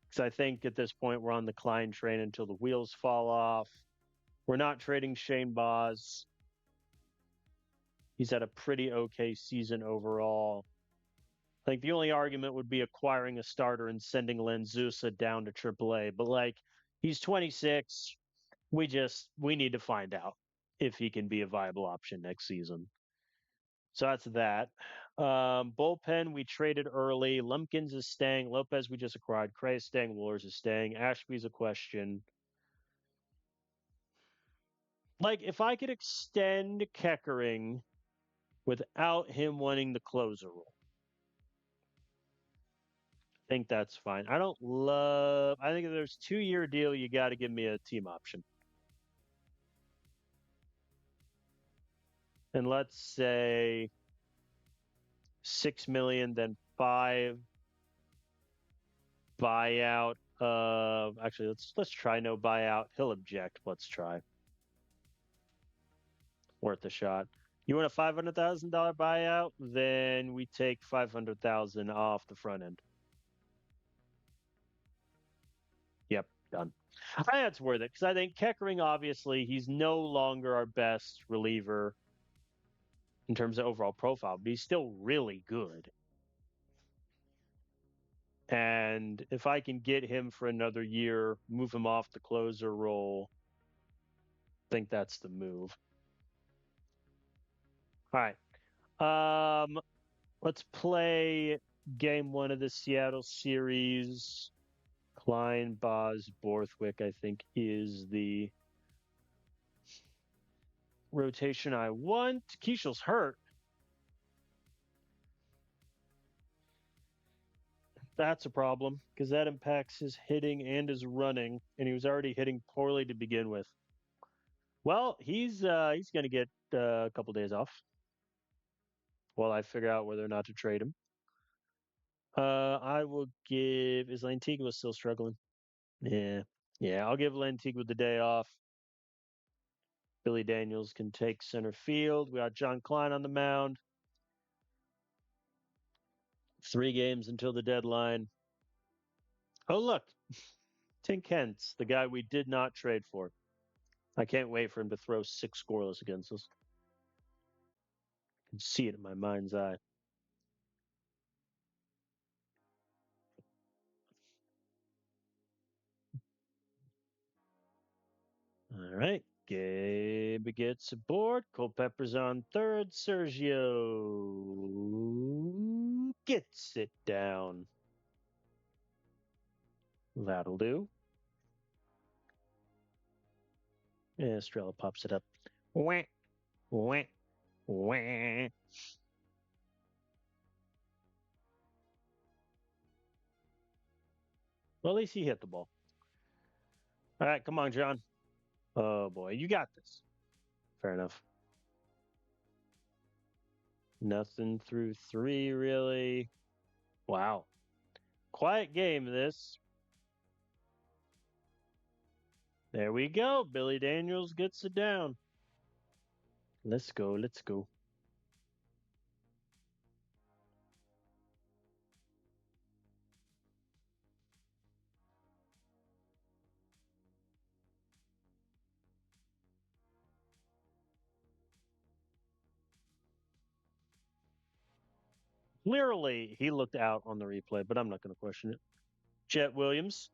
Speaker 1: because I think at this point we're on the Klein train until the wheels fall off. We're not trading Shane Boz. He's had a pretty okay season overall. I think the only argument would be acquiring a starter and sending Lenzusa down to AAA. But he's 26. We need to find out if he can be a viable option next season. So that's that. Bullpen, we traded early. Lumpkins is staying. Lopez, we just acquired. Cray is staying. Woolers is staying. Ashby's a question. If I could extend Keckering without him winning the closer role, I think that's fine. I think if there's 2-year deal, you got to give me a team option. And let's say 6 million, then 5 buyout. Actually, let's try no buyout. He'll object. Let's try. Worth a shot. You want a $500,000 buyout? Then we take 500,000 off the front end. Yep, done. I think that's worth it because I think Keckering, obviously, he's no longer our best reliever in terms of overall profile, but he's still really good. And if I can get him for another year, move him off the closer role, I think that's the move. All right. Let's play game 1 of the Seattle series. Klein, Boz, Borthwick, I think, is the rotation I want. Keishel's hurt. That's a problem because that impacts his hitting and his running, and he was already hitting poorly to begin with. Well, he's going to get a couple days off while I figure out whether or not to trade him. I will give. Is Lantigua still struggling? Yeah, I'll give Lantigua the day off. Billy Daniels can take center field. We got John Klein on the mound. 3 games until the deadline. Oh, look. Tink Hence, the guy we did not trade for. I can't wait for him to throw 6 scoreless against us. I can see it in my mind's eye. All right. Gabe gets aboard. Culpepper's on third. Sergio gets it down. That'll do. Yeah, Estrella pops it up. Wah, wah, wah. Well, at least he hit the ball. All right, come on, John. Oh, boy, you got this. Fair enough. Nothing through 3, really. Wow. Quiet game, this. There we go. Billy Daniels gets it down. Let's go. Let's go. Clearly, he looked out on the replay, but I'm not going to question it. Jet Williams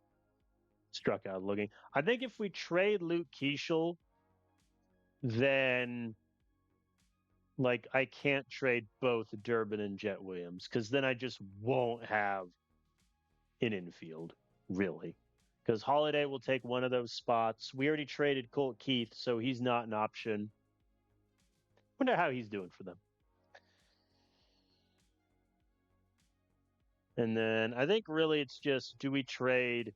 Speaker 1: struck out looking. I think if we trade Luke Keeschel, then Like, I can't trade both Durbin and Jet Williams because then I just won't have an infield, really. Because Holiday will take one of those spots. We already traded Colt Keith, so he's not an option. Wonder how he's doing for them. And then I think really it's just do we trade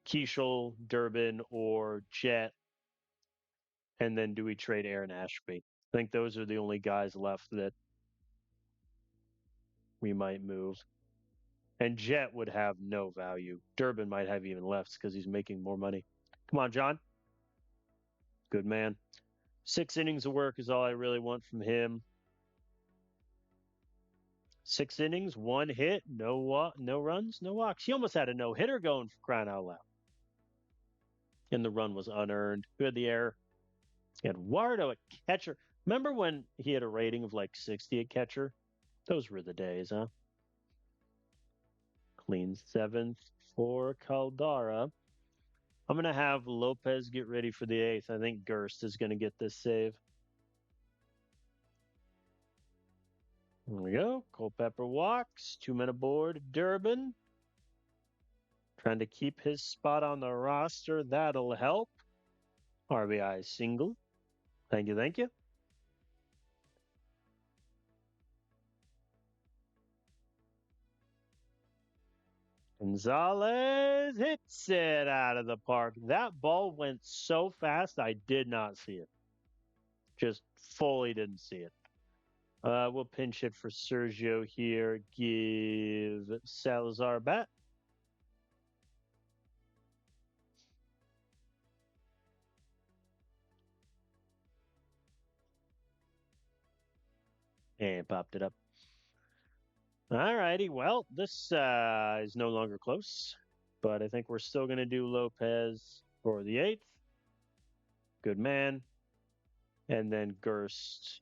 Speaker 1: Keishel, Durbin, or Jet? And then do we trade Aaron Ashby? I think those are the only guys left that we might move. And Jet would have no value. Durbin might have even less because he's making more money. Come on, John. Good man. 6 innings of work is all I really want from him. 6 innings, 1 hit, no runs, no walks. He almost had a no hitter going for crying out loud. And the run was unearned. Who had the error? Eduardo at catcher. Remember when he had a rating of like 60 at catcher? Those were the days, huh? Clean 7th for Caldara. I'm going to have Lopez get ready for the 8th. I think Gerst is going to get this save. There we go. Culpepper walks. 2 men aboard. Durbin. Trying to keep his spot on the roster. That'll help. RBI single. Thank you, thank you. Gonzalez hits it out of the park. That ball went so fast, I did not see it. Just fully didn't see it. We'll pinch hit for Sergio here. Give Salazar a bat. And popped it up. All righty. Well, this is no longer close, but I think we're still going to do Lopez for the 8th. Good man. And then Gerst.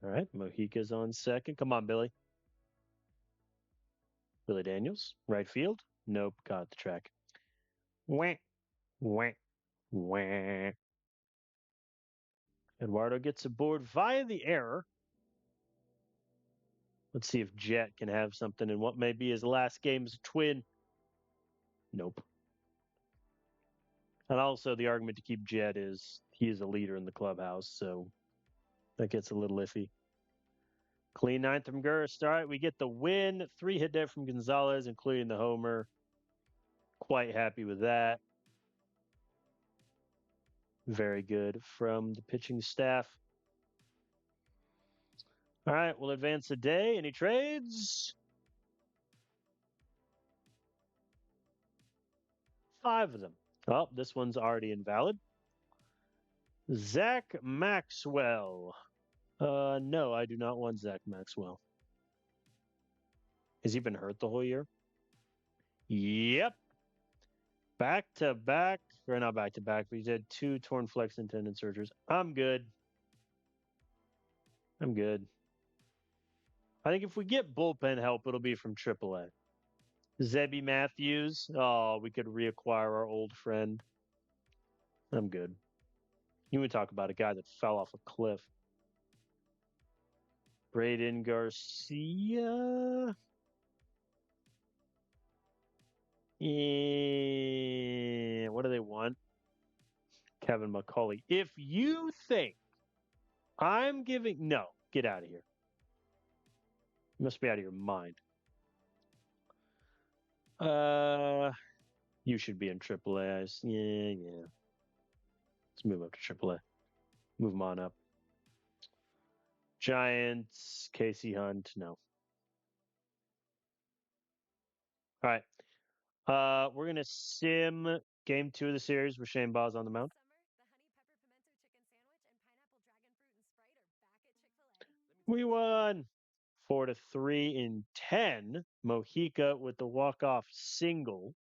Speaker 1: All right. Mojica's on second. Come on, Billy. Billy Daniels, right field. Nope. Caught the track. Wah, wah, wah. Eduardo gets aboard via the error. Let's see if Jet can have something in what may be his last game's twin. Nope. And also, the argument to keep Jet is he is a leader in the clubhouse, so that gets a little iffy. Clean 9th from Gerst. All right, we get the win. 3 hit there from Gonzalez, including the homer. Quite happy with that. Very good from the pitching staff. All right, we'll advance the day. Any trades? 5 of them. Oh, this one's already invalid. Zach Maxwell. No, I do not want Zach Maxwell. Has he been hurt the whole year? Yep. Back to back, or not back to back, but he's had 2 torn flex and tendon surgeries. I'm good. I'm good. I think if we get bullpen help, it'll be from AAA. Zebby Matthews. Oh, we could reacquire our old friend. I'm good. You would talk about a guy that fell off a cliff. Braden Garcia. Yeah, what do they want? Kevin McCauley. If you think I'm giving, no, get out of here. You must be out of your mind. You should be in AAA. Yeah. Let's move up to AAA. Move them on up. Giants, Casey Hunt, no. All right. We're gonna sim game 2 of the series with Shane Baz on the mound. We won 4-3 in 10. Mojica with the walk-off single.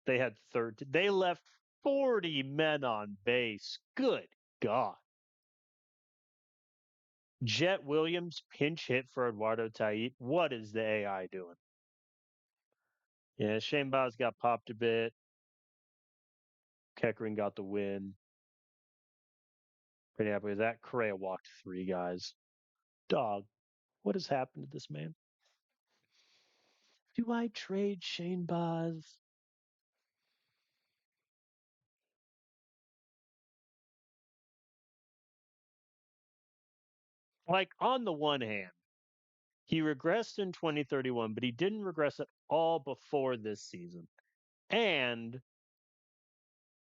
Speaker 1: They had they left 40 men on base. Good God. Jet Williams pinch hit for Eduardo Tait. What is the AI doing? Yeah, Shane Baz got popped a bit. Keckering got the win. Pretty happy with that. Correa walked 3 guys. Dog, what has happened to this man? Do I trade Shane Baz? Like, on the one hand, he regressed in 2031, but he didn't regress at all before this season. And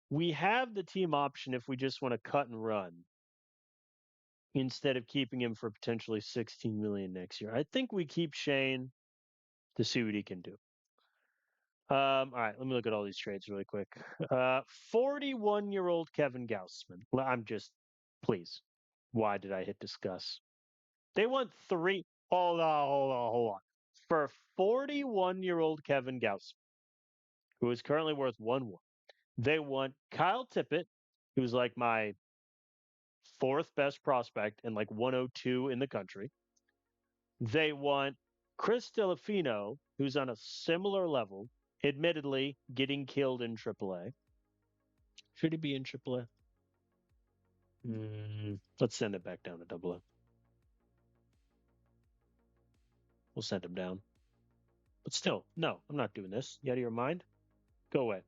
Speaker 1: we have the team option if we just want to cut and run instead of keeping him for potentially 16 million next year. I think we keep Shane to see what he can do. All right, let me look at all these trades really quick. 41-year-old Kevin Gaussman. I'm just, please. Why did I hit discuss? They want three. Hold on. For 41-year-old Kevin Gauss, who is currently worth 1-1, they want Kyle Tippett, who's like my fourth best prospect and like 102 in the country. They want Chris Delafino, who's on a similar level, admittedly getting killed in AAA. Should he be in AAA? Let's send it back down to AA. We'll send him down. But still, no, I'm not doing this. You out of your mind? Go away.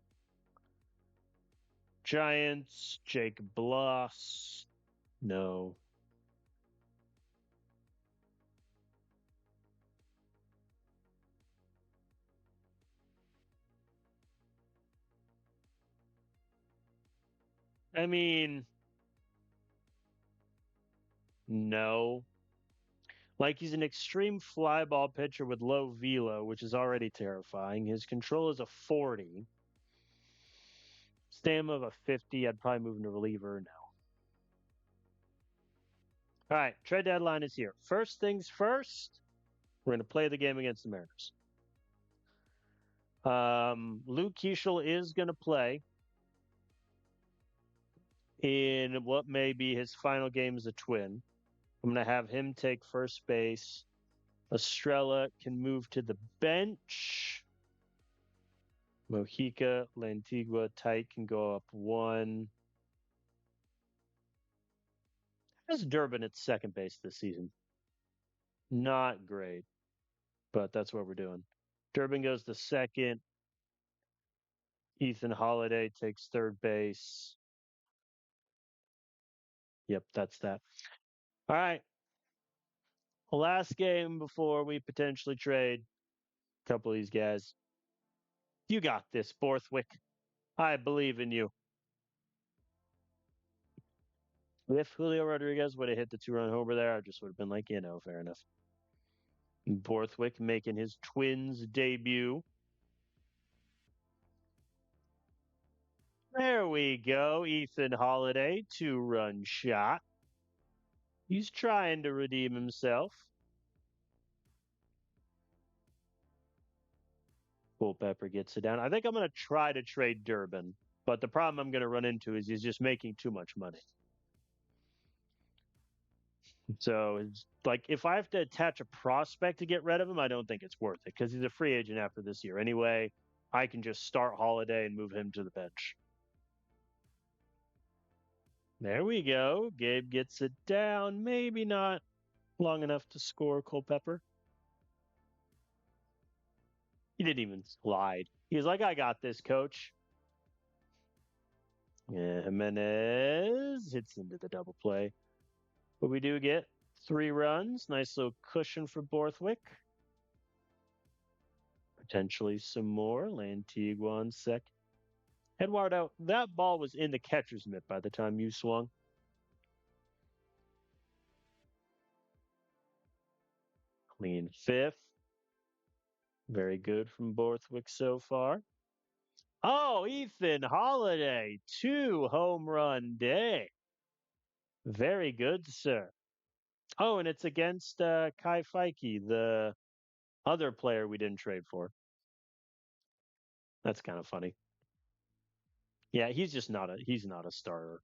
Speaker 1: Giants, Jake Bloss. No. I mean, no. Like, he's an extreme fly ball pitcher with low velo, which is already terrifying. His control is a 40. Stamina of a 50. I'd probably move him to reliever now. All right, trade deadline is here. First things first, we're going to play the game against the Mariners. Luke Keeschel is going to play in what may be his final game as a Twin. I'm going to have him take first base. Estrella can move to the bench. Mojica, Lantigua, Tite can go up 1. How's Durbin at second base this season? Not great, but that's what we're doing. Durbin goes to second. Ethan Holiday takes third base. Yep, that's that. All right. Last game before we potentially trade a couple of these guys. You got this, Borthwick. I believe in you. If Julio Rodriguez would have hit the 2-run homer there, I just would have been like, fair enough. Borthwick making his Twins debut. There we go. Ethan Holiday, 2-run shot. He's trying to redeem himself. Culpepper gets it down. I think I'm going to try to trade Durbin, but the problem I'm going to run into is he's just making too much money. So it's like if I have to attach a prospect to get rid of him, I don't think it's worth it because he's a free agent after this year. Anyway, I can just start Holiday and move him to the bench. There we go. Gabe gets it down. Maybe not long enough to score Culpepper. He didn't even slide. He was like, I got this, coach. Yeah, Jimenez hits into the double play. But we do get 3 runs. Nice little cushion for Borthwick. Potentially some more. Lantigua on second. Eduardo, that ball was in the catcher's mitt by the time you swung. Clean fifth. Very good from Borthwick so far. Oh, Ethan Holiday, 2-home-run day. Very good, sir. Oh, and it's against Kai Feike, the other player we didn't trade for. That's kind of funny. Yeah, he's not a starter,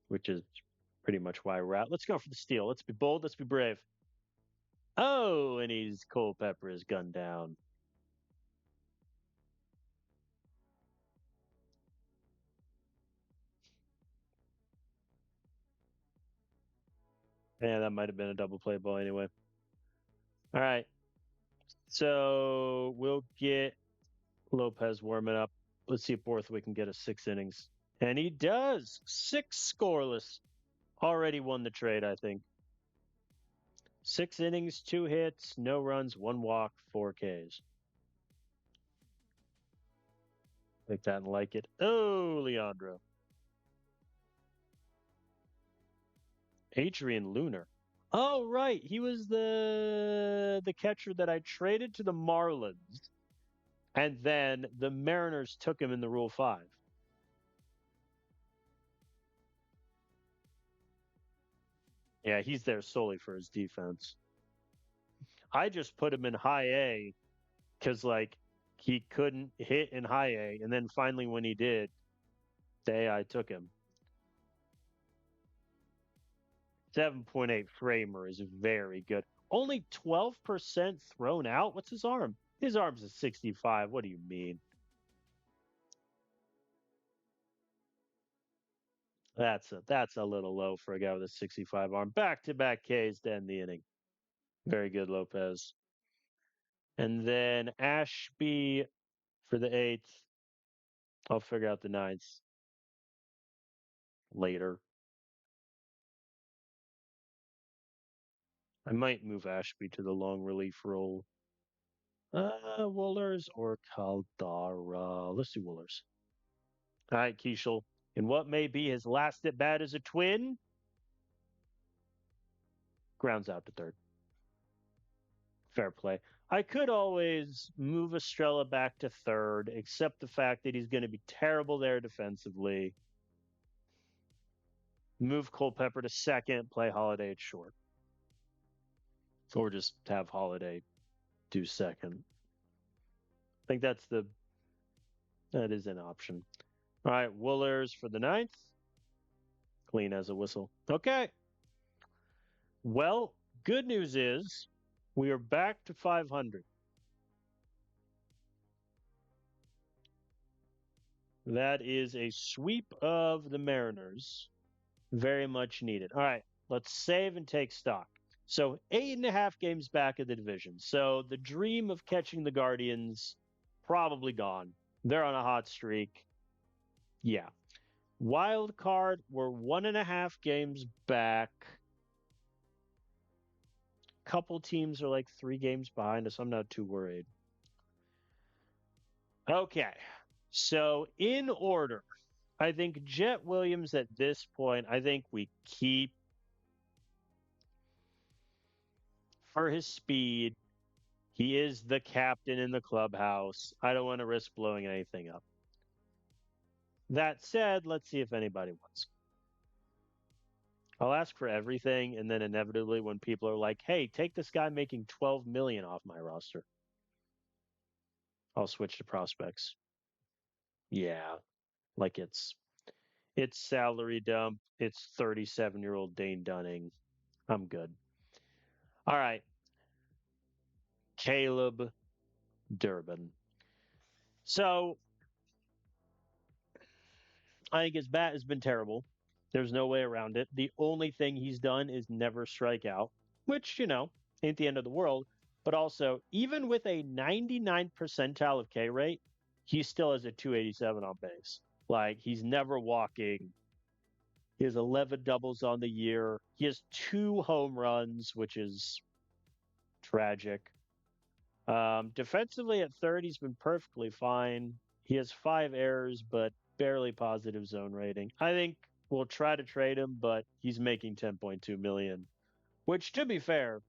Speaker 1: which is pretty much why we're out. Let's go for the steal. Let's be bold. Let's be brave. Oh, and he's Culpepper is gunned down. Yeah, that might have been a double play ball anyway. All right. So we'll get Lopez warming up. Let's see if Borthwick can get a 6 innings. And he does. 6 scoreless. Already won the trade, I think. 6 innings, 2 hits, no runs, 1 walk, 4 Ks. Like that and like it. Oh, Leandro. Adrian Lunar. Oh, right. He was the catcher that I traded to the Marlins. And then the Mariners took him in the Rule 5. Yeah, he's there solely for his defense. I just put him in high A because, like, he couldn't hit in high A. And then finally, when he did, the AI took him. 7.8 framer is very good. Only 12% thrown out. What's his arm? His arm's a 65. What do you mean? That's a little low for a guy with a 65 arm. Back-to-back Ks to end the inning. Very good, Lopez. And then Ashby for the 8th. I'll figure out the 9th later. I might move Ashby to the long relief role. Woolers or Caldara? Let's do Woolers. All right, Keishel. In what may be his last at bat as a Twin, grounds out to third. Fair play. I could always move Estrella back to third, except the fact that he's going to be terrible there defensively. Move Culpepper to second, play Holiday at short. Or just have Holiday do second. I think that is an option. All right, Woolers for the 9th. Clean as a whistle. Okay. Well, good news is we are back to 500. That is a sweep of the Mariners. Very much needed. All right, let's save and take stock. So 8.5 games back of the division. So the dream of catching the Guardians, probably gone. They're on a hot streak. Yeah. Wild card, we're 1.5 games back. Couple teams are like 3 games behind us. I'm not too worried. Okay. So in order, I think Jet Williams at this point, I think we keep for his speed. He is the captain in the clubhouse. I don't want to risk blowing anything up. That said, let's see if anybody wants. I'll ask for everything, and then inevitably, when people are like, "Hey, take this guy making 12 million off my roster," I'll switch to prospects. Yeah, like it's salary dump. It's 37-year-old Dane Dunning. I'm good. All right, Caleb Durbin. So I think his bat has been terrible. There's no way around it. The only thing he's done is never strike out, which, ain't the end of the world. But also, even with a 99 percentile of K rate, he still has a 287 on base. Like, he's never walking. He has 11 doubles on the year. He has 2 home runs, which is tragic. Defensively at third, he's been perfectly fine. He has 5 errors, but barely positive zone rating. I think we'll try to trade him, but he's making 10.2 million, which, to be fair,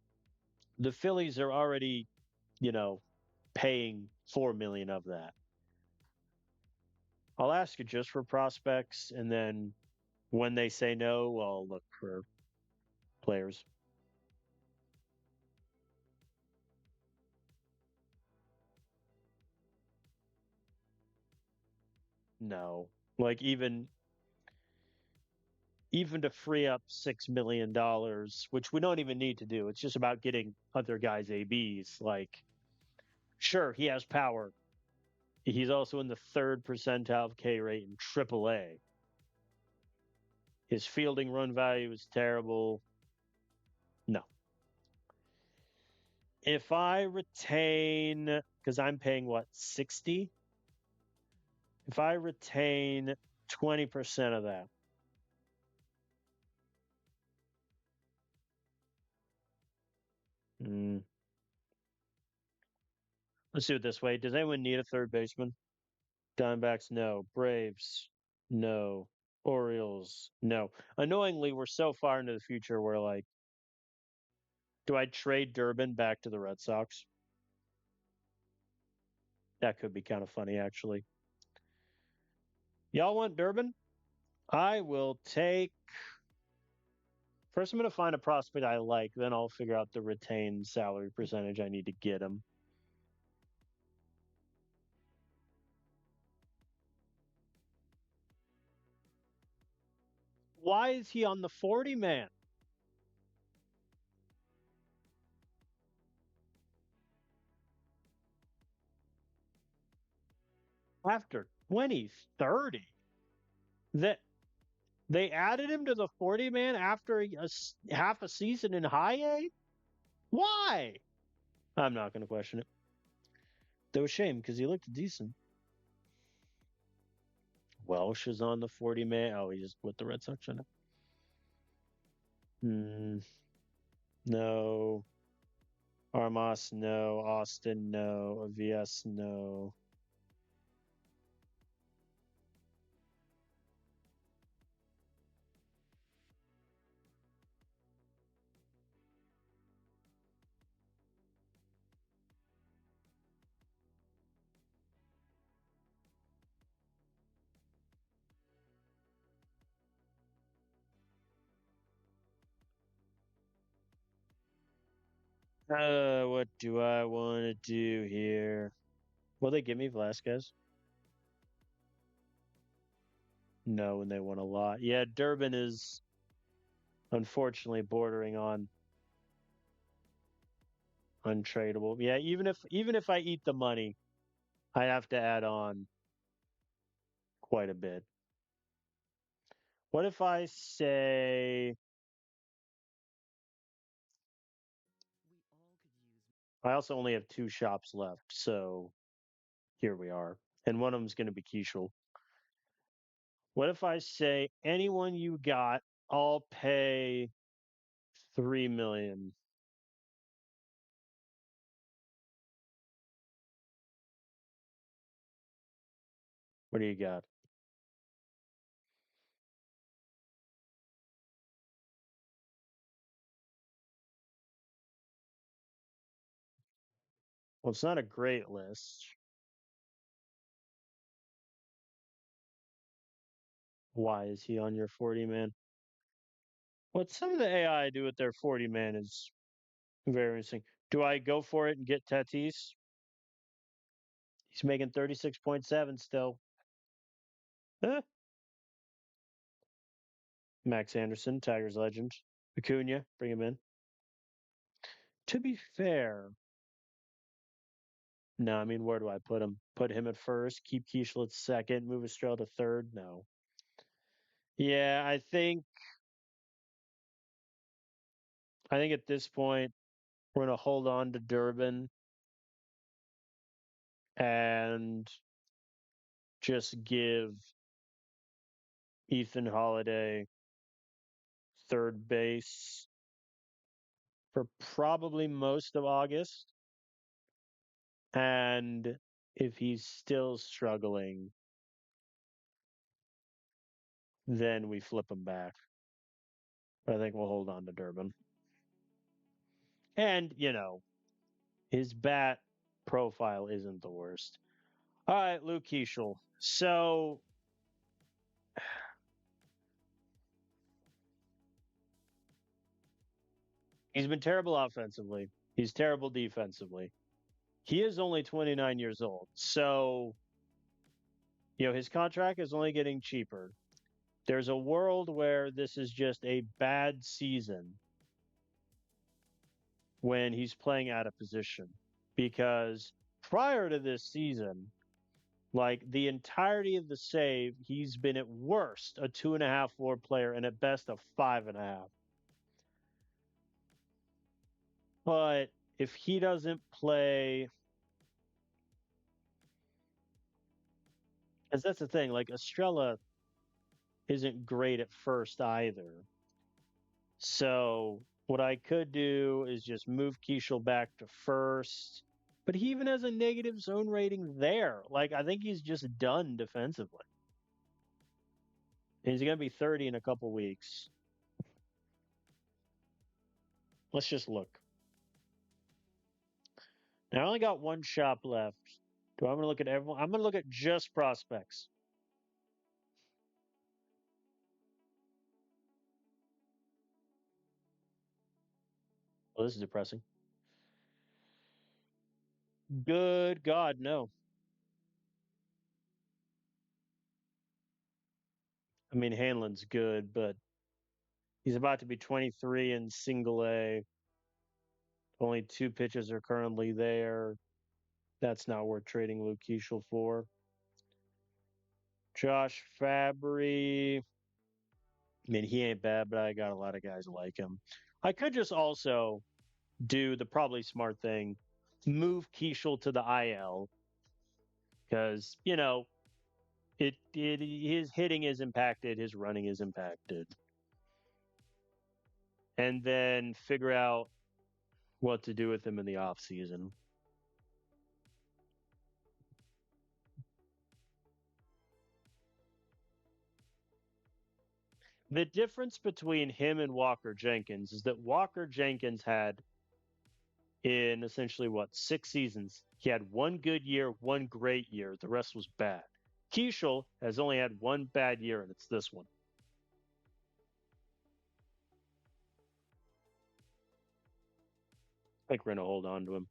Speaker 1: the Phillies are already, paying 4 million of that. I'll ask you just for prospects, and then when they say no, I'll look for players. No, like even to free up $6 million, which we don't even need to do. It's just about getting other guys ABs. Like, sure, he has power. He's also in the third percentile of K rate in AAA. His fielding run value is terrible. If I retain, because I'm paying what, 60? If I retain 20% of that, mm, let's do it this way. Does anyone need a third baseman? Diamondbacks, no. Braves, no. Orioles, no. Annoyingly, we're so far into the future where, like, do I trade Durbin back to the Red Sox? That could be kind of funny, actually. Y'all want Durbin? I will take. First, I'm going to find a prospect I like. Then I'll figure out the retained salary percentage I need to get him. Why is he on the 40 man after 2030? That they added him to the 40 man after half a season in high A? Why? I'm not going to question it. Though a shame because he looked decent. Welsh is on the 40 man. Oh, he's with the Red Sox right now. No. Armas, no. Austin, no. VS, no. What do I want to do here? Will they give me Velasquez? No, and they won a lot. Yeah, Durbin is unfortunately bordering on untradeable. Yeah, even if I eat the money, I have to add on quite a bit. What if I say I also only have two shops left, so here we are. And one of them's going to be Keishel. What if I say anyone you got, I'll pay 3 million? What do you got? Well, it's not a great list. Why is he on your 40 man? What some of the AI do with their 40 man is very interesting. Do I go for it and get Tatis? He's making 36.7 still. Eh. Max Anderson, Tigers legend. Acuna, bring him in. To be fair, no, I mean, where do I put him? Put him at first, keep Keishel at second, move Estrella to third? No. Yeah, I think at this point we're gonna hold on to Durbin and just give Ethan Holiday third base for probably most of August. And if he's still struggling, then we flip him back. But I think we'll hold on to Durbin. And, his bat profile isn't the worst. All right, Luke Keeschel. So he's been terrible offensively. He's terrible defensively. He is only 29 years old. So, his contract is only getting cheaper. There's a world where this is just a bad season when he's playing out of position. Because prior to this season, like the entirety of the save, he's been at worst a 2.5 WAR player and at best a 5.5. But if he doesn't play, because that's the thing, like Estrella isn't great at first either. So what I could do is just move Keishel back to first. But he even has a negative zone rating there. Like I think he's just done defensively. And he's gonna be 30 in a couple weeks. Let's just look. Now I only got one shop left. Do I want to look at everyone? I'm gonna look at just prospects. Oh, this is depressing. Good God, no. I mean, Hanlon's good, but he's about to be 23 in single A. Only two pitches are currently there. That's not worth trading Luke Keishel for. Josh Fabry. I mean, he ain't bad, but I got a lot of guys like him. I could just also do the probably smart thing, move Keishel to the IL because it his hitting is impacted, his running is impacted, and then figure out what to do with him in the off season. The difference between him and Walker Jenkins is that Walker Jenkins had in essentially what 6 seasons. He had one good year, one great year. The rest was bad. Keishel has only had one bad year, and it's this one. I think we're gonna hold on to him.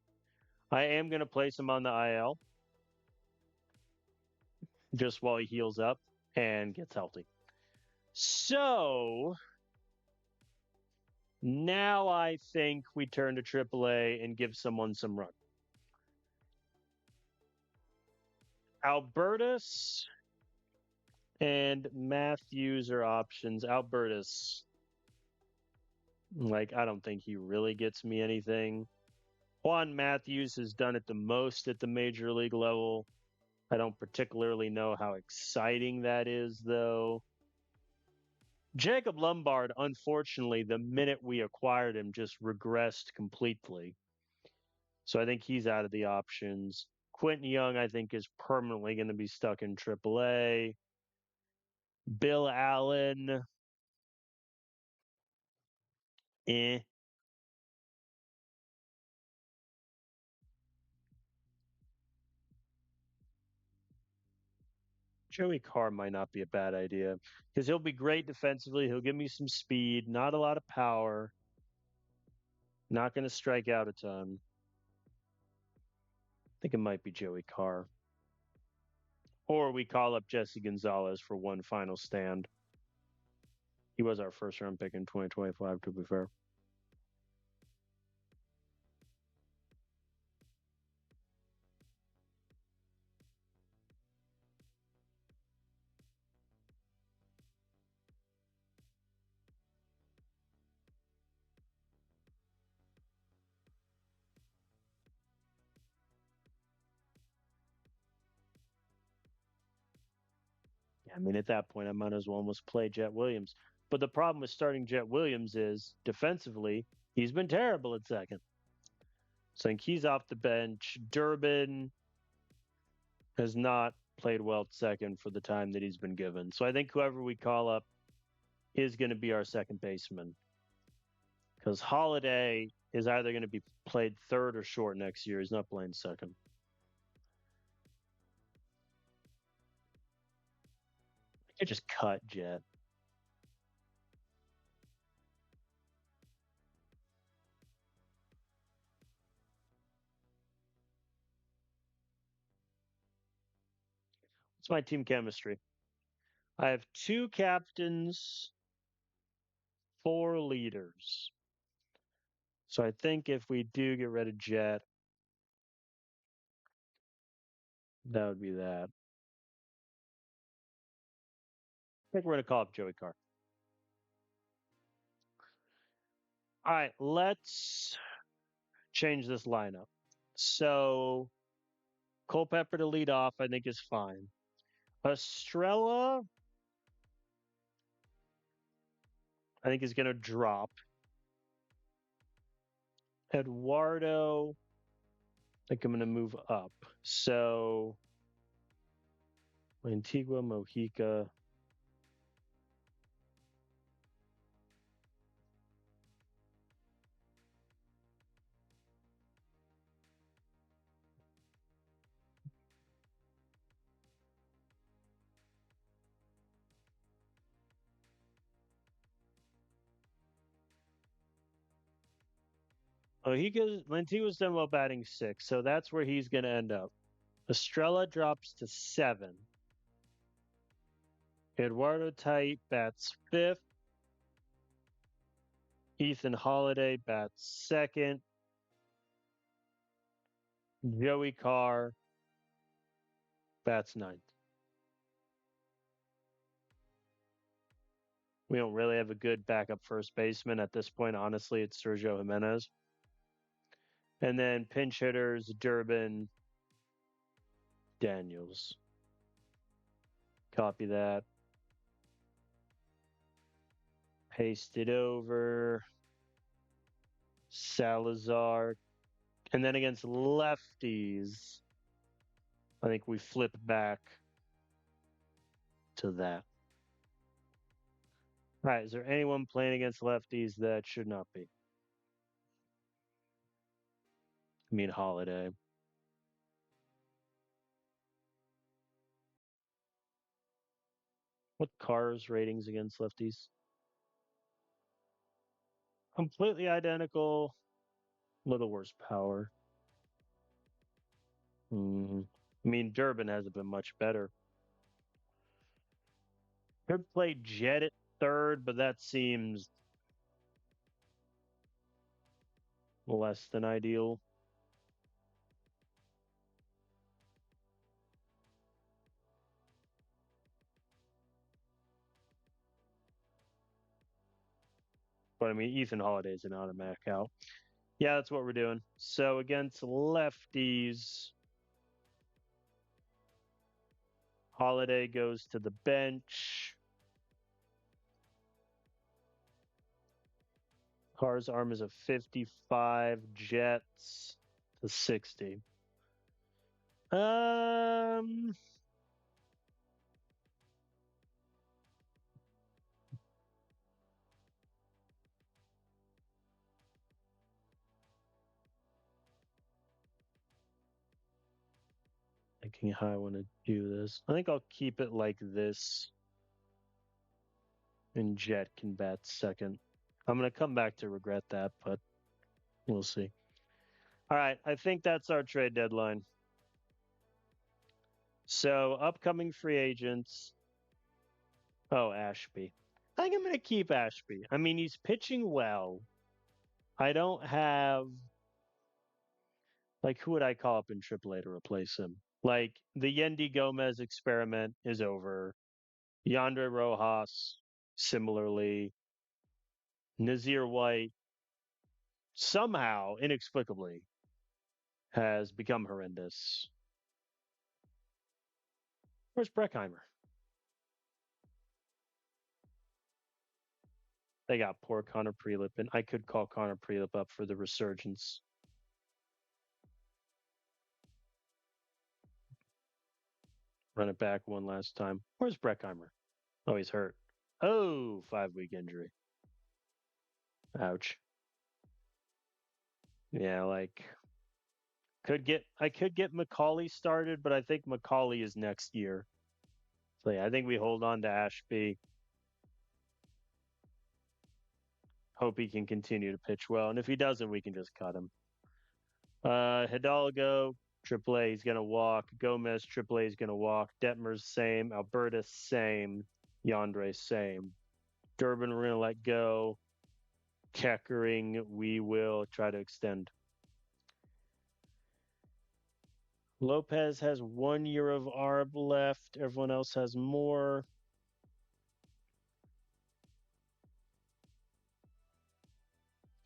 Speaker 1: I am gonna place him on the IL just while he heals up and gets healthy. So now I think we turn to AAA and give someone some run. Albertus and Matthews are options. Albertus, like, I don't think he really gets me anything. Juan Matthews has done it the most at the major league level. I don't particularly know how exciting that is, though. Jacob Lombard, unfortunately, the minute we acquired him, just regressed completely. So I think he's out of the options. Quentin Young, I think, is permanently going to be stuck in AAA. Bill Allen, eh. Joey Carr might not be a bad idea because he'll be great defensively. He'll give me some speed, not a lot of power, not going to strike out a ton. I think it might be Joey Carr. Or we call up Jesse Gonzalez for one final stand. He was our first round pick in 2025, to be fair. I mean, at that point, I might as well almost play Jet Williams. But the problem with starting Jet Williams is defensively, he's been terrible at second. So I think he's off the bench. Durbin has not played well at second for the time that he's been given. So I think whoever we call up is going to be our second baseman. Because Holiday is either going to be played third or short next year. He's not playing second. I could just cut Jet. It's my team chemistry. I have two captains, four leaders. So I think if we do get rid of Jet, that would be that. I think we're going to call up Joey Carr. All right, let's change this lineup. So Culpepper to lead off, I think is fine. Estrella, I think is going to drop. Eduardo, I think I'm going to move up. So Antigua, Mojica. Antigua's done well batting six, so that's where he's going to end up. Estrella drops to seven. Eduardo Tait bats fifth. Ethan Holiday bats second. Joey Carr bats ninth. We don't really have a good backup first baseman at this point. Honestly, it's Sergio Jimenez. And then pinch hitters, Durbin, Daniels. Copy that. Paste it over. Salazar. And then against lefties, I think we flip back to that. All right. Is there anyone playing against lefties that should not be? I mean, Holiday. What Carr's ratings against lefties? Completely identical. Little worse power. I mean, Durbin hasn't been much better. Could play Jet at third, but that seems less than ideal. But I mean, Ethan Holiday is an automatic out. Yeah, that's what we're doing. So against lefties, Holiday goes to the bench. Carr's arm is a 55, Jets to 60. Thinking how I want to do this. I think I'll keep it like this. And Jet can bat second. I'm going to come back to regret that, but we'll see. All right. I think that's our trade deadline. So, upcoming free agents. Oh, Ashby. I think I'm going to keep Ashby. I mean, he's pitching well. I don't have. Like, who would I call up in AAA to replace him? Like, the Yendi Gomez experiment is over. Yandre Rojas, similarly. Nazir White, somehow, inexplicably, has become horrendous. Where's Breckheimer? They got poor Connor Prelip, and I could call Connor Prelip up for the resurgence. Run it back one last time. Where's Breckheimer? Oh, he's hurt. Oh, 5-week injury. Ouch. Yeah, like I could get McCauley started, but I think McCauley is next year. So yeah, I think we hold on to Ashby. Hope he can continue to pitch well. And if he doesn't, we can just cut him. Hidalgo, AAA, he's going to walk. Gomez, AAA, is going to walk. Detmer's same. Alberta, same. Yandre, same. Durbin, we're going to let go. Keckering, we will try to extend. Lopez has 1 year of ARB left. Everyone else has more.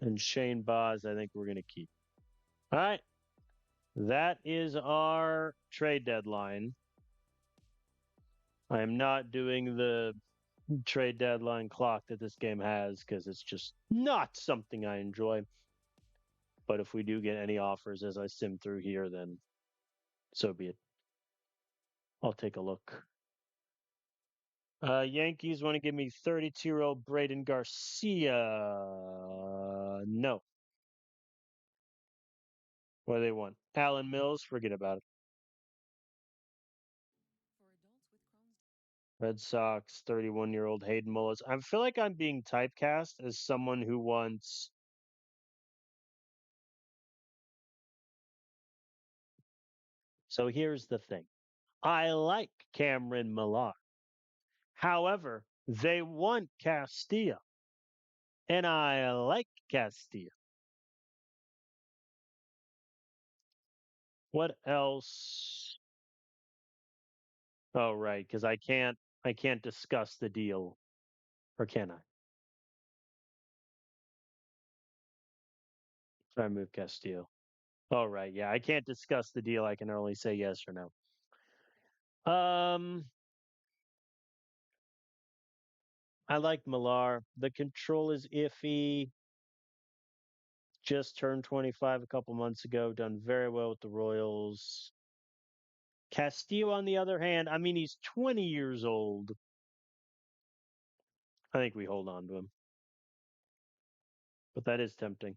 Speaker 1: And Shane Boz, I think we're going to keep. All right. That is our trade deadline. I am not doing the trade deadline clock that this game has because it's just not something I enjoy. But if we do get any offers as I sim through here, then so be it. I'll take a look. Yankees want to give me 32-year-old Braden Garcia. No. What do they want? Alan Mills? Forget about it. Red Sox, 31-year-old Hayden Mullins. I feel like I'm being typecast as someone who wants. So here's the thing. I like Cameron Millar. However, they want Castilla, and I like Castilla. What else? Oh, right, because I can't discuss the deal, or can I? If I move Castillo. Oh, right, yeah, I can't discuss the deal. I can only say yes or no. I like Millar. The control is iffy. Just turned 25 a couple months ago. Done very well with the Royals. Castillo, on the other hand, I mean, he's 20 years old. I think we hold on to him, but that is tempting.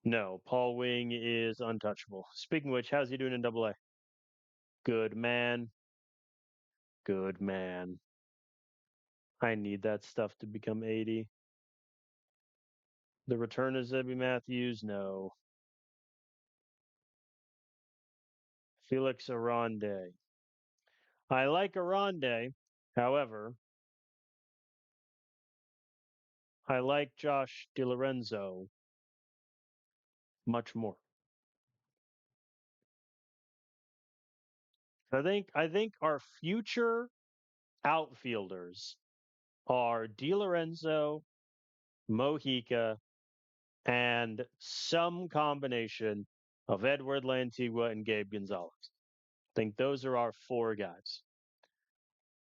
Speaker 1: No, Paul Wing is untouchable. Speaking of which, how's he doing in Double A? Good man. Good man. I need that stuff to become 80. The return of Zebby Matthews? No. Felix Aronde. I like Aronde. However, I like Josh DiLorenzo much more. I think our future outfielders are DiLorenzo, Mojica, and some combination of Edward Lantigua and Gabe Gonzalez. I think those are our four guys.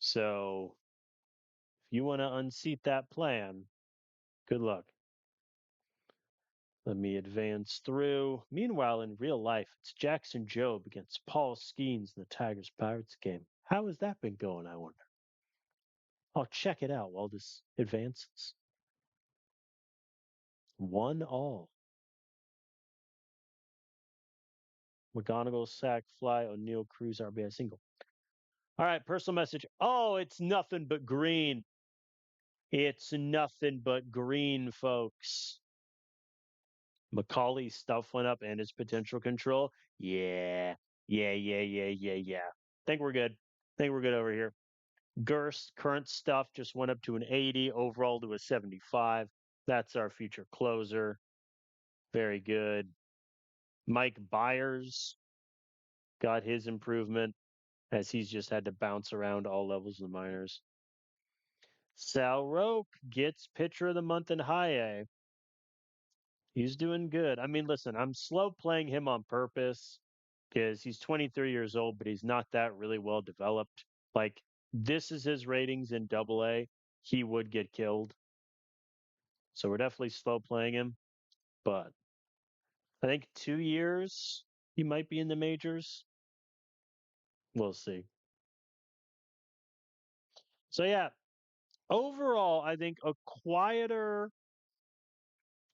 Speaker 1: So if you want to unseat that plan, good luck. Let me advance through. Meanwhile, in real life, it's Jackson Jobe against Paul Skeens in the Tigers Pirates game. How has that been going, I wonder? I'll check it out while this advances. 1-all. McGonagall sack fly, O'Neill Cruz RBI single. All right, personal message. Oh, it's nothing but green. It's nothing but green, folks. Macaulay's stuff went up and his potential control. Yeah. Yeah. Think we're good. Think we're good over here. Gerst, current stuff just went up to an 80, overall to a 75. That's our future closer. Very good. Mike Byers got his improvement as he's just had to bounce around all levels of the minors. Sal Roque gets pitcher of the month in high A. He's doing good. I mean, listen, I'm slow playing him on purpose because he's 23 years old, but he's not that really well developed. Like, this is his ratings in Double A. He would get killed. So we're definitely slow playing him. But I think 2 years he might be in the majors. We'll see. So yeah, overall, I think a quieter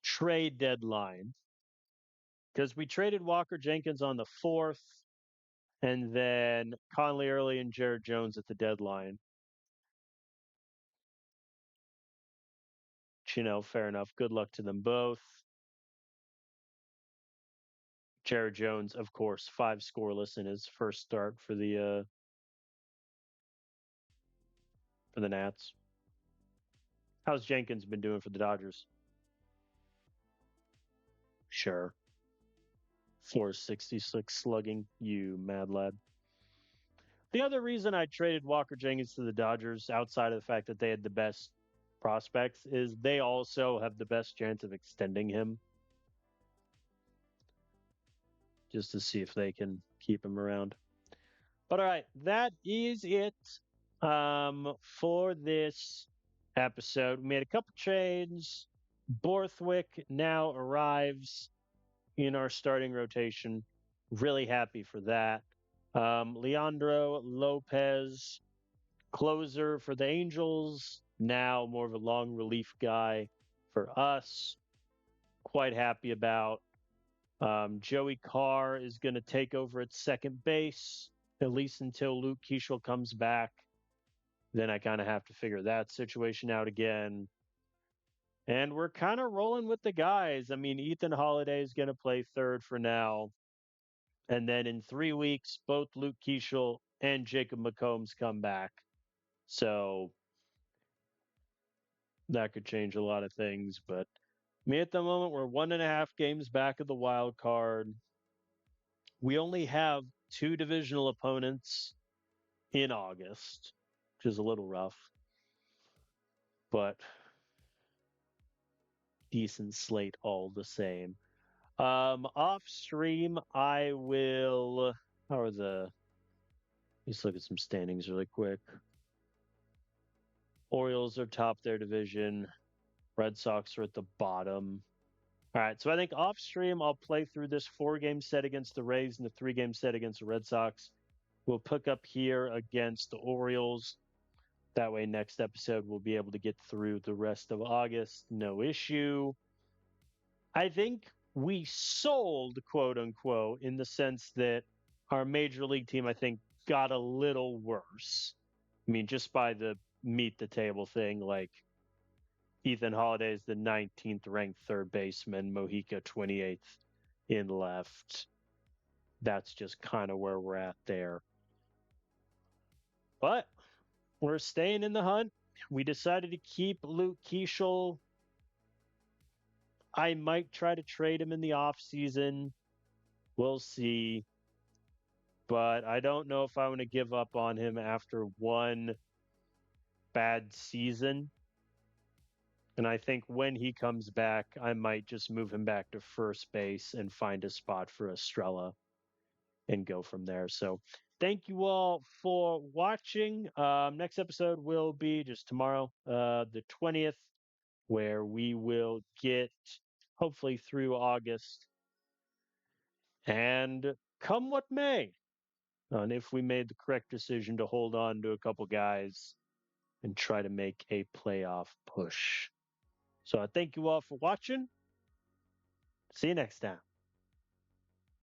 Speaker 1: trade deadline because we traded Walker Jenkins on the 4th and then Conley Early and Jared Jones at the deadline. Fair enough. Good luck to them both. Jared Jones, of course, 5 scoreless in his first start for the Nats. How's Jenkins been doing for the Dodgers? Sure. 466 slugging, you mad lad. The other reason I traded Walker Jenkins to the Dodgers, outside of the fact that they had the best prospects, is they also have the best chance of extending him. just to see if they can keep him around. But all right, that is it for this episode. We made a couple trades. Borthwick now arrives in our starting rotation. Really happy for that. Leandro Lopez, closer for the Angels, now more of a long relief guy for us. Quite happy about. Joey Carr is going to take over at second base, at least until Luke Keeschel comes back. Then I kind of have to figure that situation out again. And we're kind of rolling with the guys. I mean, Ethan Holiday is going to play third for now. And then in 3 weeks, both Luke Keeschel and Jacob McCombs come back. So that could change a lot of things. But me at the moment, we're 1.5 games back of the wild card. We only have two divisional opponents in August, which is a little rough, but decent slate all the same. Off stream, I will. How are the? Let's look at some standings really quick. Orioles are top their division. Red Sox are at the bottom. All right, so I think off stream, I'll play through this 4-game set against the Rays and the 3-game set against the Red Sox. We'll pick up here against the Orioles. That way, next episode, we'll be able to get through the rest of August. No issue. I think we sold, quote unquote, in the sense that our major league team, I think, got a little worse. I mean, just by the meet the table thing, like Ethan Holiday is the 19th ranked third baseman, Mojica 28th in left. That's just kind of where we're at there. But we're staying in the hunt. We decided to keep Luke Keeschel. I might try to trade him in the offseason. We'll see. But I don't know if I want to give up on him after one bad season. And I think when he comes back, I might just move him back to first base and find a spot for Estrella and go from there. So thank you all for watching. Next episode will be just tomorrow, the 20th, where we will get hopefully through August and come what may. On if we made the correct decision to hold on to a couple guys and try to make a playoff push. So I thank you all for watching. See you next time.